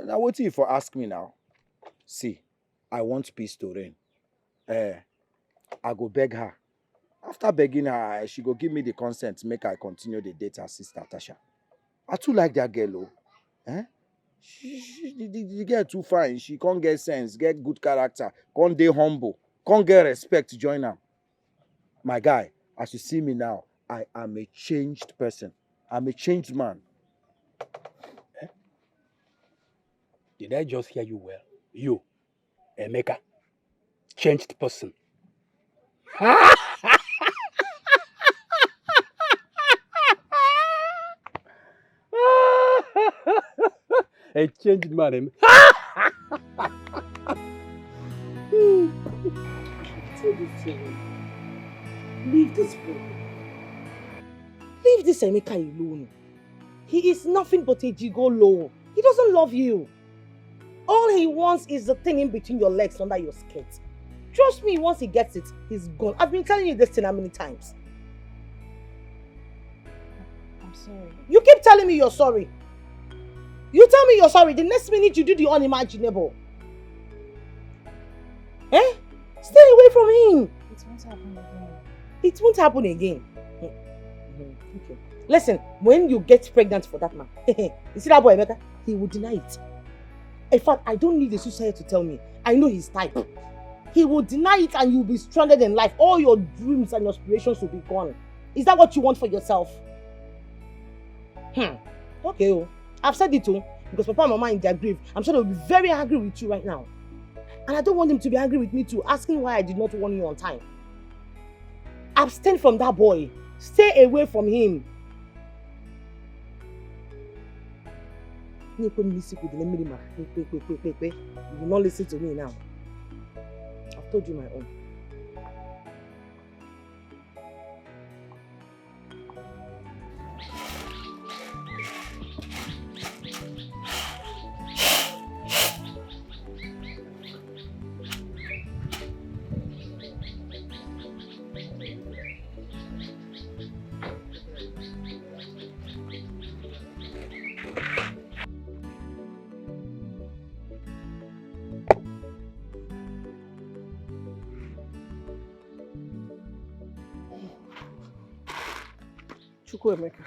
Now, what if you ask me now? See, I want peace to reign. I go beg her. After begging her, she go give me the consent to make I continue the date her sister Tasha. I too like that girl, oh. Eh? The girl too fine. She can't get sense, get good character, can't dey humble, can't get respect to join her. My guy, as you see me now, I am a changed person. I'm a changed man. Eh? Did I just hear you well? You, Emeka, changed person. A changed man. Leave this boy. Leave this Emeka alone. He is nothing but a gigolo. He doesn't love you. All he wants is the thing in between your legs under your skirt. Trust me, once he gets it, he's gone. I've been telling you this thing how many times? I'm sorry. You keep telling me you're sorry. You tell me you're sorry, the next minute you do the unimaginable. Eh? Stay away from him. It won't happen again. It won't happen again. Okay. Listen, when you get pregnant for that man, you see that boy, Emeka? He will deny it. In fact, I don't need the suicide to tell me. I know his type. He will deny it and you'll be stranded in life. All your dreams and your aspirations will be gone. Is that what you want for yourself? Okay, oh. I've said it too, because Papa and Mama in their grave, I'm sure they'll be very angry with you right now. And I don't want them to be angry with me too, asking why I did not warn you on time. Abstain from that boy. Stay away from him. You will not listen to me now. I've told you my own. Chukwuemeka,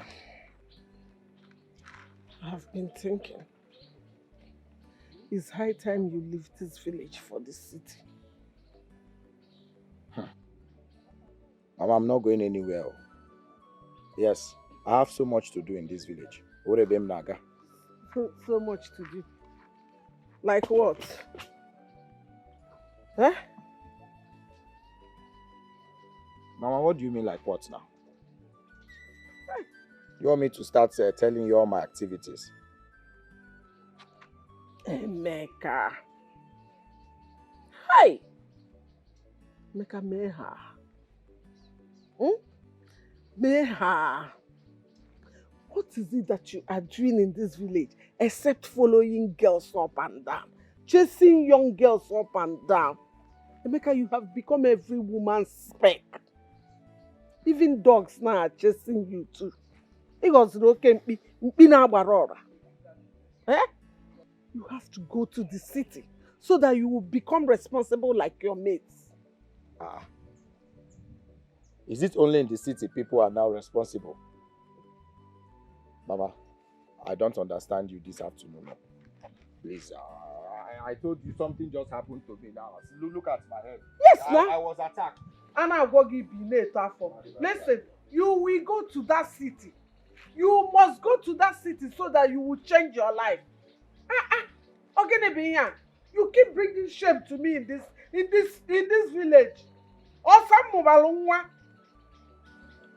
I have been thinking. It's high time you leave this village for the city. Mama, I'm not going anywhere. Yes, I have so much to do in this village. So much to do. Like what? Huh? Mama, what do you mean like what now? You want me to start telling you all my activities? Emeka. Hi! Emeka, Meha. Meha. What is it that you are doing in this village except following girls up and down? Chasing young girls up and down? Emeka, you have become every woman's spec. Even dogs now are chasing you too. You have to go to the city so that you will become responsible like your mates. Is it only in the city people are now responsible? Mama, I don't understand you this afternoon. Please, I told you something just happened to me now. Look at my head. Yes, I was attacked. Listen, you will go to that city. You must go to that city so that you will change your life. You keep bringing shame to me in this village.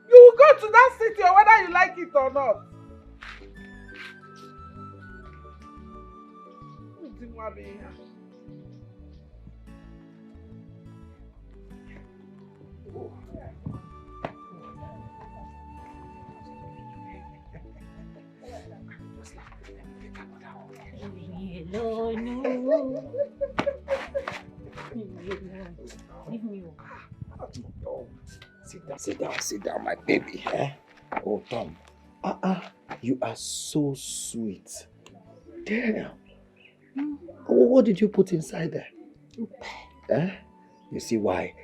You will go to that city whether you like it or not. No. Leave me alone. Sit down, my baby. Oh, Tom. You are so sweet. Damn. What did you put inside there? You see why?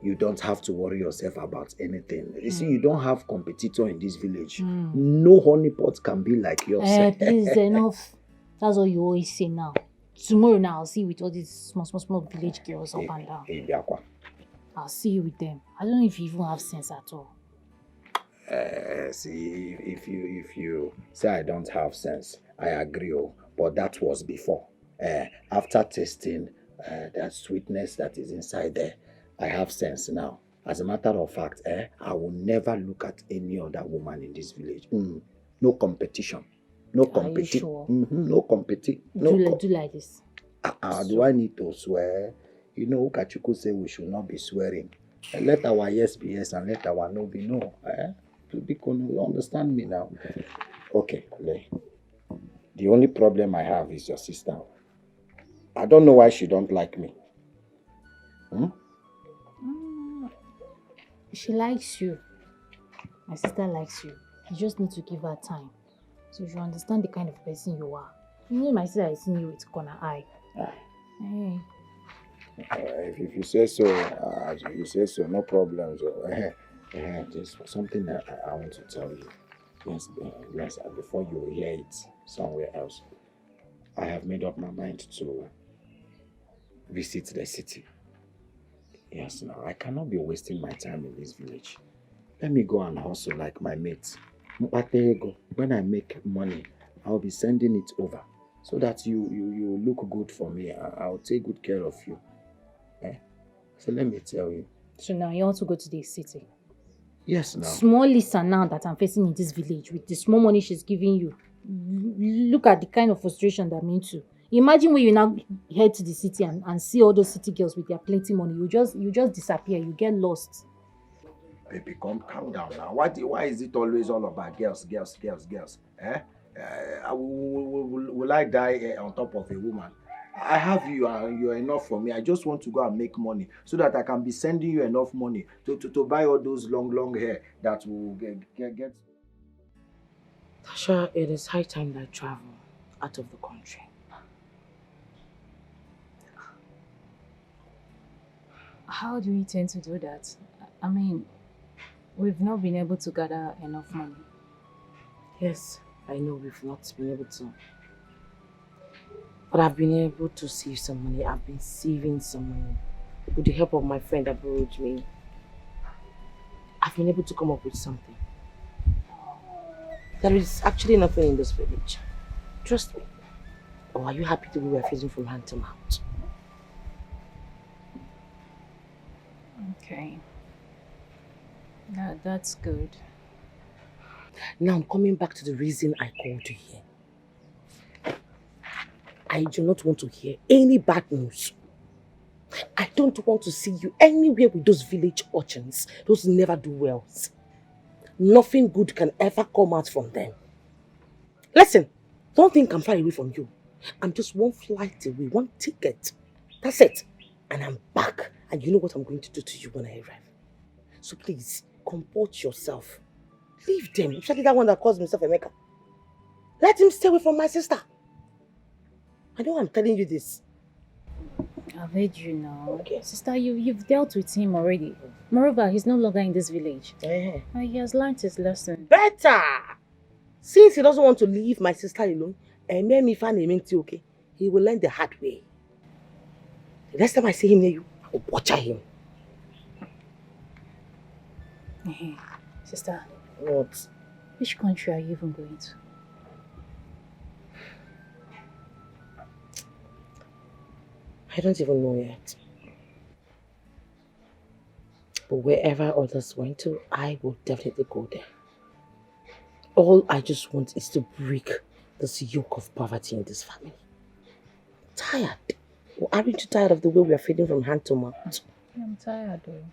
You don't have to worry yourself about anything. You see, you don't have competitor in this village. No honeypot can be like yours. Please, enough. That's all you always say now. Tomorrow now, I'll see you with all these small village girls up and down. I'll see you with them. I don't know if you even have sense at all. See, if you say I don't have sense, I agree. But that was before. After tasting that sweetness that is inside there, I have sense now. As a matter of fact, I will never look at any other woman in this village. No competition. No competition. Sure? No competition. Do like this. Do I need to swear? You know, Kachuku say we should not be swearing. Let our yes be yes and let our no be no. You understand me now? Okay, the only problem I have is your sister. I don't know why she don't like me. She likes you. My sister likes you. You just need to give her time. So you understand the kind of person you are. You know my sister is seeing you with corner eye. Hey. If you say so, no problems. There's something that I want to tell you. Yes, before you hear it somewhere else. I have made up my mind to visit the city. Yes, now I cannot be wasting my time in this village. Let me go and hustle like my mates. When I make money, I'll be sending it over so that you look good for me. I'll take good care of you. So let me tell you. So now you want to go to the city? Yes, now. Small Lisa now that I'm facing in this village with the small money she's giving you. Look at the kind of frustration that I'm into. Imagine when you now head to the city and see all those city girls with their plenty money. You just disappear. You get lost. Baby, calm down now. Why is it always all about girls? Will I die on top of a woman? I have you and you're enough for me. I just want to go and make money so that I can be sending you enough money to buy all those long hair that will get. Tasha, it is high time that I travel out of the country. How do you intend to do that? I mean, we've not been able to gather enough money. Yes, I know we've not been able to. But I've been able to save some money. I've been saving some money. With the help of my friend that borrowed me, I've been able to come up with something. There is actually nothing in this village. Trust me. Or are you happy that we were feeding from hand to mouth? Okay. That's good. Now I'm coming back to the reason I called you here. I do not want to hear any bad news. I don't want to see you anywhere with those village urchins, those never-do-wells. Nothing good can ever come out from them. Listen, don't think I'm far away from you. I'm just one flight away, one ticket. That's it. And I'm back. And you know what I'm going to do to you when I arrive. So please, comport yourself. Leave them, especially that one that calls himself Emeka. Let him stay away from my sister. I know I'm telling you this. I've heard you now. Okay. Sister, you've dealt with him already. Moreover, he's no longer in this village. And he has learned his lesson. Better! Since he doesn't want to leave my sister alone, and make me find him okay, he will learn the hard way. The next time I see him near you, I will butcher him. Sister. What? Which country are you even going to? I don't even know yet. But wherever others went to, I will definitely go there. All I just want is to break this yoke of poverty in this family. I'm tired. Well, aren't you tired of the way we are feeding from hand to mouth? I'm tired though.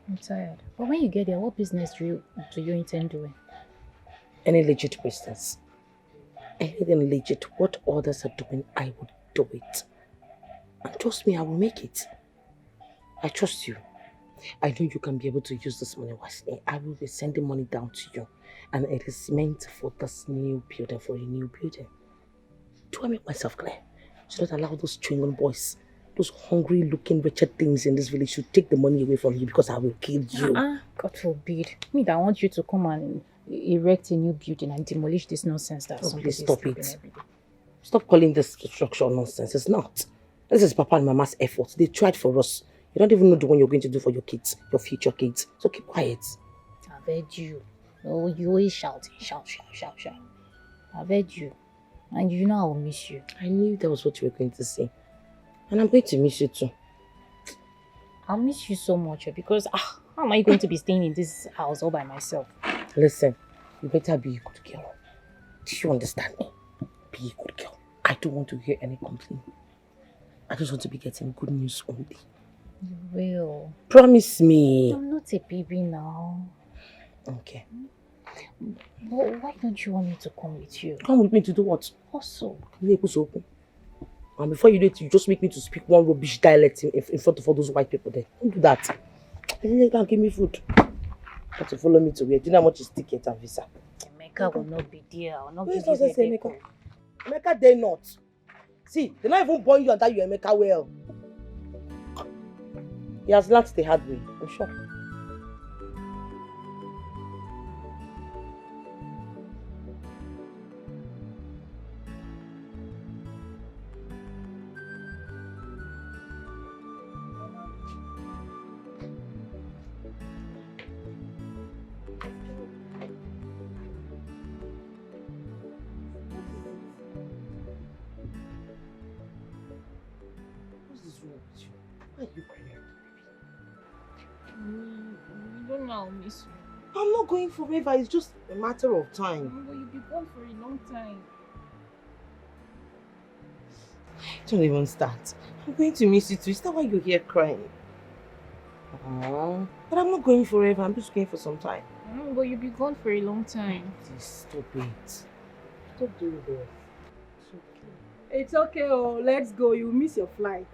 I'm tired. But when you get there, what business do you intend doing? Any legit business. Anything legit, what others are doing, I would do it. And trust me, I will make it. I trust you. I know you can be able to use this money wisely. I will be sending money down to you. And it is meant for this new building, for a new building. Do I make myself clear? So don't allow those chewing boys, those hungry looking wretched things in this village to take the money away from you because I will kill you. God forbid. Me that want you to come and erect a new building and demolish this nonsense that somebody is stop sleeping it. every day. Stop calling this structure nonsense. It's not. This is Papa and Mama's effort. They tried for us. You don't even know the one you're going to do for your kids, your future kids. So keep quiet. I've heard you. Oh, you always shouting. Shout. I've heard you. And you know I will miss you. I knew that was what you were going to say. And I'm going to miss you too. I'll miss you so much because how am I going to be staying in this house all by myself? Listen, you better be a good girl. Do you understand me? Be a good girl. I don't want to hear any complaint. I just want to be getting good news only. You will. Promise me. I'm not a baby now. Okay. But why don't you want me to come with you? Come with me to do what? Also. And before you do it, you just make me to speak one rubbish dialect in front of all those white people there. Don't do that. And then you can give me food. But to follow me to where? Do you know how much is ticket and visa? Emeka will not be there. I will not give Please you don't say Emeka. Emeka, they not. See, they're not even born you and that you Emeka well. He has learned the hard way, I'm sure. Why are you crying? You don't know I'll miss you. I'm not going forever, it's just a matter of time. But you'll be gone for a long time. Don't even start. I'm going to miss you too. Is that why you're here crying? But I'm not going forever, I'm just going for some time. But you'll be gone for a long time. Please stop it. Stop doing this. It's okay, oh, let's go. You miss your flight.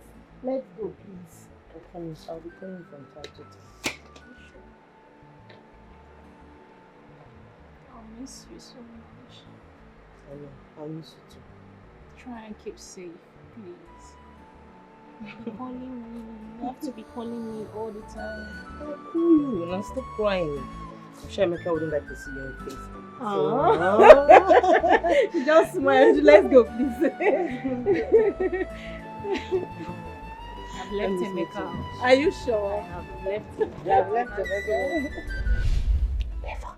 Let's go, please. I promise I'll be coming from time to time. I'll miss you so much. I know, I'll miss you too. Try and keep safe, please. Be calling me. You have to be calling me all the time. I'll call you and I'll stop crying. I'm sure Emeka wouldn't like to see your face. She just smiled. Let's go, please. I've left Emeka. Are you sure? I have left him. You have left him. Never.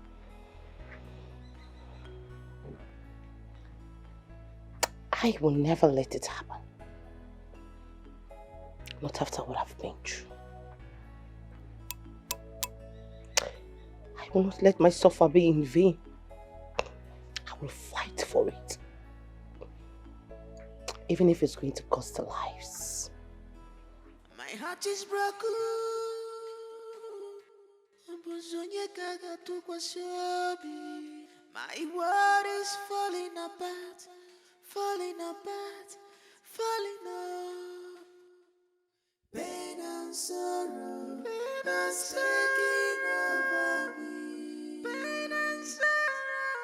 I will never let it happen. Not after what I've been through. I will not let my suffer be in vain. I will fight for it. Even if it's going to cost our lives. My heart is broken. My world is falling apart, falling apart, falling apart. Pain and sorrow has taken over me. Pain and sorrow.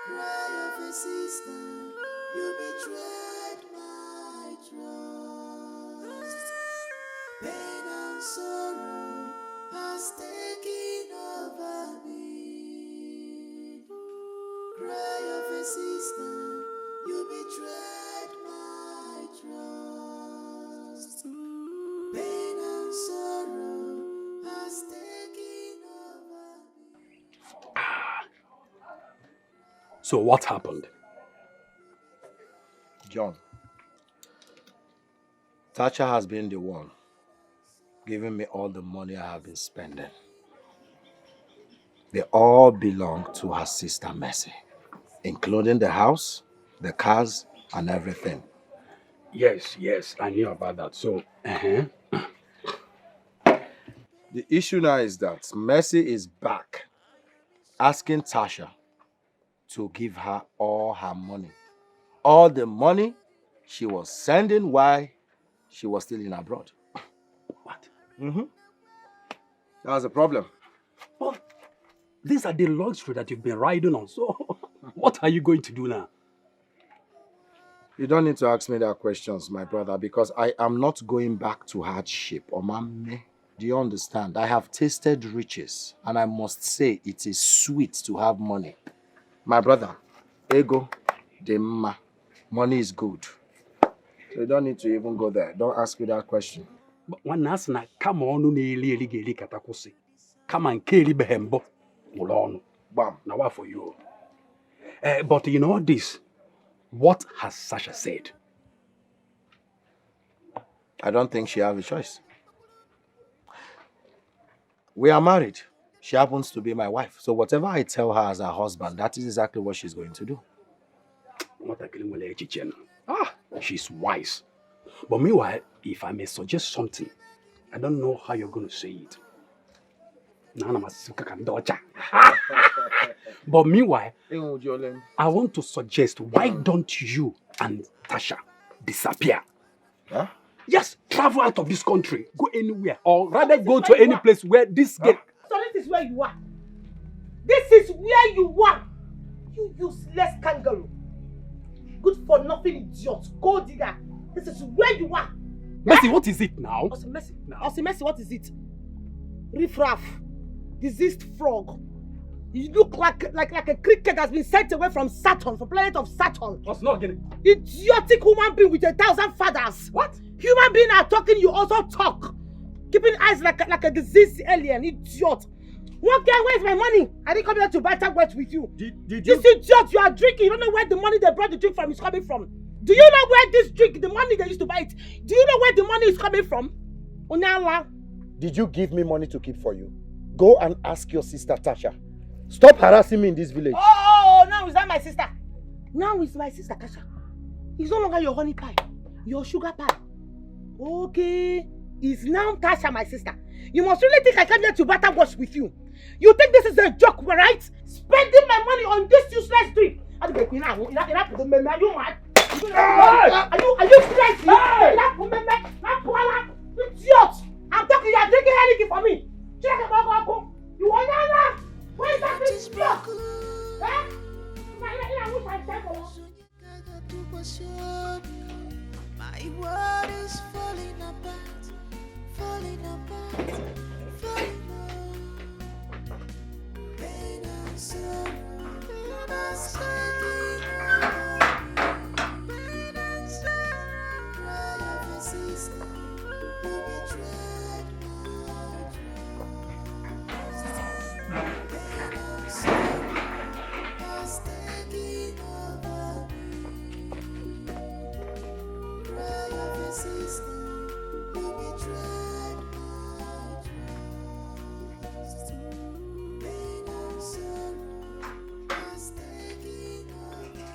Cry of a sister, you betrayed my trust. Pain and sorrow has taken over me. Cry of a sister, you betrayed my trust. Pain and sorrow has taken over me. So what happened? John, Tasha has been the one giving me all the money I have been spending. They all belong to her sister Mercy, including the house, the cars, and everything. Yes, I knew about that. So, The issue now is that Mercy is back asking Tasha to give her all her money. All the money she was sending while she was still in abroad. What? That was the problem. Well, these are the luxury that you've been riding on. So, what are you going to do now? You don't need to ask me that questions, my brother, because I am not going back to hardship. Omame, do you understand? I have tasted riches, and I must say it is sweet to have money. My brother, ego, demma, money is good. So you don't need to even go there. Don't ask me that question. But one asna, come on, eli katakosi. Come and kill behembo. Mulon. Bam. Now what for you? But you know this. What has Sasha said? I don't think she has a choice. We are married. She happens to be my wife. So whatever I tell her as her husband, that is exactly what she's going to do. She's wise. But meanwhile, if I may suggest something, I don't know how you're going to say it. But meanwhile, I want to suggest, why don't you and Tasha disappear? Huh? Just travel out of this country, go anywhere, or rather go to any place where this girl... So this is where you are. This is where you are. You useless kangaroo. Good for nothing idiot. Go digger. This is where you are. Mercy, what is it now? Mercy, what is it? Riffraff. Diseased frog. You look like a cricket that's been sent away from Saturn, from planet of Saturn. What's not getting? Idiotic human being with 1,000 fathers. What? Human being are talking, you also talk. Keeping eyes like a diseased alien, idiot. What guy, where's my money? I didn't come here to buy words with you. Did this you? idiot, you are drinking. You don't know where the money they brought the drink from is coming from. Do you know where this drink, the money they used to buy it, do you know where the money is coming from? Onala. Did you give me money to keep for you? Go and ask your sister Tasha. Stop harassing me in this village. Oh, now is that my sister? Now it's my sister Tasha. It's no longer your honey pie, your sugar pie. Okay, it's now Tasha, my sister. You must really think I came here to battle wash with you. You think this is a joke, right? Spending my money on this useless drink. Are you mad? Are you crazy? Idiot! I'm talking, you're drinking anything for me. Check it out, you want that? Where is that idiot? My world is falling apart, falling apart, falling apart. Pain and sorrow, pain and sorrow, pain and sorrow. Cry of a sister who betrayed my trust. Pain and sorrow was taking over me. Cry of a sister who betrayed my trust. Pain and sorrow was taking over me.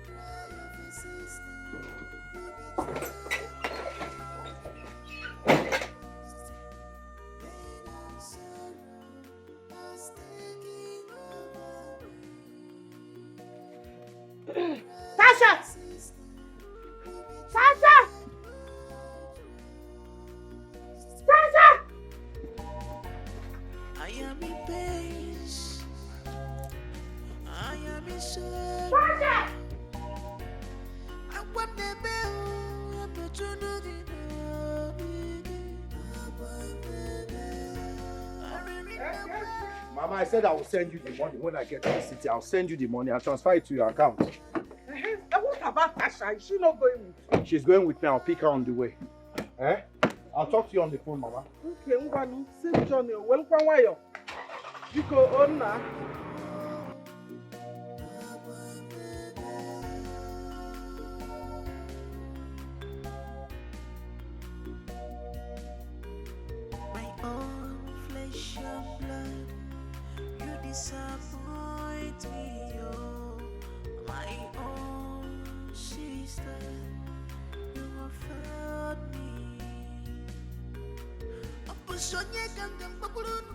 Cry of a sister who betrayed my trust. Pain and sorrow was taking over me. Tasha! Tasha! Tasha! I am in pain. I am in sorrow. Tasha! I want the bell. I'm not trying to get Mama, I said I will send you the money when I get to the city. I'll send you the money. I'll transfer it to your account. What about Tasha? Is she not going with you? She's going with me. I'll pick her on the way. Eh? I'll talk to you on the phone, Mama. Okay, Ngwanu, safe journey. Welcome, Wayo. You go on now. my own flesh and blood. You disappoint me, oh, my own sister. You have failed me. Opusonye ganga bakulun.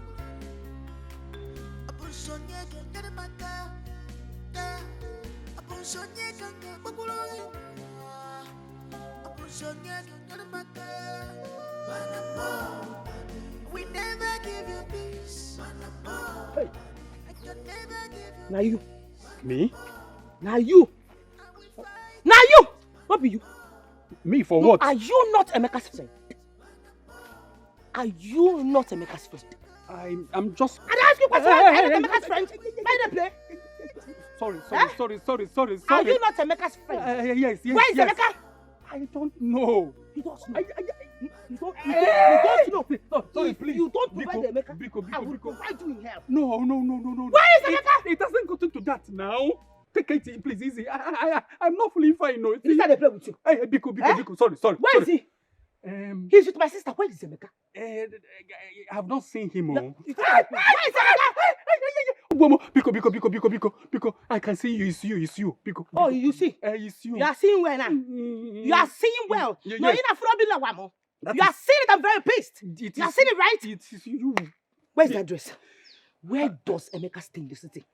Opusonye ganga maka. Opusonye ganga bakulun. Opusonye ganga maka. We never give you peace. Hey. I can never give you Now you. Me? Now you. Now you. What be you? Me for No, what? are you not Emeka's friend? Are you not Emeka's friend? I'm just... And I ask you a question, are you not Emeka's friend? Why they play? Sorry. Are you not Emeka's friend? Yes. Where is Emeka? I don't know. You don't know. You don't know. Sorry, If please. you don't provide Biko, Emeka, Biko. I will provide you in hell. No. Where is Emeka? It doesn't go into that now. Take it, please, easy. I'm not fully fine, no. This guy they play with you. Hey, Biko. Sorry. Where is he? He's with my sister. Where is Emeka? I have not seen him. Where is Emeka? Biko. I can see you. It's you. Biko. Oh, you see? It's you. You are seeing well now. You are seeing well. Yeah, No, yes. you're not from Wamo. That You are is- seeing it. I'm very pissed. You are seeing it, right? It is you. Where's the address? Where does Emeka stay in the city?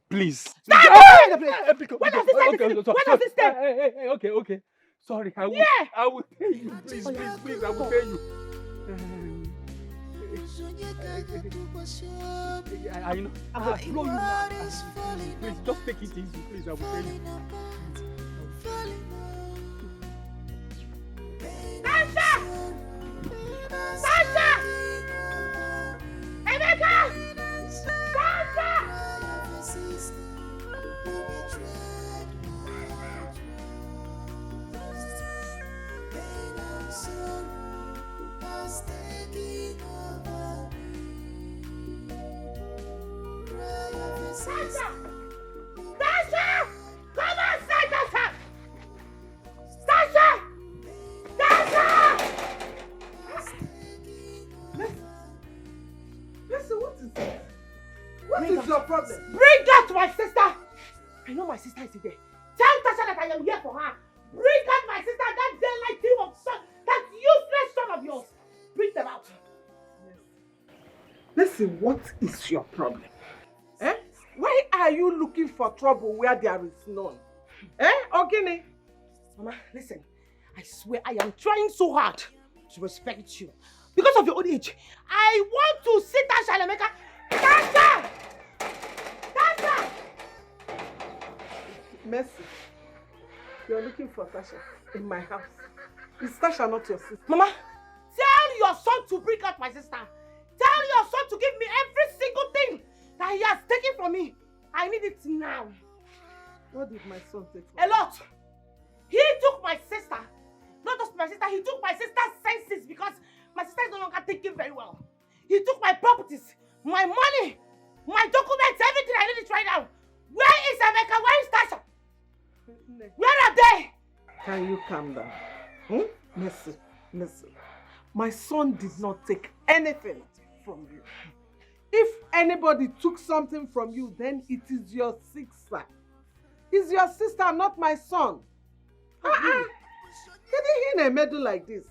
Please. Stop! Biko. Where does he stay? Where does he stay? Hey, okay. Sorry, I will tell you. Please, I will tell you. I know. I'm going to blow you now. Please, just take it easy. Please, I will tell you. Tasha! Emeka! Tasha! Tasha! Come outside, Tasha! Tasha! Listen, what is this? What is your problem? Bring that to my sister! I know my sister is there. Tell Tasha that I am here for her. Bring out my sister, that daylight team of son, that useless son of yours. Bring them out. Listen, what is your problem? Why are you looking for trouble where there is none? Ogini? Mama, listen. I swear I am trying so hard to respect you. Because of your old age, I want to see Tasha and Emeka. Tasha! Tasha! Mercy. You're looking for Tasha in my house. Is Tasha not your sister? Mama, tell your son to bring out my sister. Tell your son to give me every single thing that he has taken from me. I need it now. What did my son take from A lot. He took my sister. Not just my sister, he took my sister's senses because my sister is no longer thinking very well. He took my properties, my money, my documents, everything I need it right now. Where is Emeka? Where is Tasha? Where are they? Can you calm down? Listen. My son did not take anything from you. If anybody took something from you, then it is your sister. It's your sister, not my son. Getting in a medal like this.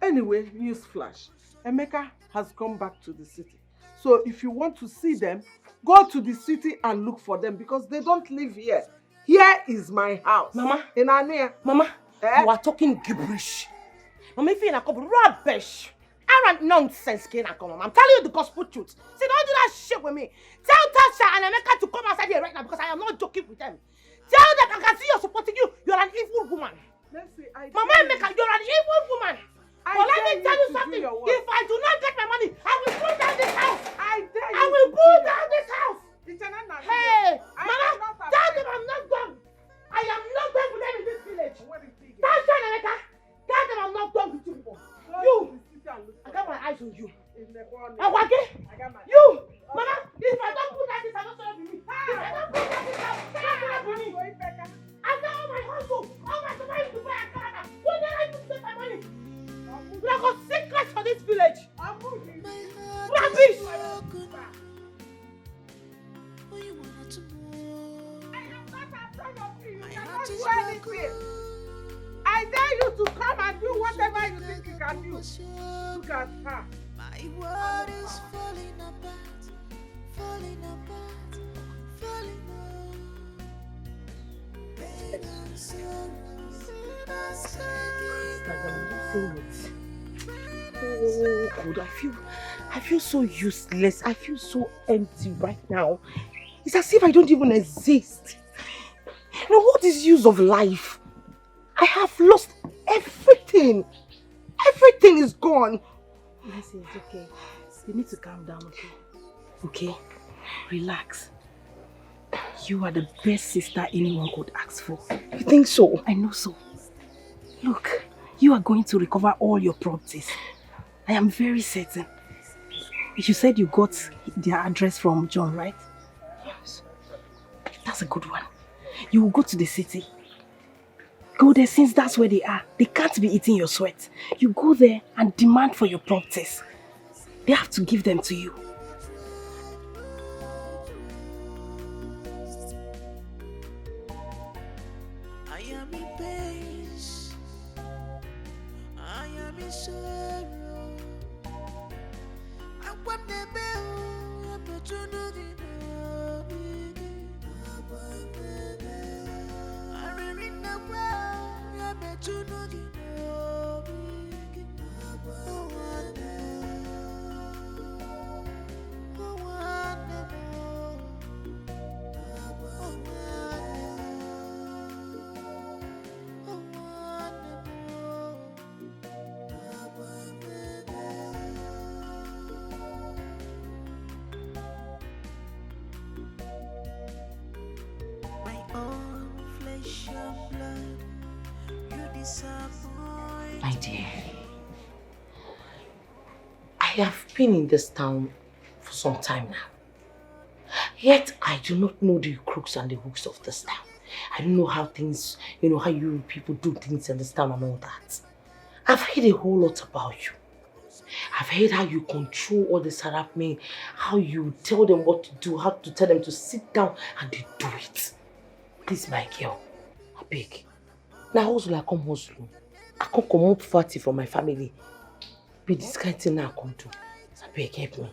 Anyway, news flash. Emeka has come back to the city. So if you want to see them, go to the city and look for them because they don't live here. Here is my house. Mama. In Ania. Mama, you are talking gibberish. Mama, if you're not rubbish. Arrant nonsense, Mama. I'm telling you the gospel truth. See, don't do that shit with me. Tell Tasha and Emeka to come outside here right now because I am not joking with them. Tell them I can see you're supporting you. You're an evil woman. Mama Emeka, you're an evil woman. But let me tell you something. If I do not get my money, I will pull down this house. I will pull down this house. Hey, Mama, tell them I'm not done. I am not done with them in this village. Tasha and Emeka, tell them I'm not done with you people. You, I got my eyes on you. Awake, you, Mama, if I don't put that this, I'm not going to be me. If I don't put that this, I'm not going to be me. I've done all my hustle, all my survival to buy a Canada. When did I get my money? We are got secrets for this village. Rubbish! I dare you to come and do whatever you think you can do. Look at her. My world is falling apart, falling apart, falling Oh God, I feel so useless. I feel so empty right now. It's as if I don't even exist. You know, what is the use of life? I have lost everything. Everything is gone. Listen, it's okay. You need to calm down, okay? Okay, relax. You are the best sister anyone could ask for. You think so? I know so. Look, you are going to recover all your properties. I am very certain. You said you got their address from John, right? Yes. That's a good one. You will go to the city. Go there since that's where they are. They can't be eating your sweat. You go there and demand for your properties. They have to give them to you. I am in pain. I am in sorrow. I want the bell. I'm not trying to get my own flesh and blood, you disappoint. My dear, I have been in this town for some time now. Yet I do not know the crooks and the hooks of this town. I don't know how things, how you people do things in this town and all that. I've heard a whole lot about you. I've heard how you control all the Arab men, how you tell them what to do, how to tell them to sit down and they do it. Please, my girl, I beg. Now hustle, I come hustle. I can't come up party for my family. Be this kind of thing I come to. I beg, help me.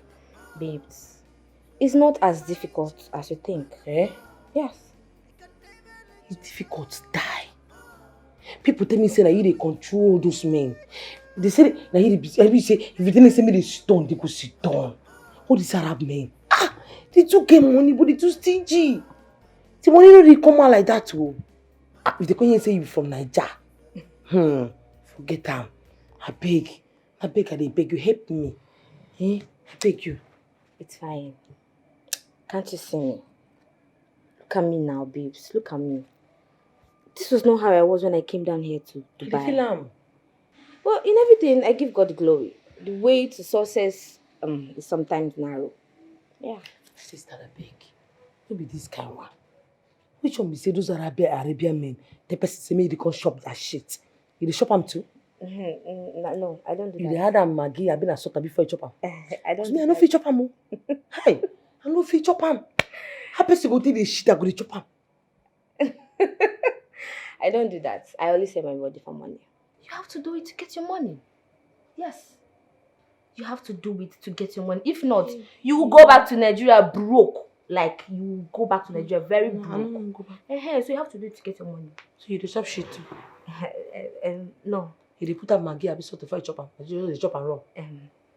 Babes, it's not as difficult as you think. Eh? Yes. It's difficult to die. People tell me say that you control those men. They say that you say if you tell me they sit down, they go sit down. All these Arab men. They too get money, but they too stingy. The money don't really come out like that too. If they come here and say you from Niger, forget them. I beg, I beg you, help me. I beg you. It's fine. Can't you see me? Look at me now, babes. Look at me. This was not how I was when I came down here to Dubai. Well, in everything, I give God the glory. The way to success is sometimes narrow. Yeah. Sister, I beg. Don't be this kind one. Which one be say those Arabian men? The person say me they can shop that shit. You dey shop them too? No, I don't do that. You dey add am Maggi, I been a sort before you chop am. I don't. Me, I no fit chop am. Hey, I no fit chop am. How person go take the shit I go dey chop am? I don't do that. I only sell my body for money. You have to do it to get your money. Yes. You have to do it to get your money. If not, you will go back to Nigeria broke. Like, you will go back to Nigeria very broke. I don't want to go back. So you have to do it to get your money. So you dey chop shit too? No. You dey put am Maggi, I be sort of chop am. You just dey chop am raw.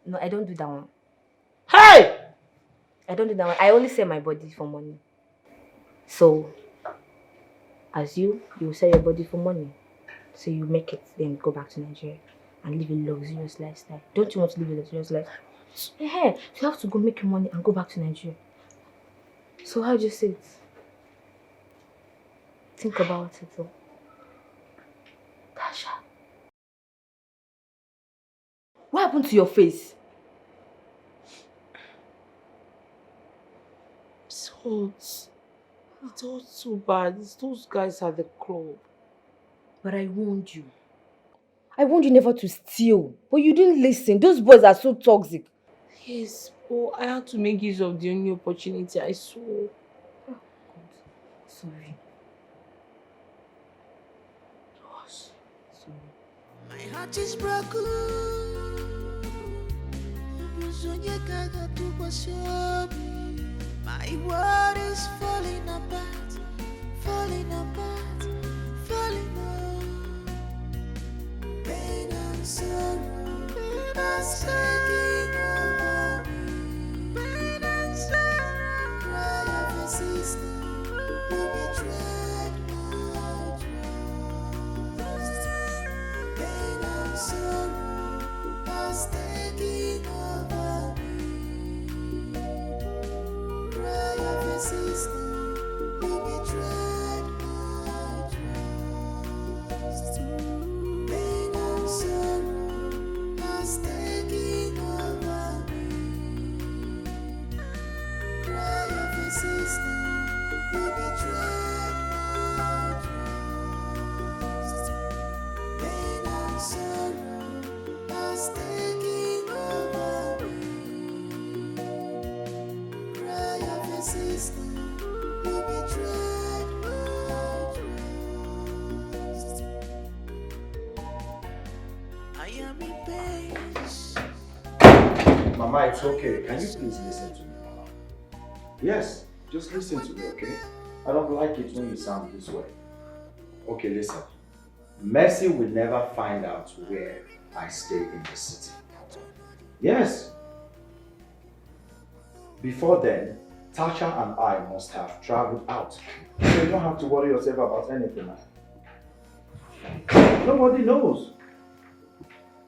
No, I don't do that one. Hey! I don't do that one. I only sell my body for money. So, as you will sell your body for money. So you make it, then go back to Nigeria and live a luxurious lifestyle. Don't you want to live a luxurious life? So you have to go make your money and go back to Nigeria. So how do you say it? Think about it though. Tasha. What happened to your face? It's all too bad. It's those guys at the club. But I warned you. I warned you never to steal. But you didn't listen. Those boys are so toxic. Yes, but I had to make use of the only opportunity I saw. Oh, God. Sorry. Sorry. My heart is broken. My world is falling apart, falling apart, falling apart. Pain and sorrow, that's taking over me. Pain and sorrow, cry of a sister who betrayed my trust. Pain and sorrow, that's taking over me. Cry of a sister who betrayed my trust. Pain and sorrow has taken over me. Cry of a sister who betrayed my trust. Pain and sorrow has taken over me. Cry of a sister who betrayed my trust. I am in pain. Mama, it's okay. Can you please listen to me, Mama? Yes, just listen to me, okay? I don't like it when you sound this way. Okay, listen. Mercy will never find out where I stay in the city. Yes. Before then, Tasha and I must have traveled out. So you don't have to worry yourself about anything. Nobody knows.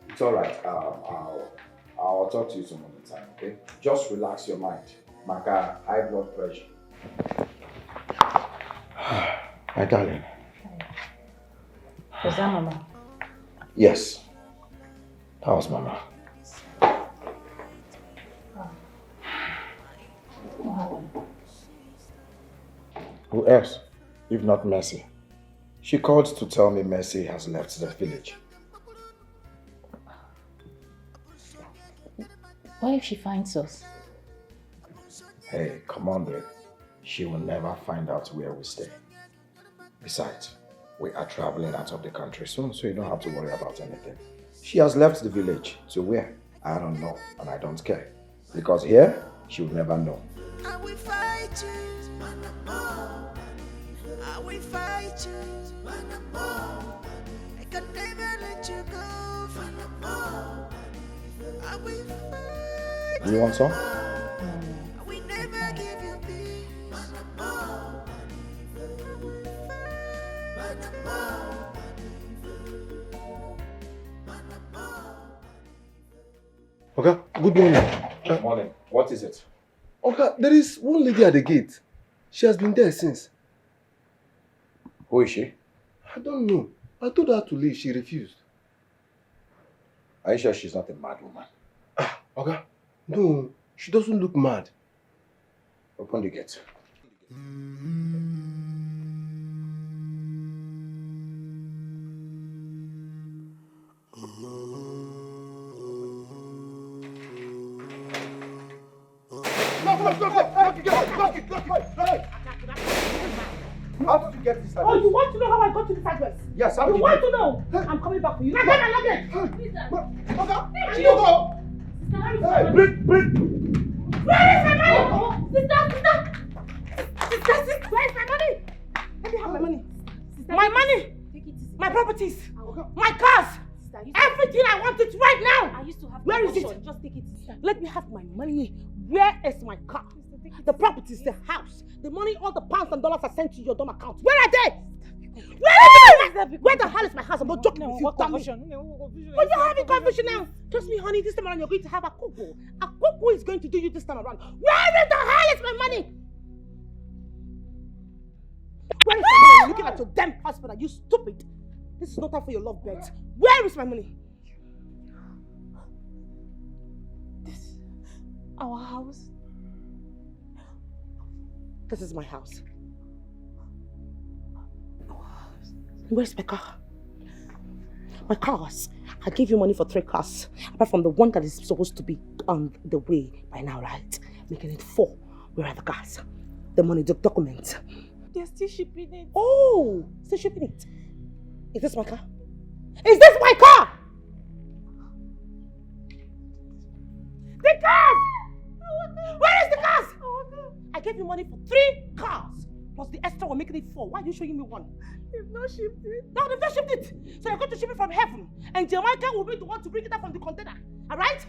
It's alright. I'll talk to you some other time, okay? Just relax your mind. Maka, high blood pressure. My darling. Was that Mama? Yes. That was Mama. Who else, if not Mercy? She called to tell me Mercy has left the village. What if she finds us? Hey, come on, babe. She will never find out where we stay. Besides, we are traveling out of the country soon, so you don't have to worry about anything. She has left the village. To where? I don't know, and I don't care. Because here, she will never know. I will fight you, I will fight you, I can never let you go. I will fight Do you want some? I will never give you peace. Okay, good morning. Good morning. What is it? Okay, there is one lady at the gate. She has been there since. Who is she? I don't know. I told her to leave. She refused. Are you sure she's not a mad woman? Okay. No, she doesn't look mad. Open the gate. How did you get this address? Oh, you want to know how I got to this address? Yes, how did you want to know? I'm coming back for you. Now get my luggage! Hey, bring! Where is my money? Sister, where is my money? Let me have my money. My money! My properties! My cars! Everything I want it right now! I used to have Where is it? Just take it, sister. Let me have my money. Where is my car? The properties, the house, the money, all the pounds and dollars I sent to your dumb account. Where are they? Where the hell is my house? I'm not joking with you, dummy. But you're having confusion now. Trust me, honey, this time around you're going to have a cuckoo. A cuckoo is going to do you this time around. Where in the hell is my money? Where is my money? You're looking at your damn husband. Are you stupid? This is no time for your love beds. Where is my money? Our house. This is my house. Where's my car? My cars. I gave you money for 3 cars. Apart from the one that is supposed to be on the way by now, right? Making it 4. Where are the cars? The money, the documents. They're still shipping it. Oh, still shipping it. Is this my car? Is this my car? The cars! Where is the cars? I gave you money for 3 cars. Plus the extra we're making it 4. Why are you showing me 1? They've not shipped it. No, they've not shipped it. So you're going to ship it from heaven. And Jamaica will be the one to bring it up from the container. Alright?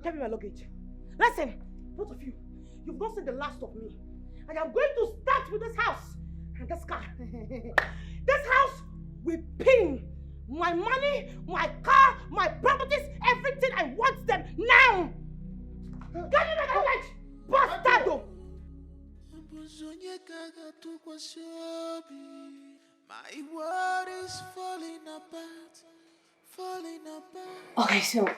Give me my luggage. Listen, both of you, you've not seen the last of me. And I'm going to start with this house. And this car. This house will pin my money, my car, my properties, everything. I want them now. Give me my luggage. Bastardo. My world is falling apart. Okay, so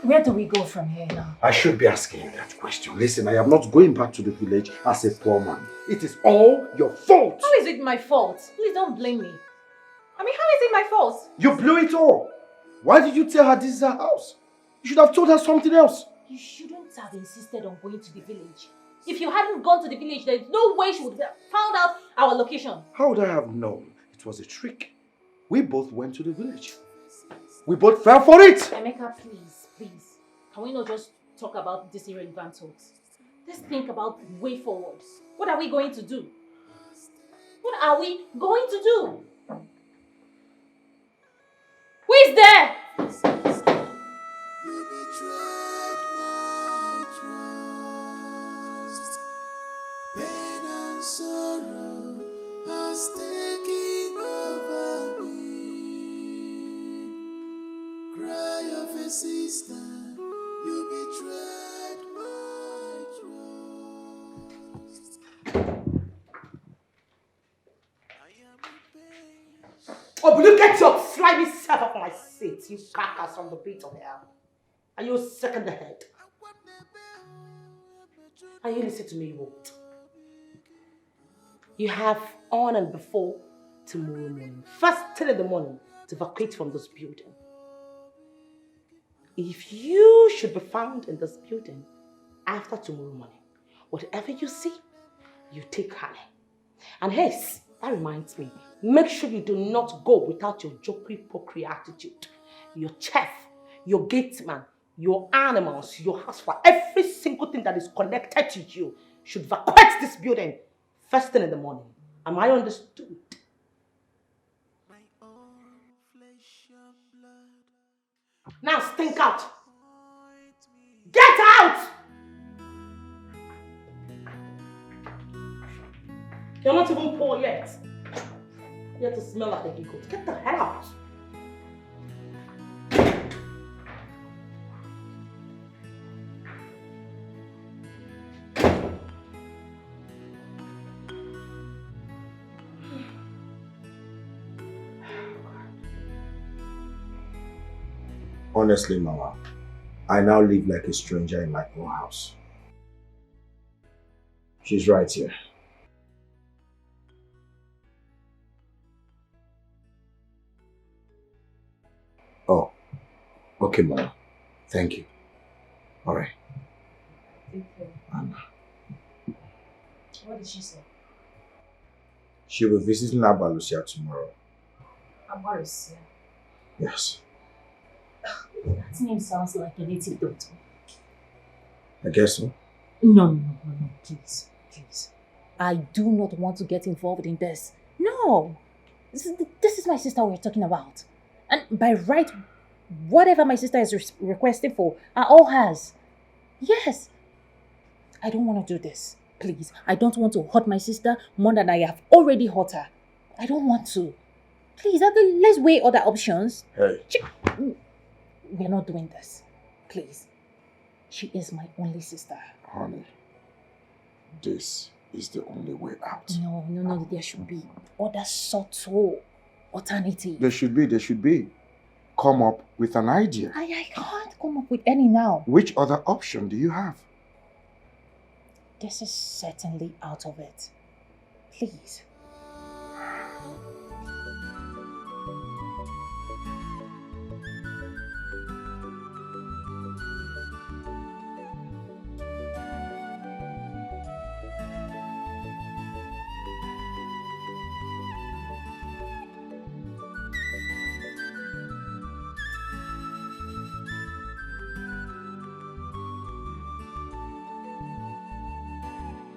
where do we go from here now? I should be asking you that question. Listen, I am not going back to the village as a poor man. It is all your fault. How is it my fault? Please don't blame me. I mean, how is it my fault? You blew it all. Why did you tell her this is her house? You should have told her something else. You shouldn't have insisted on going to the village. If you hadn't gone to the village, there's no way she would have found out our location. How would I have known? It was a trick. We both went to the village. We both fell for it. Emeka, please. Can we not just talk about this irrelevant talks? Let's think about the way forward. What are we going to do? What are we going to do? Who is there? Sorrow has taken over me. Cry of a sister, you betrayed my trust. I am in pain. Oh, will you get your slimy self off my seat, you carcass from the pit of hell? Are you sick in the head? And you listen to me, you won't. You have on and before tomorrow morning, first thing in the morning, to evacuate from this building. If you should be found in this building after tomorrow morning, whatever you see, you take honey. And yes, that reminds me, make sure you do not go without your jokery-pokery attitude. Your chef, your gateman, your animals, your housewife, every single thing that is connected to you should evacuate this building first thing in the morning. Am I understood? My own flesh and blood. Now stink out. Get out! You're not even poor yet. You have to smell like a giggle. Get the hell out. Honestly, Mama, I now live like a stranger in my own house. She's right here. Oh, okay, Mama. Thank you. All right. Thank you. Anna. What did she say? She will be visiting Abalusia tomorrow. Abalusia? Yes. That name sounds like a native doctor. I guess so. No, please, please. I do not want to get involved in this. No! This is my sister we're talking about. And by right, whatever my sister is requesting for, are all hers. Yes. I don't want to do this. Please. I don't want to hurt my sister more than I have already hurt her. I don't want to. Please, let's weigh other options. Hey. We're not doing this. Please. She is my only sister. Honey, this is the only way out. No, there should be other subtle alternatives. There should be. Come up with an idea. I can't come up with any now. Which other option do you have? This is certainly out of it. Please.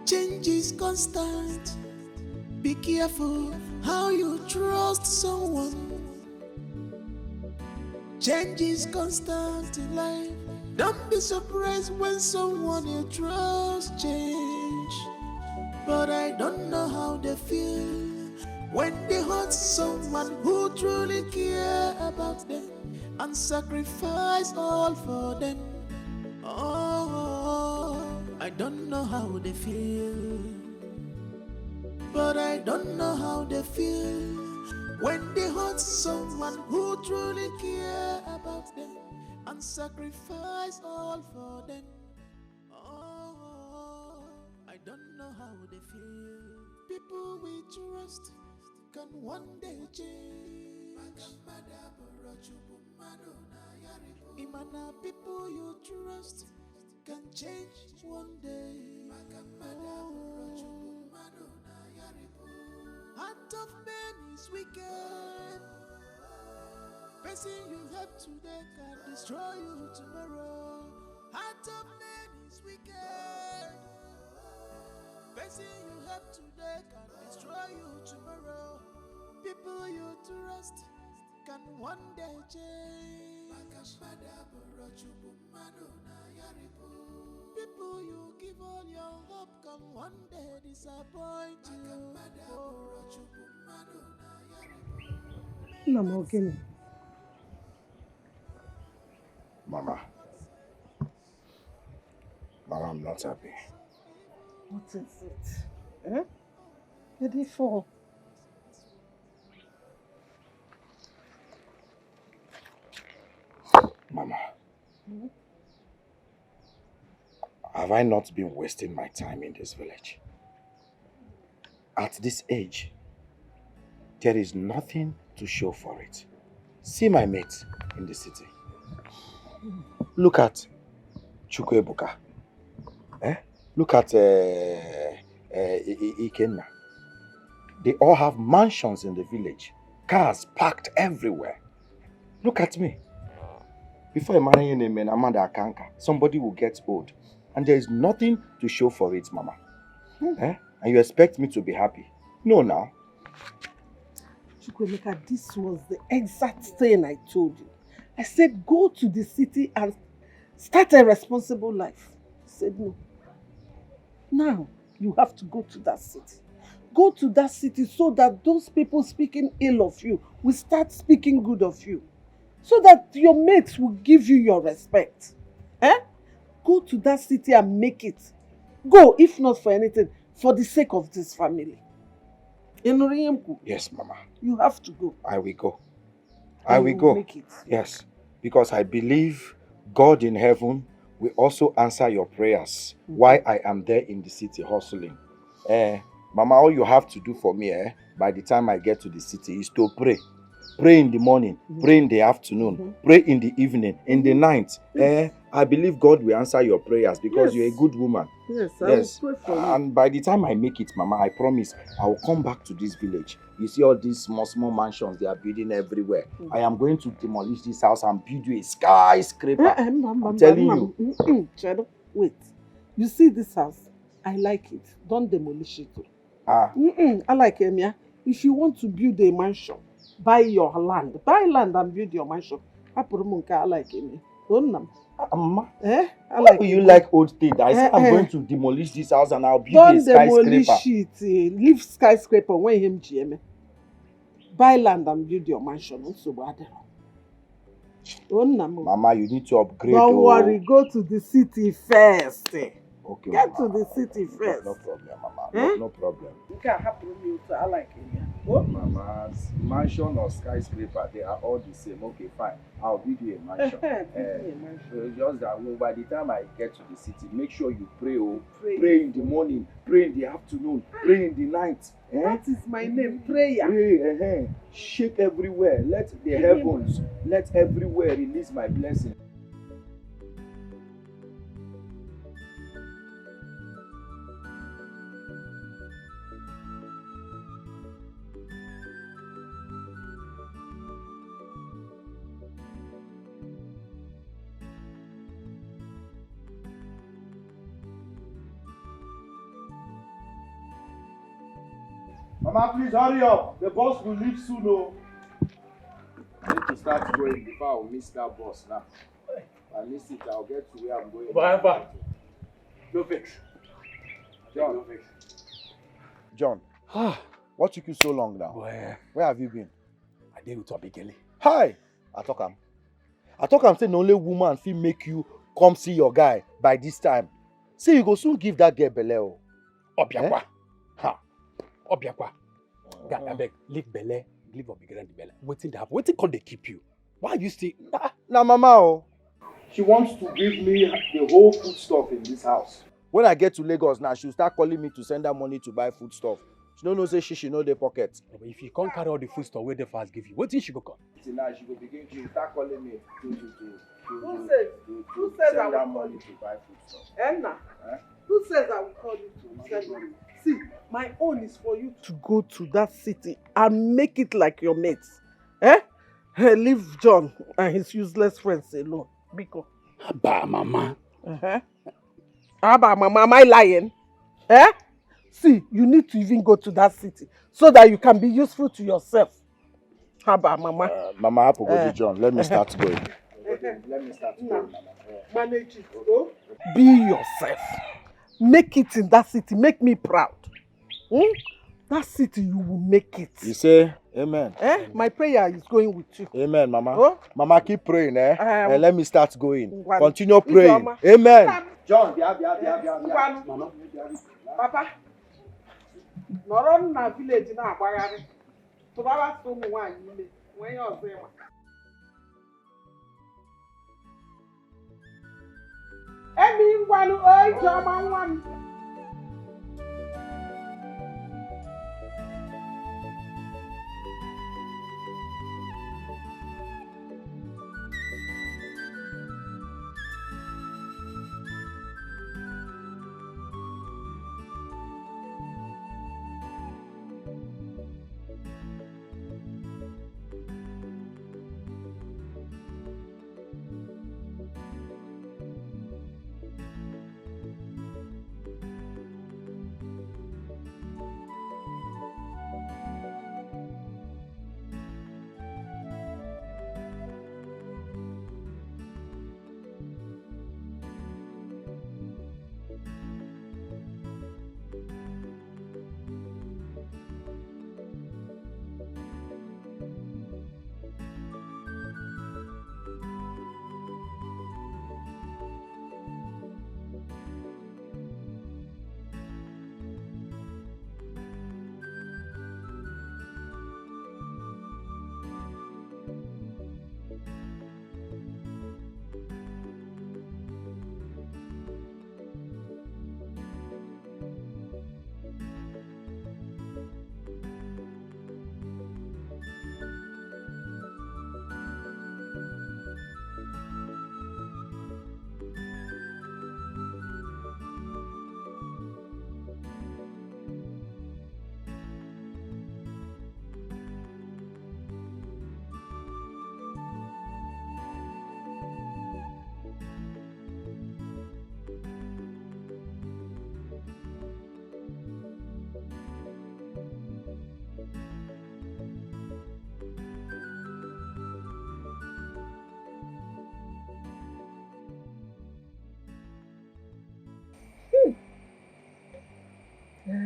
Change is constant. Be careful how you trust someone. Change is constant in life. Don't be surprised when someone you trust change. But I don't know how they feel when they hurt someone who truly care about them and sacrifice all for them. Oh, I don't know how they feel, but I don't know how they feel when they hurt someone who truly care about them and sacrifice all for them. Oh, I don't know how they feel. People we trust can one day change. Imana, people you trust can change one day. Heart of man is wicked. Person you help today can destroy you tomorrow. Heart of man is wicked. Person you help today can destroy you tomorrow. People you trust can one day change. People you give all your hope can one day disappoint you. Mama, I'm not happy. What is it? Eh? Ready for? Mama, have I not been wasting my time in this village? At this age, there is nothing to show for it. See my mates in the city. Look at Chukwuebuka. Look at Ikenna. They all have mansions in the village. Cars parked everywhere. Look at me. Before I marry any man, Amanda Akanka, somebody will get old. And there is nothing to show for it, Mama. And you expect me to be happy? No, now. Chukwuemeka, this was the exact thing I told you. I said, go to the city and start a responsible life. He said, no. Now, you have to go to that city. Go to that city so that those people speaking ill of you will start speaking good of you. So that your mates will give you your respect. Go to that city and make it. Go, if not for anything, for the sake of this family. Yes, Mama. You have to go. I will go. I will go. Make it. Yes. because I believe God in heaven will also answer your prayers while I am there in the city hustling. Mama, all you have to do for me by the time I get to the city is to pray. Pray in the morning, pray in the afternoon, pray in the evening, in the night. I believe God will answer your prayers because you're a good woman. Yes, I will pray for you. And by the time I make it, Mama, I promise I will come back to this village. You see all these small mansions they are building everywhere. I am going to demolish this house and build you a skyscraper. I'm telling you. Shadow, wait. You see this house? I like it. Don't demolish it. I like it, yeah. If you want to build a mansion, buy your land. Buy land and build your mansion. I like it. Mama, I like you like old things? I said I'm going to demolish this house and I'll build a skyscraper. Don't demolish it. Leave skyscraper when him GM. Buy land and build your mansion. Also, Mama, you need to upgrade. Don't worry, go to the city first. Okay, Get Mama. to the city first. No problem, Mama. No problem. You can happen to I like it. Mama's mansion or skyscraper, they are all the same. Okay, fine. I'll build you a mansion. Just that by the time I get to the city, make sure you pray. Pray in the morning, pray in the afternoon, pray in the night. That is my name, prayer. Pray, shake everywhere. Let the heavens, let everywhere release my blessing. Mama, please hurry up. The bus will leave soon. I need to start going before I miss that bus now. I miss it, I'll get to where I'm going. Bye. No fix. John. No fix. John, what took you so long now? Where have you been? I did with Abigail. Hi! I talk am say the only woman fit make you come see your guy by this time. Say you go soon give that girl belle. Obiakwa. Obiakwa. God, I beg, leave belle, leave Abigail and the belle. Waiting to happen. Waiting can they keep you? Why you still? Now, Mama, she wants to give me the whole food stuff in this house. When I get to Lagos now, she'll start calling me to send her money to buy food stuff. She don't know say she know the pocket. But if you can't carry all the food stuff where the fast give you, what thing she go come? See now she will start calling me to Who says send I her will money to buy food stuff. Enna, who says I will call you to send money? See, my own is for you to go to that city and make it like your mates. Leave John and his useless friends alone. Biko. Abba, Mama. Abba, Mama, am I lying? See, you need to even go to that city so that you can be useful to yourself. Abba, Mama. Mama, I go John. Let me start going. Let me start going, Mama. Manage it. Oh? Be yourself. Make it in that city. Make me proud. That city, you will make it. You say, amen. My prayer is going with you. Amen, Mama. Oh? Mama, keep praying, let me start going. Continue praying. Mama. Amen. John, Mama. Papa. Nọrọ na village na agbagharị. Tụbara so ụmụ nwaanyị ime. Nwee ya ọzọ ịma. Emi ngwanụ oyi Chioma nwa m.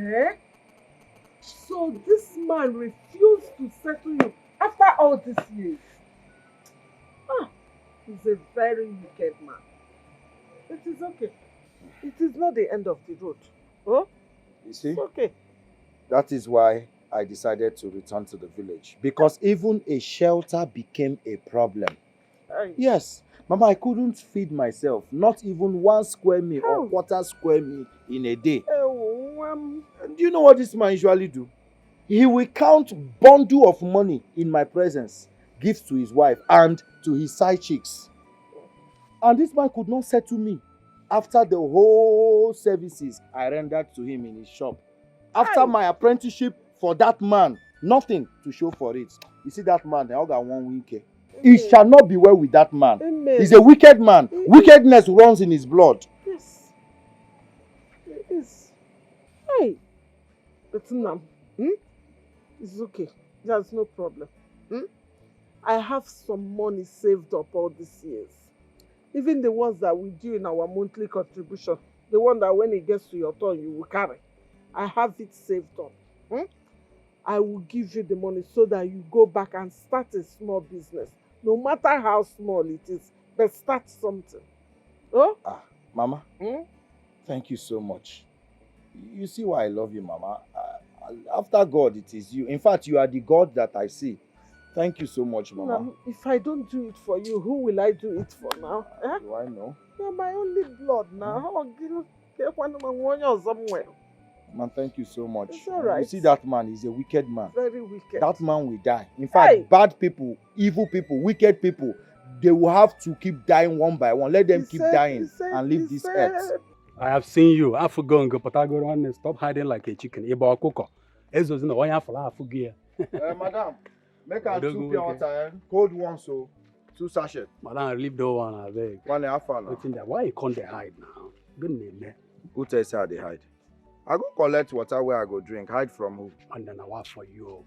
Eh? So this man refused to settle you after all these years. Ah, he's a very wicked man. It is okay. It is not the end of the road. Oh? You see? It's okay. That is why I decided to return to the village. Because even a shelter became a problem. Yes. Mama, I couldn't feed myself. Not even 1 square meal or quarter square meal in a day. And do you know what this man usually do? He will count bundle of money in my presence, gives to his wife and to his side chicks. And this man could not settle me after the whole services I rendered to him in his shop. After my apprenticeship for that man, nothing to show for it. You see that man, I got 1 week. It shall not be well with that man. Amen. He's a wicked man. Wickedness runs in his blood. Yes. It is. Hey. But now, it's okay. There's no problem. I have some money saved up all these years. Even the ones that we do in our monthly contribution. The one that when it gets to your turn, you will carry. I have it saved up. I will give you the money so that you go back and start a small business. No matter how small it is, but start something. Oh? Mama, thank you so much. You see why I love you, Mama. After God, it is you. In fact, you are the God that I see. Thank you so much, Mama. Now, if I don't do it for you, who will I do it for now? Do I know? You're my only blood now. Somewhere. Man, thank you so much. It's all right. You see that man, he's a wicked man. Very wicked. That man will die. In fact, bad people, evil people, wicked people, they will have to keep dying one by one. Let them keep dying and leave this earth. I have seen you. I forgot and go, but I go on and stop hiding like a chicken. Eba cook. Ezo's in the one for forget. Madam, make a 2 pure water, cold one, so 2 sachets. Madam, leave the one, I beg. 1.5 hours. Why you can't hide now? Good name, man. Who tells you how they hide? I go collect water where I go drink. Hide from who? And then I work for you.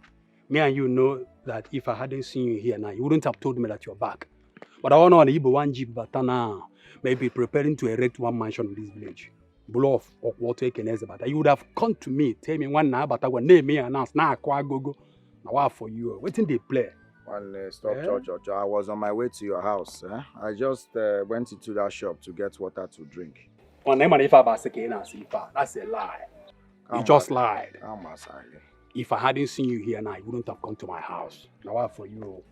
Me and you know that if I hadn't seen you here now, you wouldn't have told me that you're back. But I want to know Igbo 1 jeep, but now maybe preparing to erect 1 mansion in this village. Blow off or water can but you would have come to me, tell me one now, but I will name me and announce now I go. Now what for you? Waiting they play. Stop, George. I was on my way to your house. I just went into that shop to get water to drink. That's a lie. You just lied. If I hadn't seen you here now, you wouldn't have come to my house. Now what for you?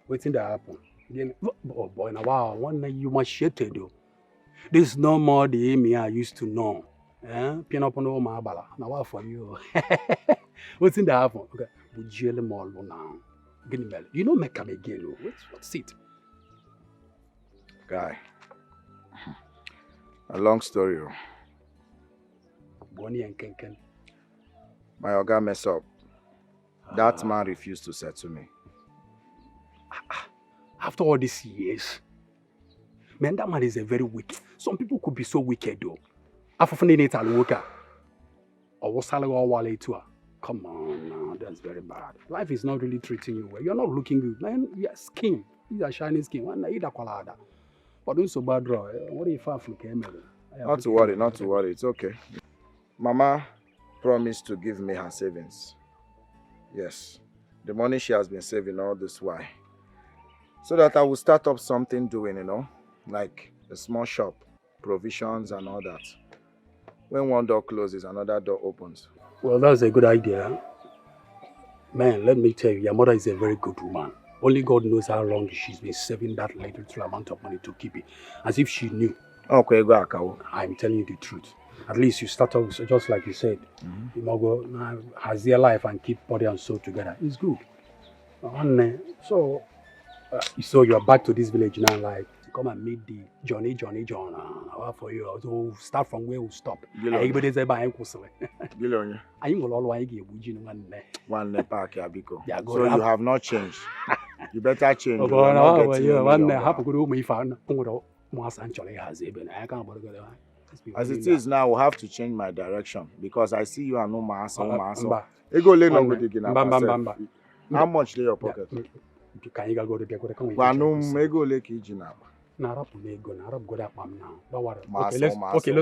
Waiting to happen. Then, oh boy, now wow, one night you must shit though. This is no more the Amy I used to know. Pin up on all my bala. Now what for you? What's in the happen? Okay, we jail them all now. You know make come again. What's it? Guy. A long story. Bonnie and Kenken. My oga messed up. That man refused to settle me. After all these years, man, that man is a very wicked. Some people could be so wicked though. Come on now, that's very bad. Life is not really treating you well. You're not looking good, man. Your skin, these are shiny skin. But don't so bad, bro. What if I Not to worry. It's okay. Mama promised to give me her savings. Yes, the money she has been saving all this while. So that I will start up something doing, like a small shop, provisions and all that. When one door closes, another door opens. Well, that's a good idea. Man, let me tell you, your mother is a very good woman. Only God knows how long she's been saving that little amount of money to keep it. As if she knew. Okay, go Akawo. I'm telling you the truth. At least you start off just like you said. You must go has their life and keep body and soul together. It's good. So you're back to this village now, like come and meet the Johnny John. For you, so start from where we stop. Everybody's about So you have not changed. You better change. As it is now, I will have to change my direction because I see you are no master. How much in your pocket? Narap go that palm now. Don't worry. Massa, Let's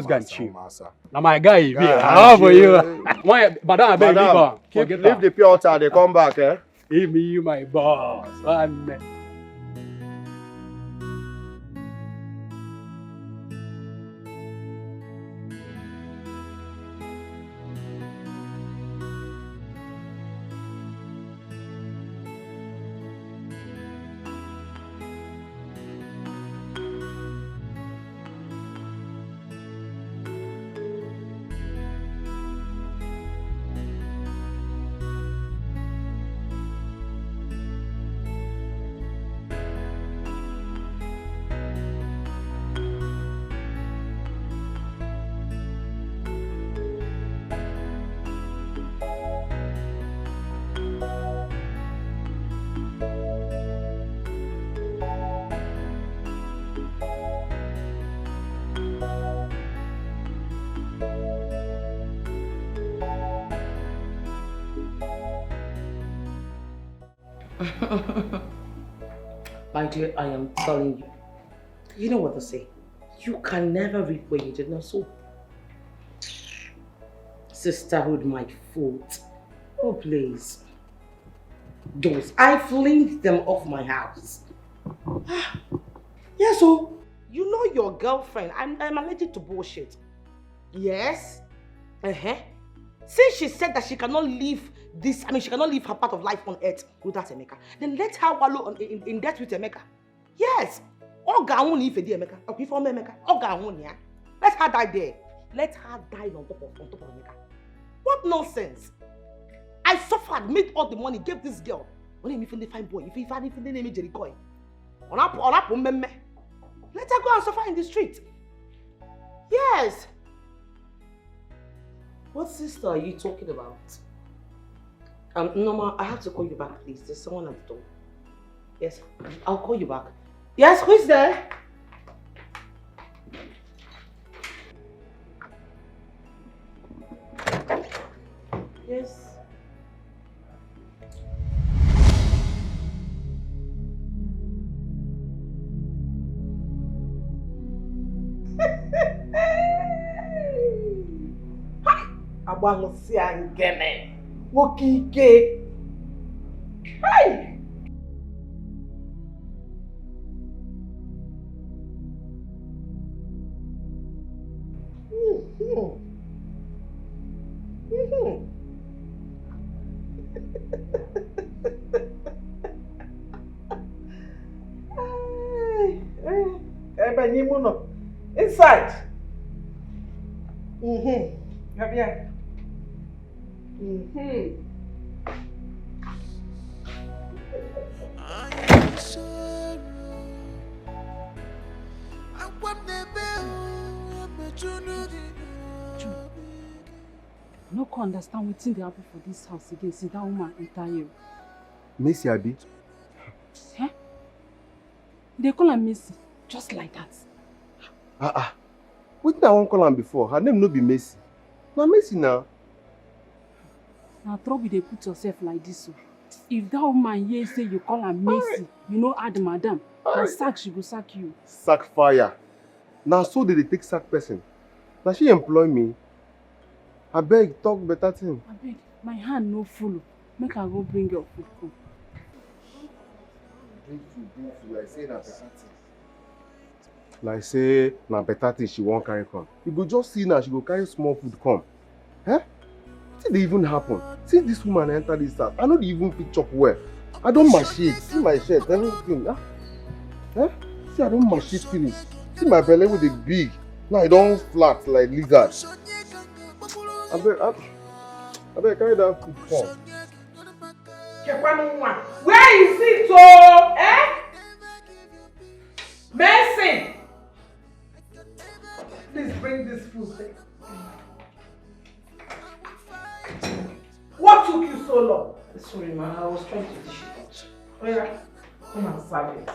go and chill. Massa. Now my guy, Guy, how for you? chill. Madam, I beg you, Madam, leave the pure water, they come back, eh? Give me you, my boss. My dear, I am telling you. You know what to say. You can never reap where you did not sow. Sisterhood, my foot. Oh, please. Those, I flinged them off my house. Yeah, so, you know your girlfriend. I'm allergic to bullshit. Yes? Since she said that she cannot leave this, she cannot leave her part of life on earth without Emeka, then let her wallow in debt with Emeka. Yes. Let her die there. Let her die on top of Emeka. What nonsense? I suffered, made all the money, gave this girl. Let her go and suffer in the street. Yes. What sister are you talking about? Norma, I have to call you back, please. There's someone at the door. Yes, I'll call you back. Yes, who's there? Yes. Abalusia ngene. Wokike. Hey! Inside. Come here. No can understand what's in the happen for this house again. See that woman enter you. Missy Abi? Eh? They call her Missy, just like that. What did I want to call her before? Her name no be Messi. Now Messi now. Now trouble they put yourself like this. If that woman here say you call her Messi, you know add madam. Now sack she go sack you. Sack fire. Now so they take sack person. Now she employ me. I beg, talk better thing. I beg, my hand no full. Make her go bring your food come. Like say na better thing she won't carry come. You go just see now she go carry small food come. Eh? See they even happen. See this woman enter this house. I know they even pick up well. I don't machine. See my shirt, everything. Eh? See I don't machine finish. See my belly with the big. Now I don't flat like lizard. I beg carry that food come. Where is it, oh? Eh? Mercy! Please bring this food. What took you so long? Sorry, man. I was trying to dish it out. Oh yeah, come and serve it.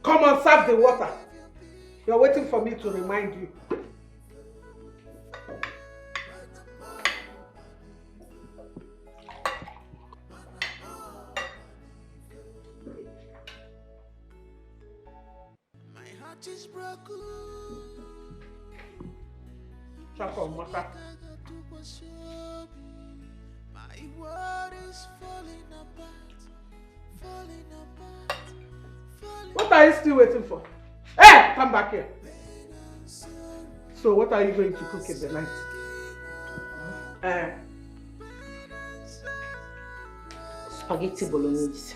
Come and serve the water. You're waiting for me to remind you. heart is broken. Chako, Maka. My world is falling apart, falling apart, falling. What are you still waiting for? Hey, come back here. So what are you going to cook in the night? Spaghetti bolognese.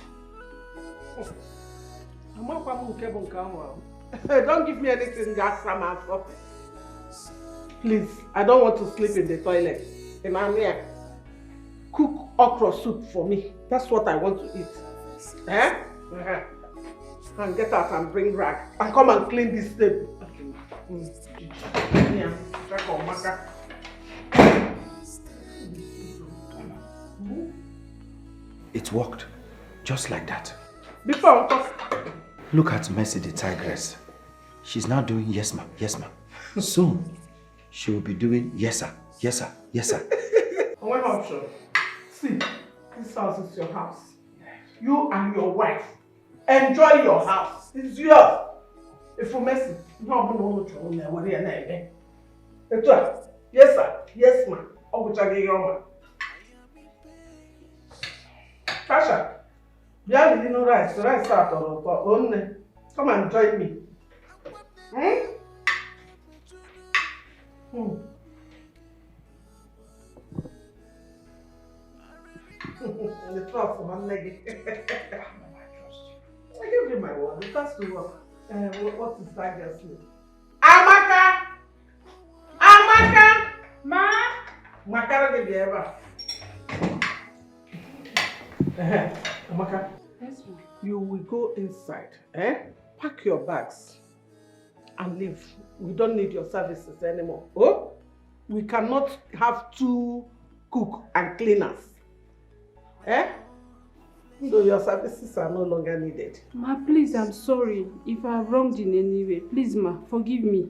Don't give me anything gas from. Please, I don't want to sleep in the toilet. And I'm here. Cook okra soup for me. That's what I want to eat. And get out and bring rag. And come and clean this table. Yeah, check on Maka. It worked. Just like that. Before, look at Mercy the tigress. She's now doing yes ma, yes ma. Soon, she will be doing yes sir, yes sir, yes sir. One option. See, this house is your house. You and your wife. Enjoy your house. It's yours. If you mess it, no. Yes sir, yes ma. Tasha, you know rice. The rice out on. Come and join me. The trust of my leg. I give you my word. It has to work. What is that girl's name? Amaka! Amaka! Ma! Makara give you ever. Amaka. Yes, ma. You will go inside. Pack your bags and leave. We don't need your services anymore. Oh? We cannot have two cook and cleaners. So your services are no longer needed. Ma, please, I'm sorry if I have wronged in any way. Please, ma, forgive me.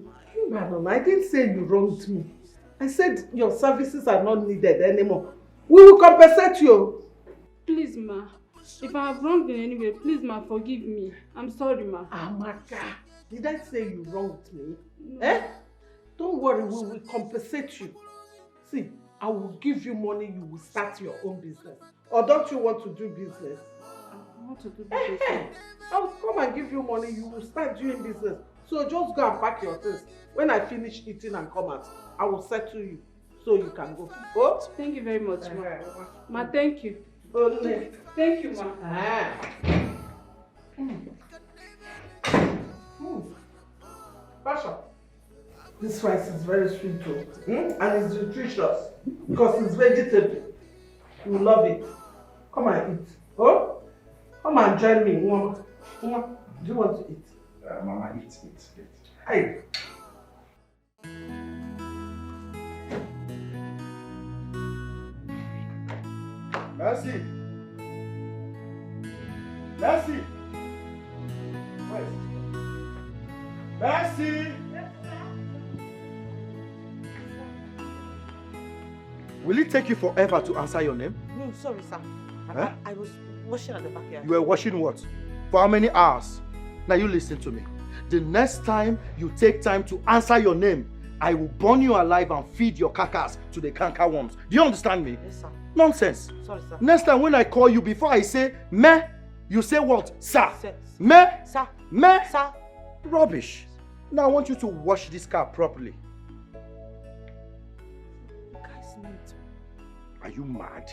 No, I didn't say you wronged me. I said your services are not needed anymore. We will compensate you. Please, ma, if I have wronged in any way, please, ma, forgive me. I'm sorry, ma. Amaka, did I say you wronged me? No. Don't worry, we will compensate you. See, I will give you money, you will start your own business. Or don't you want to do business? I want to do business. I will come and give you money, you will start doing business. So just go and pack your things. When I finish eating and come out, I will settle you so you can go. Oh? Thank you very much, ma. Ma, thank you. Thank you, ma. Tasha, this rice is very sweet too. And it's nutritious because it's vegetable. You love it. Come and eat. Oh? Come and join me. Do you want to eat? Mama, eat. Hey. Mercy! Mercy! Where is it? Mercy! Will it take you forever to answer your name? No, sorry, sir. I was washing at the backyard. You were washing what? For how many hours? Now you listen to me. The next time you take time to answer your name, I will burn you alive and feed your carcass to the canker worms. Do you understand me? Yes, sir. Nonsense. Sorry, sir. Next time when I call you, before I say me, you say what? Sir. Sir. Me? Sir. Me? Sir. Rubbish. Now I want you to wash this car properly. Are you mad?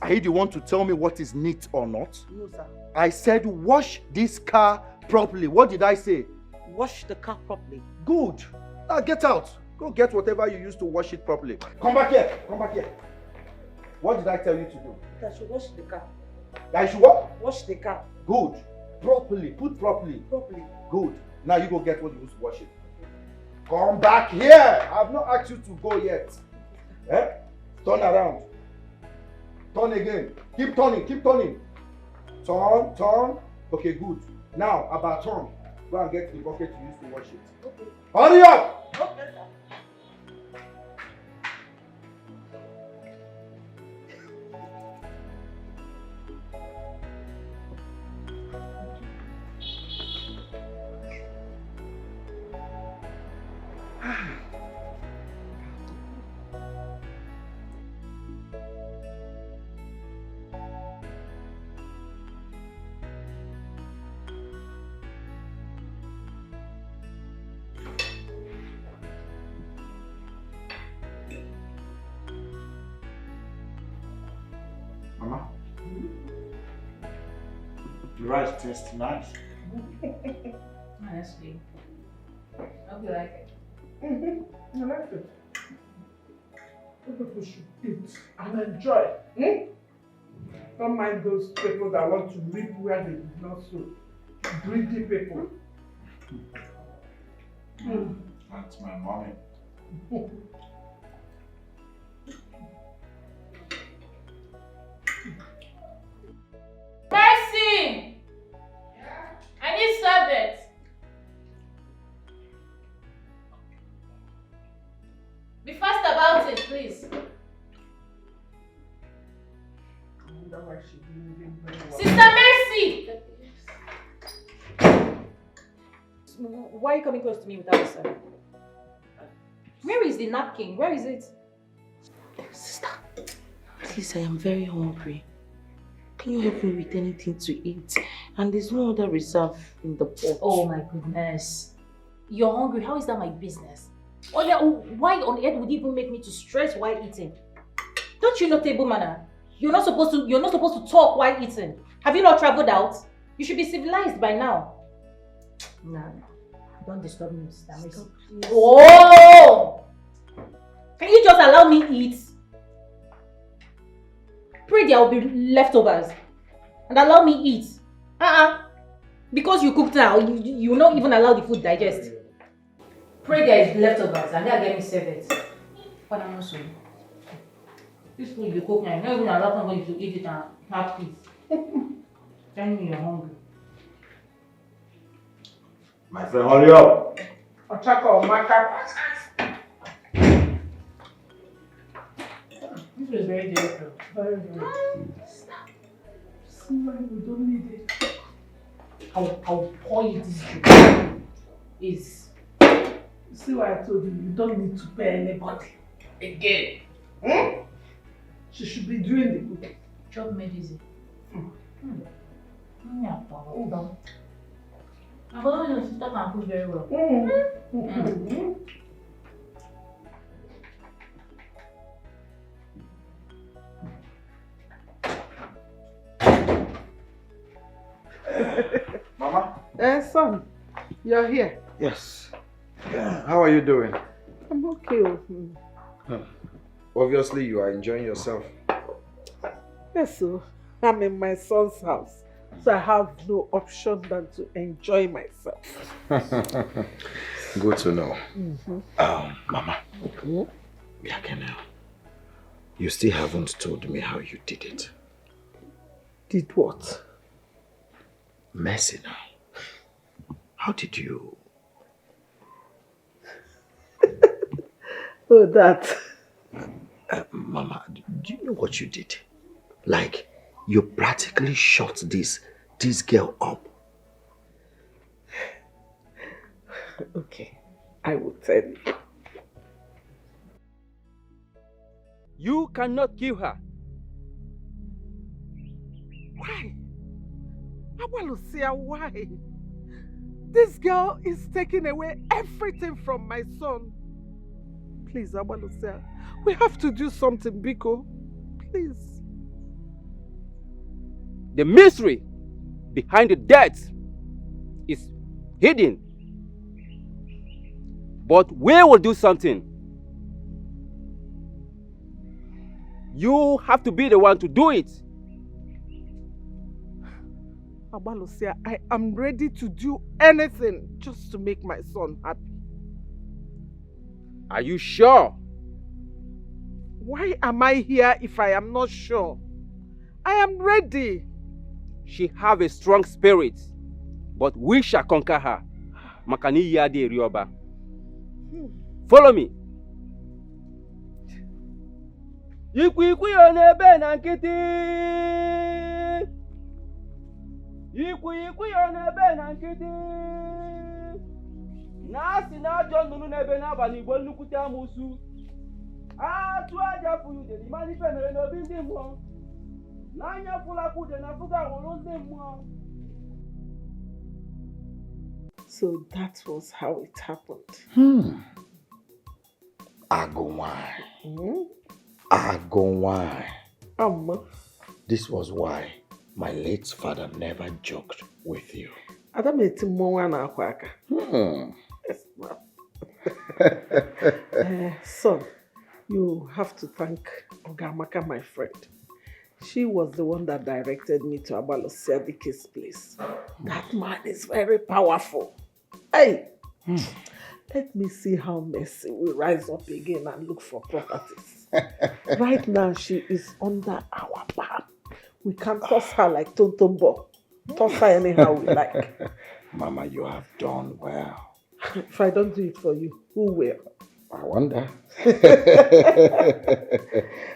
Are you the one to tell me what is neat or not? No, sir. I said wash this car properly. What did I say? Wash the car properly. Good. Now get out. Go get whatever you used to wash it properly. Come back here. Come back here. What did I tell you to do? I should wash the car. I should what? Wash the car. Good. Properly. Put properly. Properly. Good. Now you go get what you used to wash it. Come back here. I have not asked you to go yet. Turn around. Turn again. Keep turning. Keep turning. Turn. Turn. Okay, good. Now, about turn. Go and get the bucket you used to wash it. Okay. Hurry up! Okay, sir. Mama, the rice tastes nice. Honestly, I hope you like it. I like it. People should eat and enjoy. Don't mind those people that want to reap where they did not sow. Greedy people. That's my mommy. Mercy! I need service. Be fast about it, please. I wonder why she didn't even very well. Sister Mercy! Why are you coming close to me without a serving? Where is the napkin? Where is it? Sister, please, I am very hungry. Can you help me with anything to eat? And there's no other reserve in the pot. Oh my goodness. You're hungry? How is that my business? Why on earth would you even make me to stress while eating? Don't you know table manner? You're not supposed to talk while eating. Have you not traveled out? You should be civilized by now. Nah. Don't disturb me, Mr. Mercy. Oh! Can you just allow me eat? Pray there will be leftovers. And allow me eat. Because you cooked now, you will not even allow the food digest. Pray there is leftovers and then get me serve it. What am I saying? This food you cook now, you not even allow somebody to eat it and have peace. Tell me you're hungry. My friend, hurry up. Ochaka or Maka. This was very difficult. Very good. See why we don't need it. I'll pour you this drink. Is See why I told you, you don't need to pay anybody. Again. She should be doing the cooking. Job made easy. Yeah, I thought your sister can cook very well. Mama? Son, you're here. Yes. How are you doing? I'm okay. Obviously, you are enjoying yourself. Yes, so I'm in my son's house, so I have no option than to enjoy myself. Good to know. Mama, you still haven't told me how you did it. Did what? Mercy now. How did you? Oh, that. Mama, do you know what you did? Like, you practically shot this girl up. Okay, I will tell you. You cannot kill her. Why? Awalusia, why? This girl is taking away everything from my son. Please, Awalusia, we have to do something, Biko. Please. The mystery behind the death is hidden. But we will do something. You have to be the one to do it. Abalusia, I am ready to do anything just to make my son happy. Are you sure? Why am I here if I am not sure? I am ready. She have a strong spirit, but we shall conquer her. Makani yadi rioba. Follow me. Ikwi onebe na nkiti. Ikwi onebe na nkiti. Na si na ajọ nnụnụ n'ebe n'abalị Igbo nnukwute amụsụ. Atụ aja furu ude n'ime ife mere n'obi ndị mmụọ. N'anya fụlakwa ude na fụga hụrụ ndị mmụọ. So that was how it happened. Agowai. Agowai. This was why my late father never joked with you. Adam son, you have to thank Ogamaka, my friend. She was the one that directed me to Abalosia Dikeh's place. That man is very powerful. Hey! Let me see how Mercy will rise up again and look for properties. Right now, she is under our palm. We can toss her like Tonto. Toss her anyhow we like. Mama, you have done well. If I don't do it for you, who will? I wonder.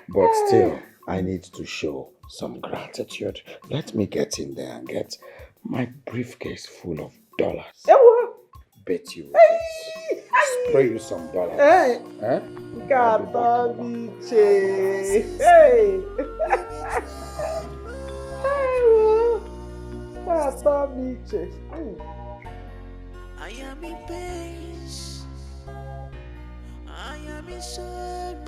But still, I need to show some gratitude. Let me get in there and get my briefcase full of dollars. Bet you spray you some dollars. Hey! Huh? Hey! I am in pain. I am in sorrow.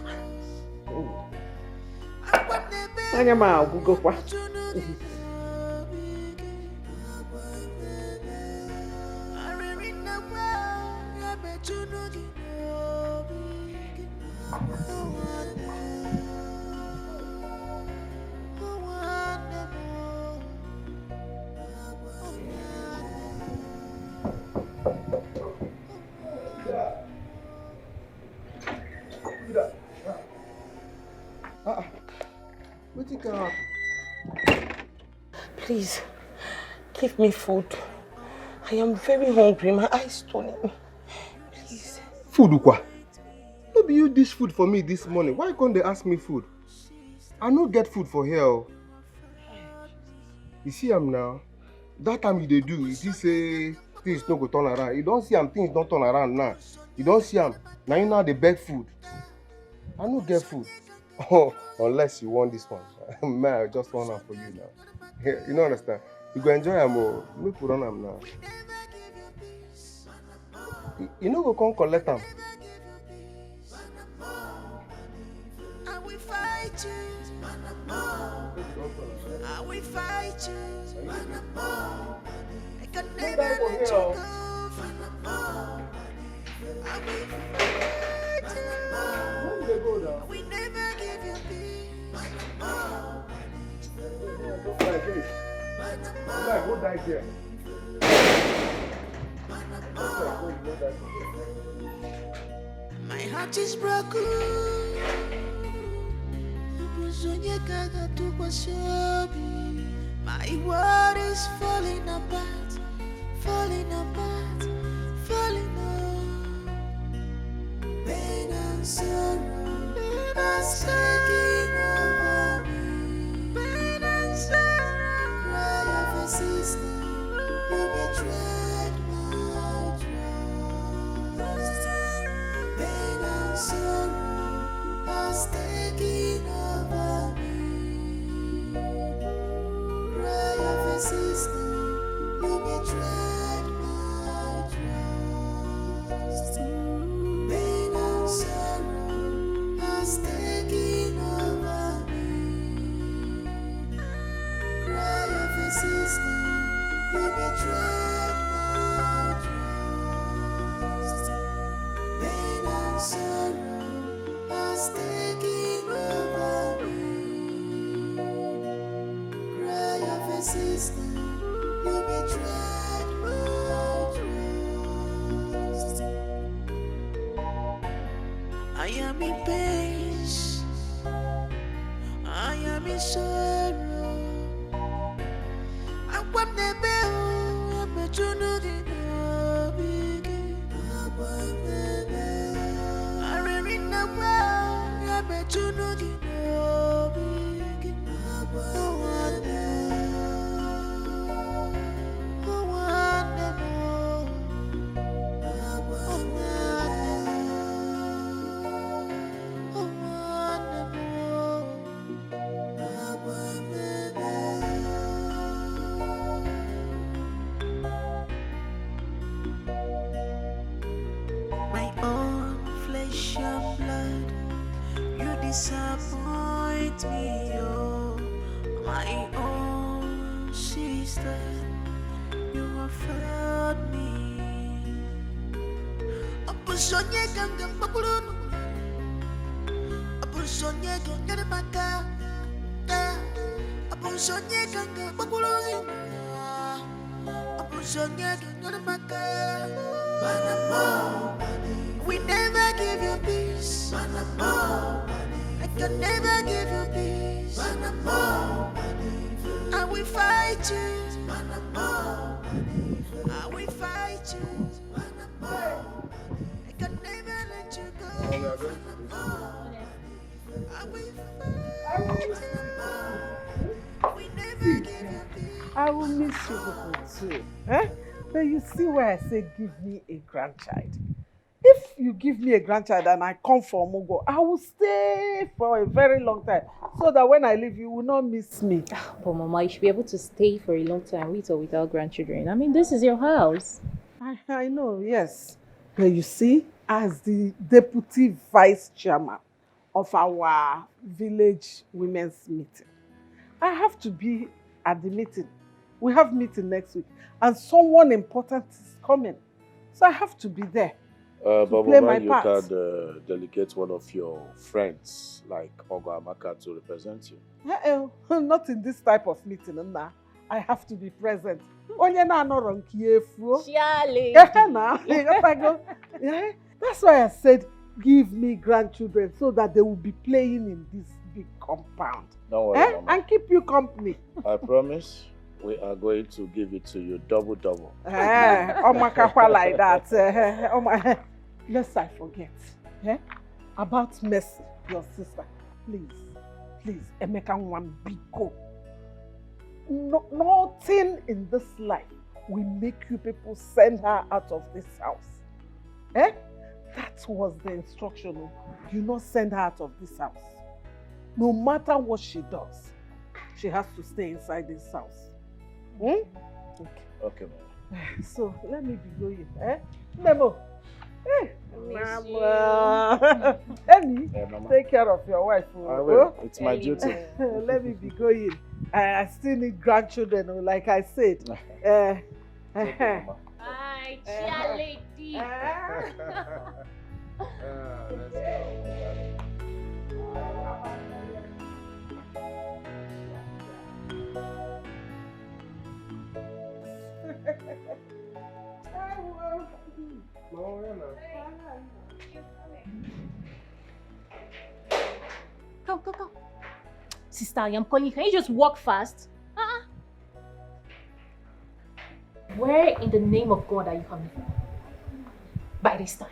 Please, give me food. I am very hungry. My eyes turning. Please. Food, Ukwa? Maybe you dish food for me this morning. Why can't they ask me food? I no get food for here. You see am now? That time you do, if you say things no go turn around, you don't see am, things don't turn around now. You don't see am. Now you know they beg food. I no get food. Oh, unless you want this one. Man, I just want am for you now. You don't understand? You go enjoy am more. Make put on am now. You no go come collect am. I will fight you. I will fight you. I can never let you go. I will fight you. I will never give you peace. Go die here. My heart is broken. My world is falling apart, falling apart, falling apart. Pain and sorrow are taking over me. Pain and sorrow, cry of a sister, you betrayed my trust. Pain and sorrow are taking over me. Cry of a sister, you betrayed my trust. Pain and sorrow has taken over me. Cry of a sister, you betrayed my trust. Pain and sorrow has taken over me. Cry of a sister, you betrayed my trust. I am in pain. I am in sorrow. I want the bell. I'm a junugi. I read in the world. I'm a junugi. I disappoint me, oh, my own sister. You have failed me. Abusonye ganga bakulunu, abusonye ganga maka, abusonye ganga bakulunu, abusonye ganga maka. We never give you peace. I can never give you peace. I will fight you. I will fight you. I can never let you go. I will fight you. We never give you peace. I will miss you people too. Eh? But you see where I say give me a grandchild. If you give me a grandchild and I come for Mugo, I will stay for a very long time. So that when I leave, you will not miss me. But Mama, you should be able to stay for a long time with or without grandchildren. I mean, this is your house. I know, yes. But you see, as the deputy vice chairman of our village women's meeting, I have to be at the meeting. We have meeting next week. And someone important is coming. So I have to be there. But play Mama, my you part. can delegate one of your friends, like Ogo Amaka, to represent you. Not in this type of meeting, Nna. I have to be present. Onye na anọrọ nke ya efuo. That's why I said, give me grandchildren so that they will be playing in this big compound. Don't worry, Mama. And keep you company. I promise we are going to give it to you double. Omakakwa like that. Lest I forget. About Mercy, your sister. Please, Emeka one big go. Nothing in this life will make you people send her out of this house. That was the instruction. Do not send her out of this house. No matter what she does, she has to stay inside this house. Okay, Mama. So let me be going. Nemo. Mama. Emi, take care of your wife. I will. It's my duty. Let me be going. I still need grandchildren, like I said. Hi, cheer lady. Let's go. Come. Sister, I am calling. Can you just walk fast? Where in the name of God are you coming from? By this time.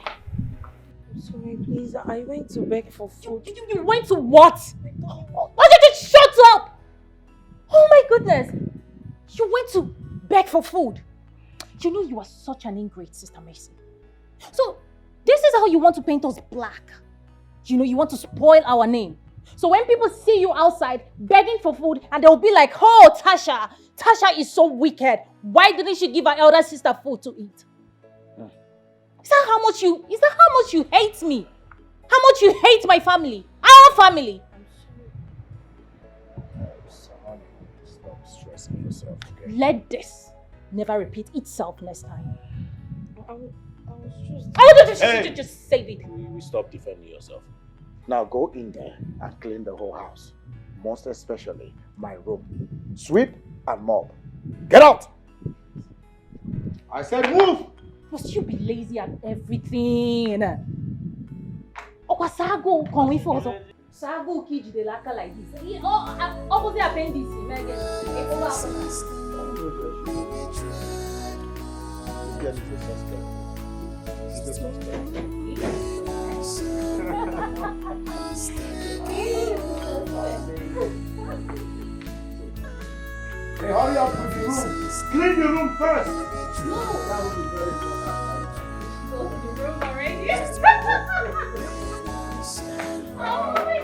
Sorry, please. I went to beg for food. You went to what? Why did you shut up? Oh my goodness. You went to beg for food. You know you are such an ingrate, Sister Mercy. So, this is how you want to paint us black. You know, you want to spoil our name. So when people see you outside begging for food and they'll be like, oh, Tasha is so wicked. Why didn't she give her elder sister food to eat? Is that how much you hate me? How much you hate my family? Our family? Honey, stop stressing yourself, okay? Let this never repeat itself next time. I was just... Just save it. We stop defending yourself. Now go in there and clean the whole house. Most especially my room. Sweep and mop. Get out! I said move! Must you be lazy at everything? Oh, Sago, can we force? Sago kid the laka like this. Opposite appendix, Megan. Hey, hurry up with the room. Clean the room first. No. That would be very important. Go to the room already. Oh my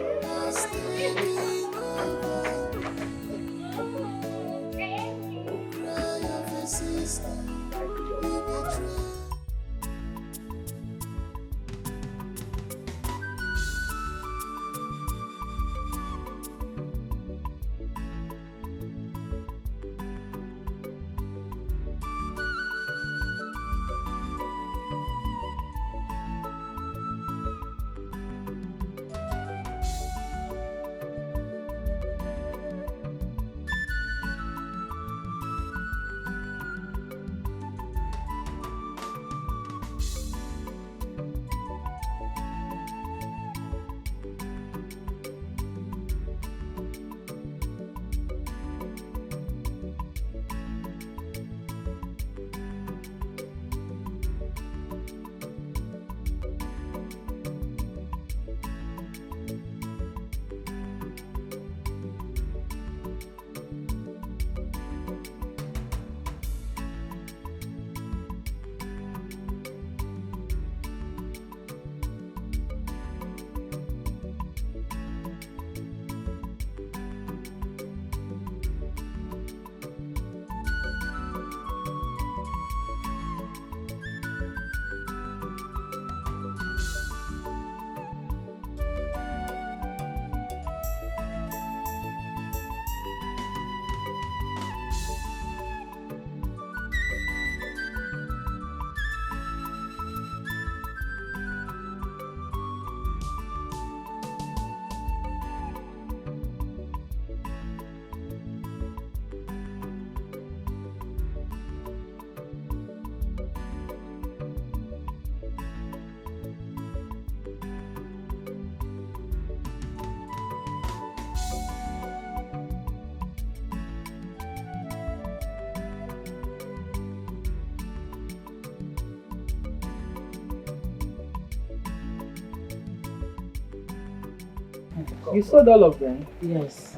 You sold all of them? Yes.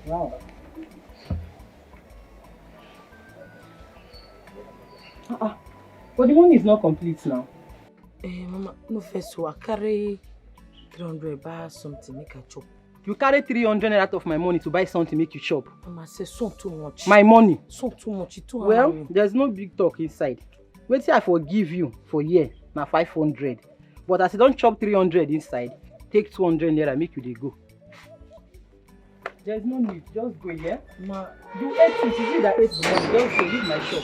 Wow. But the money is not complete now. Mama, no first so I carry 300 buy something make a chop. You carry 300 out of my money to buy something make you chop. Mama say so too much. My money? So too much. It too well, hard. there's no big talk inside. Wait till I forgive you for year, now 500. But as you don't chop 300 inside, take 200 naira, make you dey go. There's no need, just go, yeah? Ma, you ate it, you that ate the money, just go, leave my shop.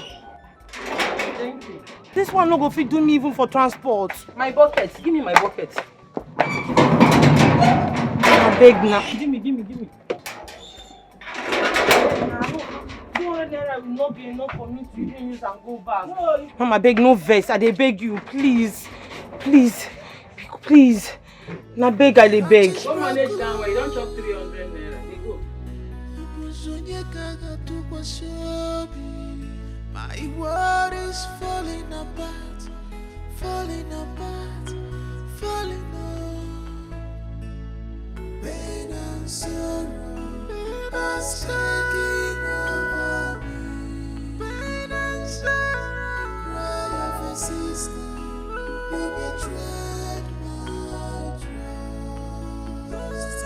Thank you. This one no go fit do me even for transport. My bucket, give me my bucket. I beg now. Give me. 200 naira will not be enough for me to even use and go back. No. Mama, beg no vex. I dey beg you, please. Na beg, I dey beg. Don't manage that way, you don't chop 300 naira. They go. My world is falling apart. Pain and sorrow are taking over me. Pain and sorrow, cry of a sister, you betrayed my trust.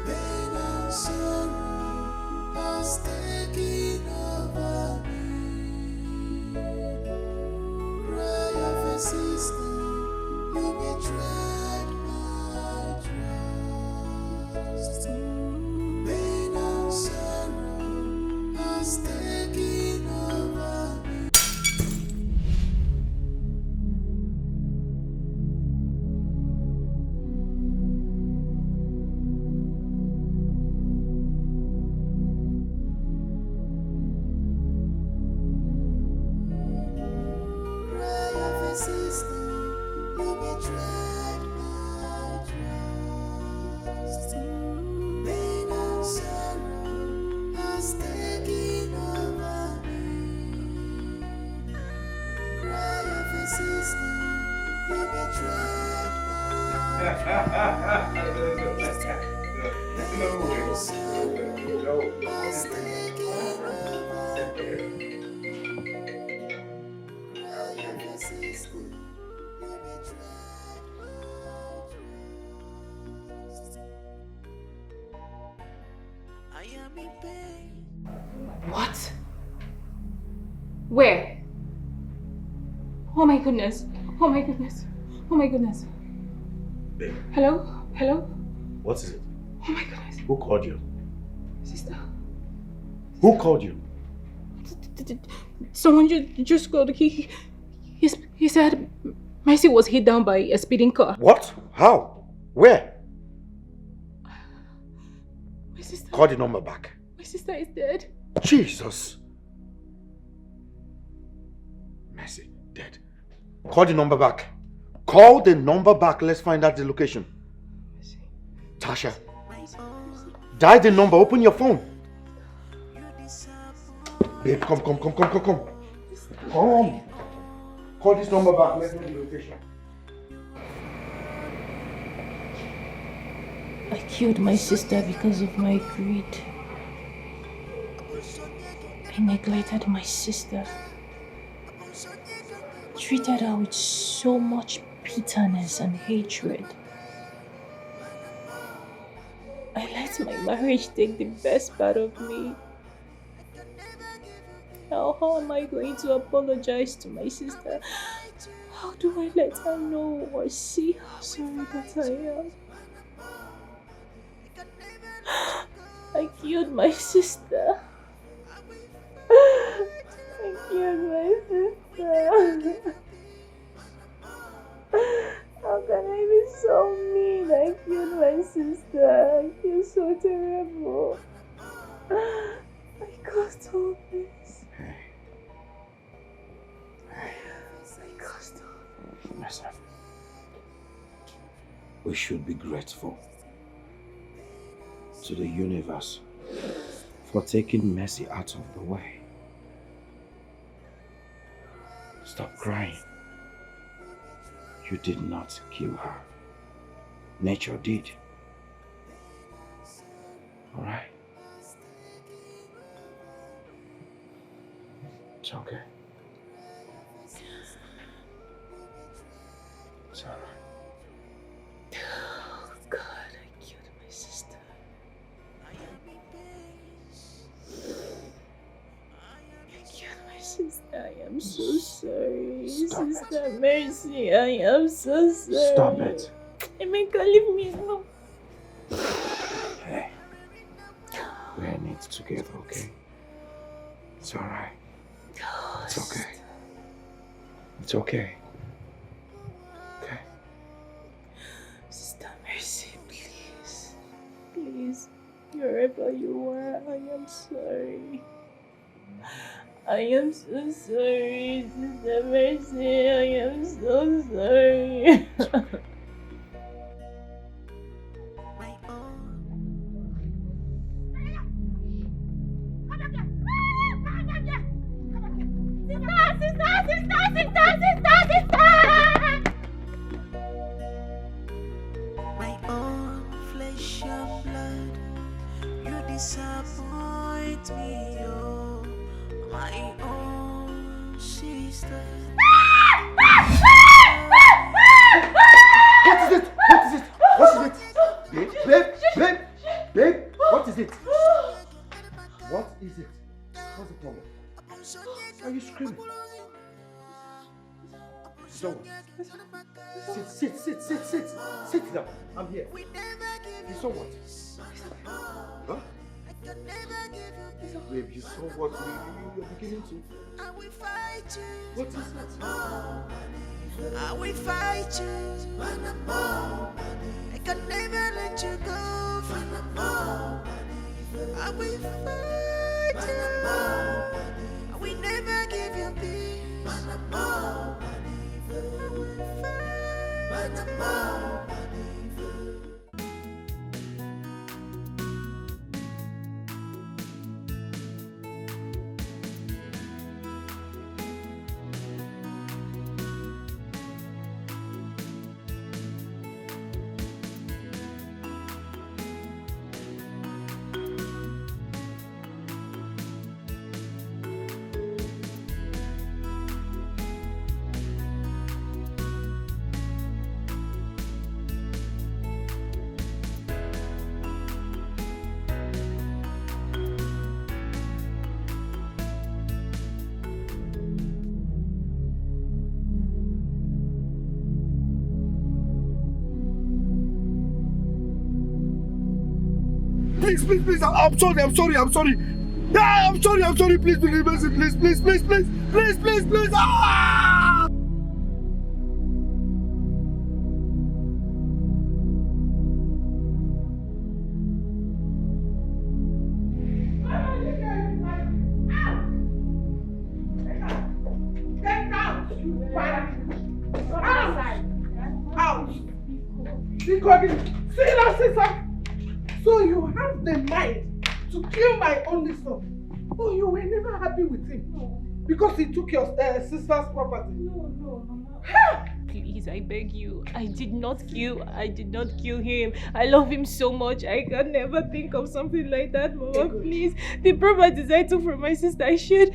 Pain and sorrow are taking over me. Cry of a sister, you betrayed my trust. Pain and sorrow has taken over me. Cry of a sister, you betrayed my trust. Pain and sorrow has taken over me. Cry of a sister, you betrayed my trust. Pain and sorrow has taken over me. Cry of a sister, you betrayed my trust. I am in pain. What? Where? Oh my goodness. Oh my goodness. Oh my goodness. Babe, Hello? Hello? what is it? Oh my goodness. Who called you? Sister. Who called you? Someone just called. He said Mercy was hit down by a speeding car. What? How? Where? My sister. Call the number back. My sister is dead. Jesus. Mercy, dead. Call the number back. Call the number back. Let's find out the location. Tasha. Dial the number. Open your phone. Babe, come. Come. Call this number back. Let's know the location. I killed my sister because of my greed. I neglected my sister. Treated her with so much bitterness and hatred. I let my marriage take the best part of me. Now, how am I going to apologize to my sister? How do I let her know or see how sorry that I am? I killed my sister. I killed my sister. How can I be so mean? I killed my sister. I feel so terrible. I caused all this. I caused all this. Myself. We should be grateful to the universe for taking Mercy out of the way. Stop crying. You did not kill her. Nature did. It's okay. It's alright. Oh God, I killed my sister. I killed my sister. I am so sorry. Stop Sister Mercy, I am so sorry. Stop it. Emeka, leave me alone. Hey. We're in it together, okay? It's alright. It's okay. It's okay. Okay. Sister Mercy, please. Please. Wherever you are, I am sorry. I am so sorry, Sister Mercy. I am so sorry. My own flesh and blood, you disappoint me, oh, my own sister. What is it? What is it? What is it? Babe, what is it? What is it? What's the problem? Why are you screaming? So, sit down. I'm here. You saw what? Huh? Babe, you saw what? You're beginning to. What is that? I will fight you. I can never let you go. I will fight you. I will never give you peace. I will fight you. Please, I'm sorry. Yeah, I'm sorry, please, ah! See that, sister? So you have the mind to kill my only son. Oh, you were never happy with him? No. Because he took your sister's property? No, Mama. Please, I beg you. I did not kill him. I love him so much. I can never think of something like that, Mama. Please. The properties I took from my sister, I shared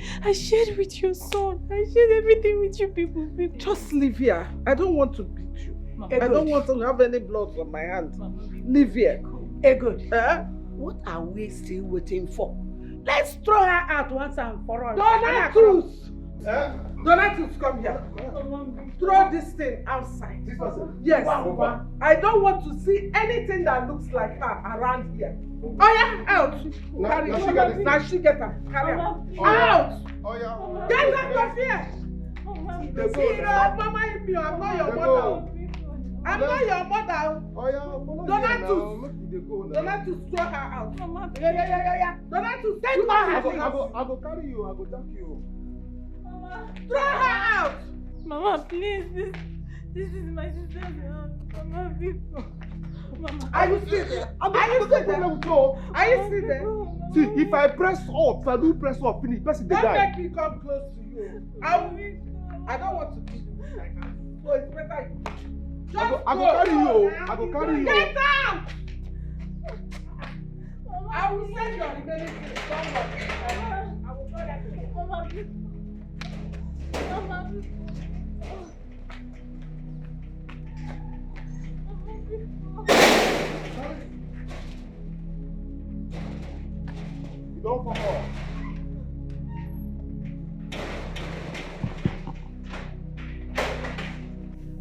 with your son. I shared everything with you people. Just leave here. I don't want to beat you. Mama, I don't want to have any blood on my hands. Leave here. Good. What are we still waiting for? Let's throw her out once and for all. Donatus! Donatus, come here. Throw this thing outside. Yes. I don't want to see anything that looks like her around here. Oh yeah, out. Now she get her. Carry her. Out. Get out of here. Mama, I'm not your mother. I'm not your mother. Donatus, throw her out. Mama, yeah. Donatus, take her. I go carry you. I go take you. Mama, throw her out. Mama, please. This is my sister's house. Mama, Mama. Are you still there? Are you still there? See, if I press up, if I do press up, finish, person they die. Don't make me come close to you. I don't want to be with my hand. So it's better you I go carry you. I go carry you. Get out! I will send your remaining things. Don't worry. I will go that way. Mama, please. Don't come on.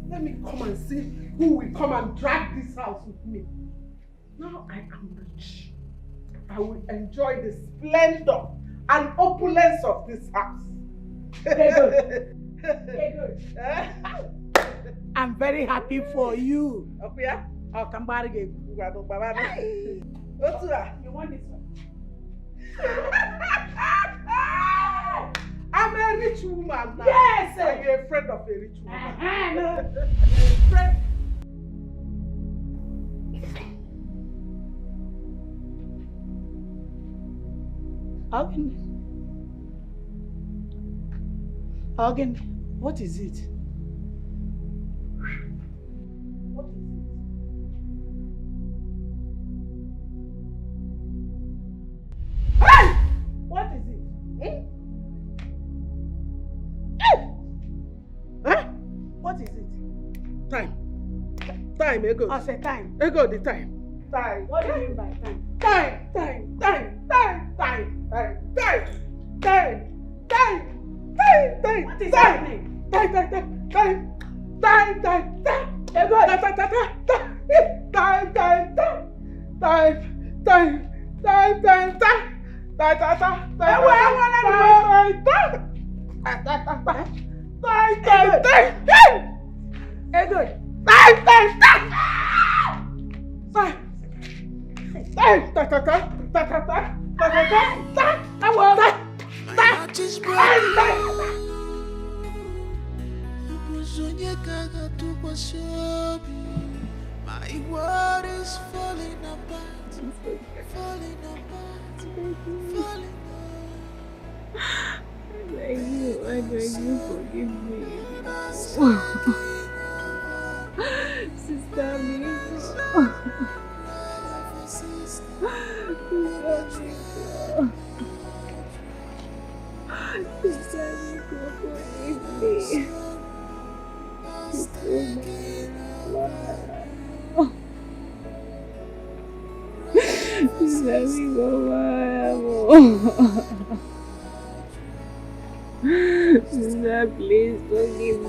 Let me come and see who will come and drag this house with me. Now I am rich. I will enjoy the splendor and opulence of this house. I'm very happy for you. Okuya? I'll come back again. You want this one? I'm a rich woman now. Yes! Are you a friend of a rich woman? No. Friend. Again, what is it? What is it? Hey! What is it? Huh? What is it? Time. Time, Ego. I said time. Ego, the time. Time. What do you mean by time? Time. What is happening? Time. Ego. My world is falling apart, falling apart. I beg you, forgive me. Sister, Sister, please forgive me. Forgive me. Sister,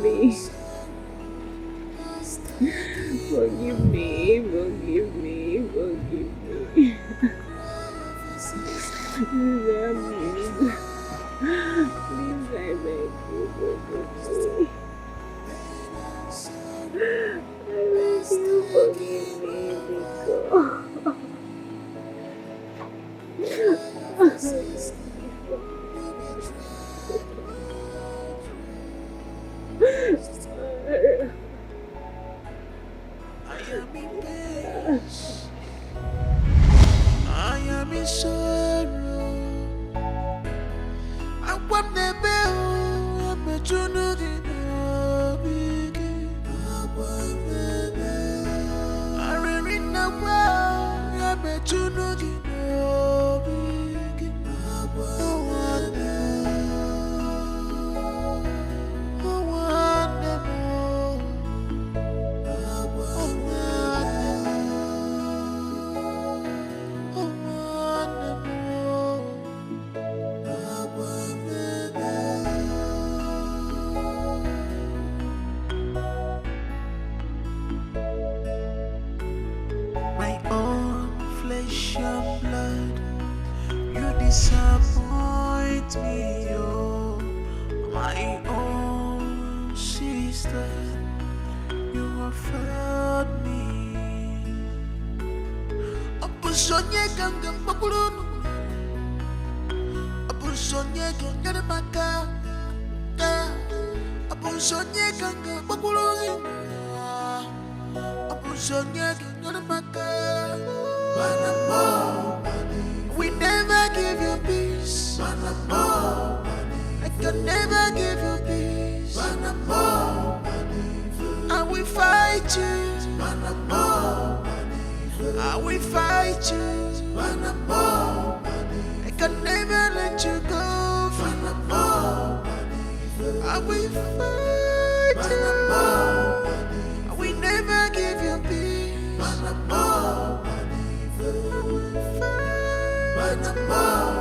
please. Please, I beg you, forgive me. I beg you, forgive me, I am in sorrow. I want the bell. I'm a journal in a big. I want the bell. I read the well. I'm a journal in a big. I want the disappoint me, oh, my own sister. You have failed me. Abusonye ganga makulunu, abusonye ganga maka, abusonye ganga makulunu, abusonye ganga maka. We never give you peace. I can never give you peace. I will fight you. I will fight you. I can never let you go. I will fight you. I will never give you peace. I will fight you.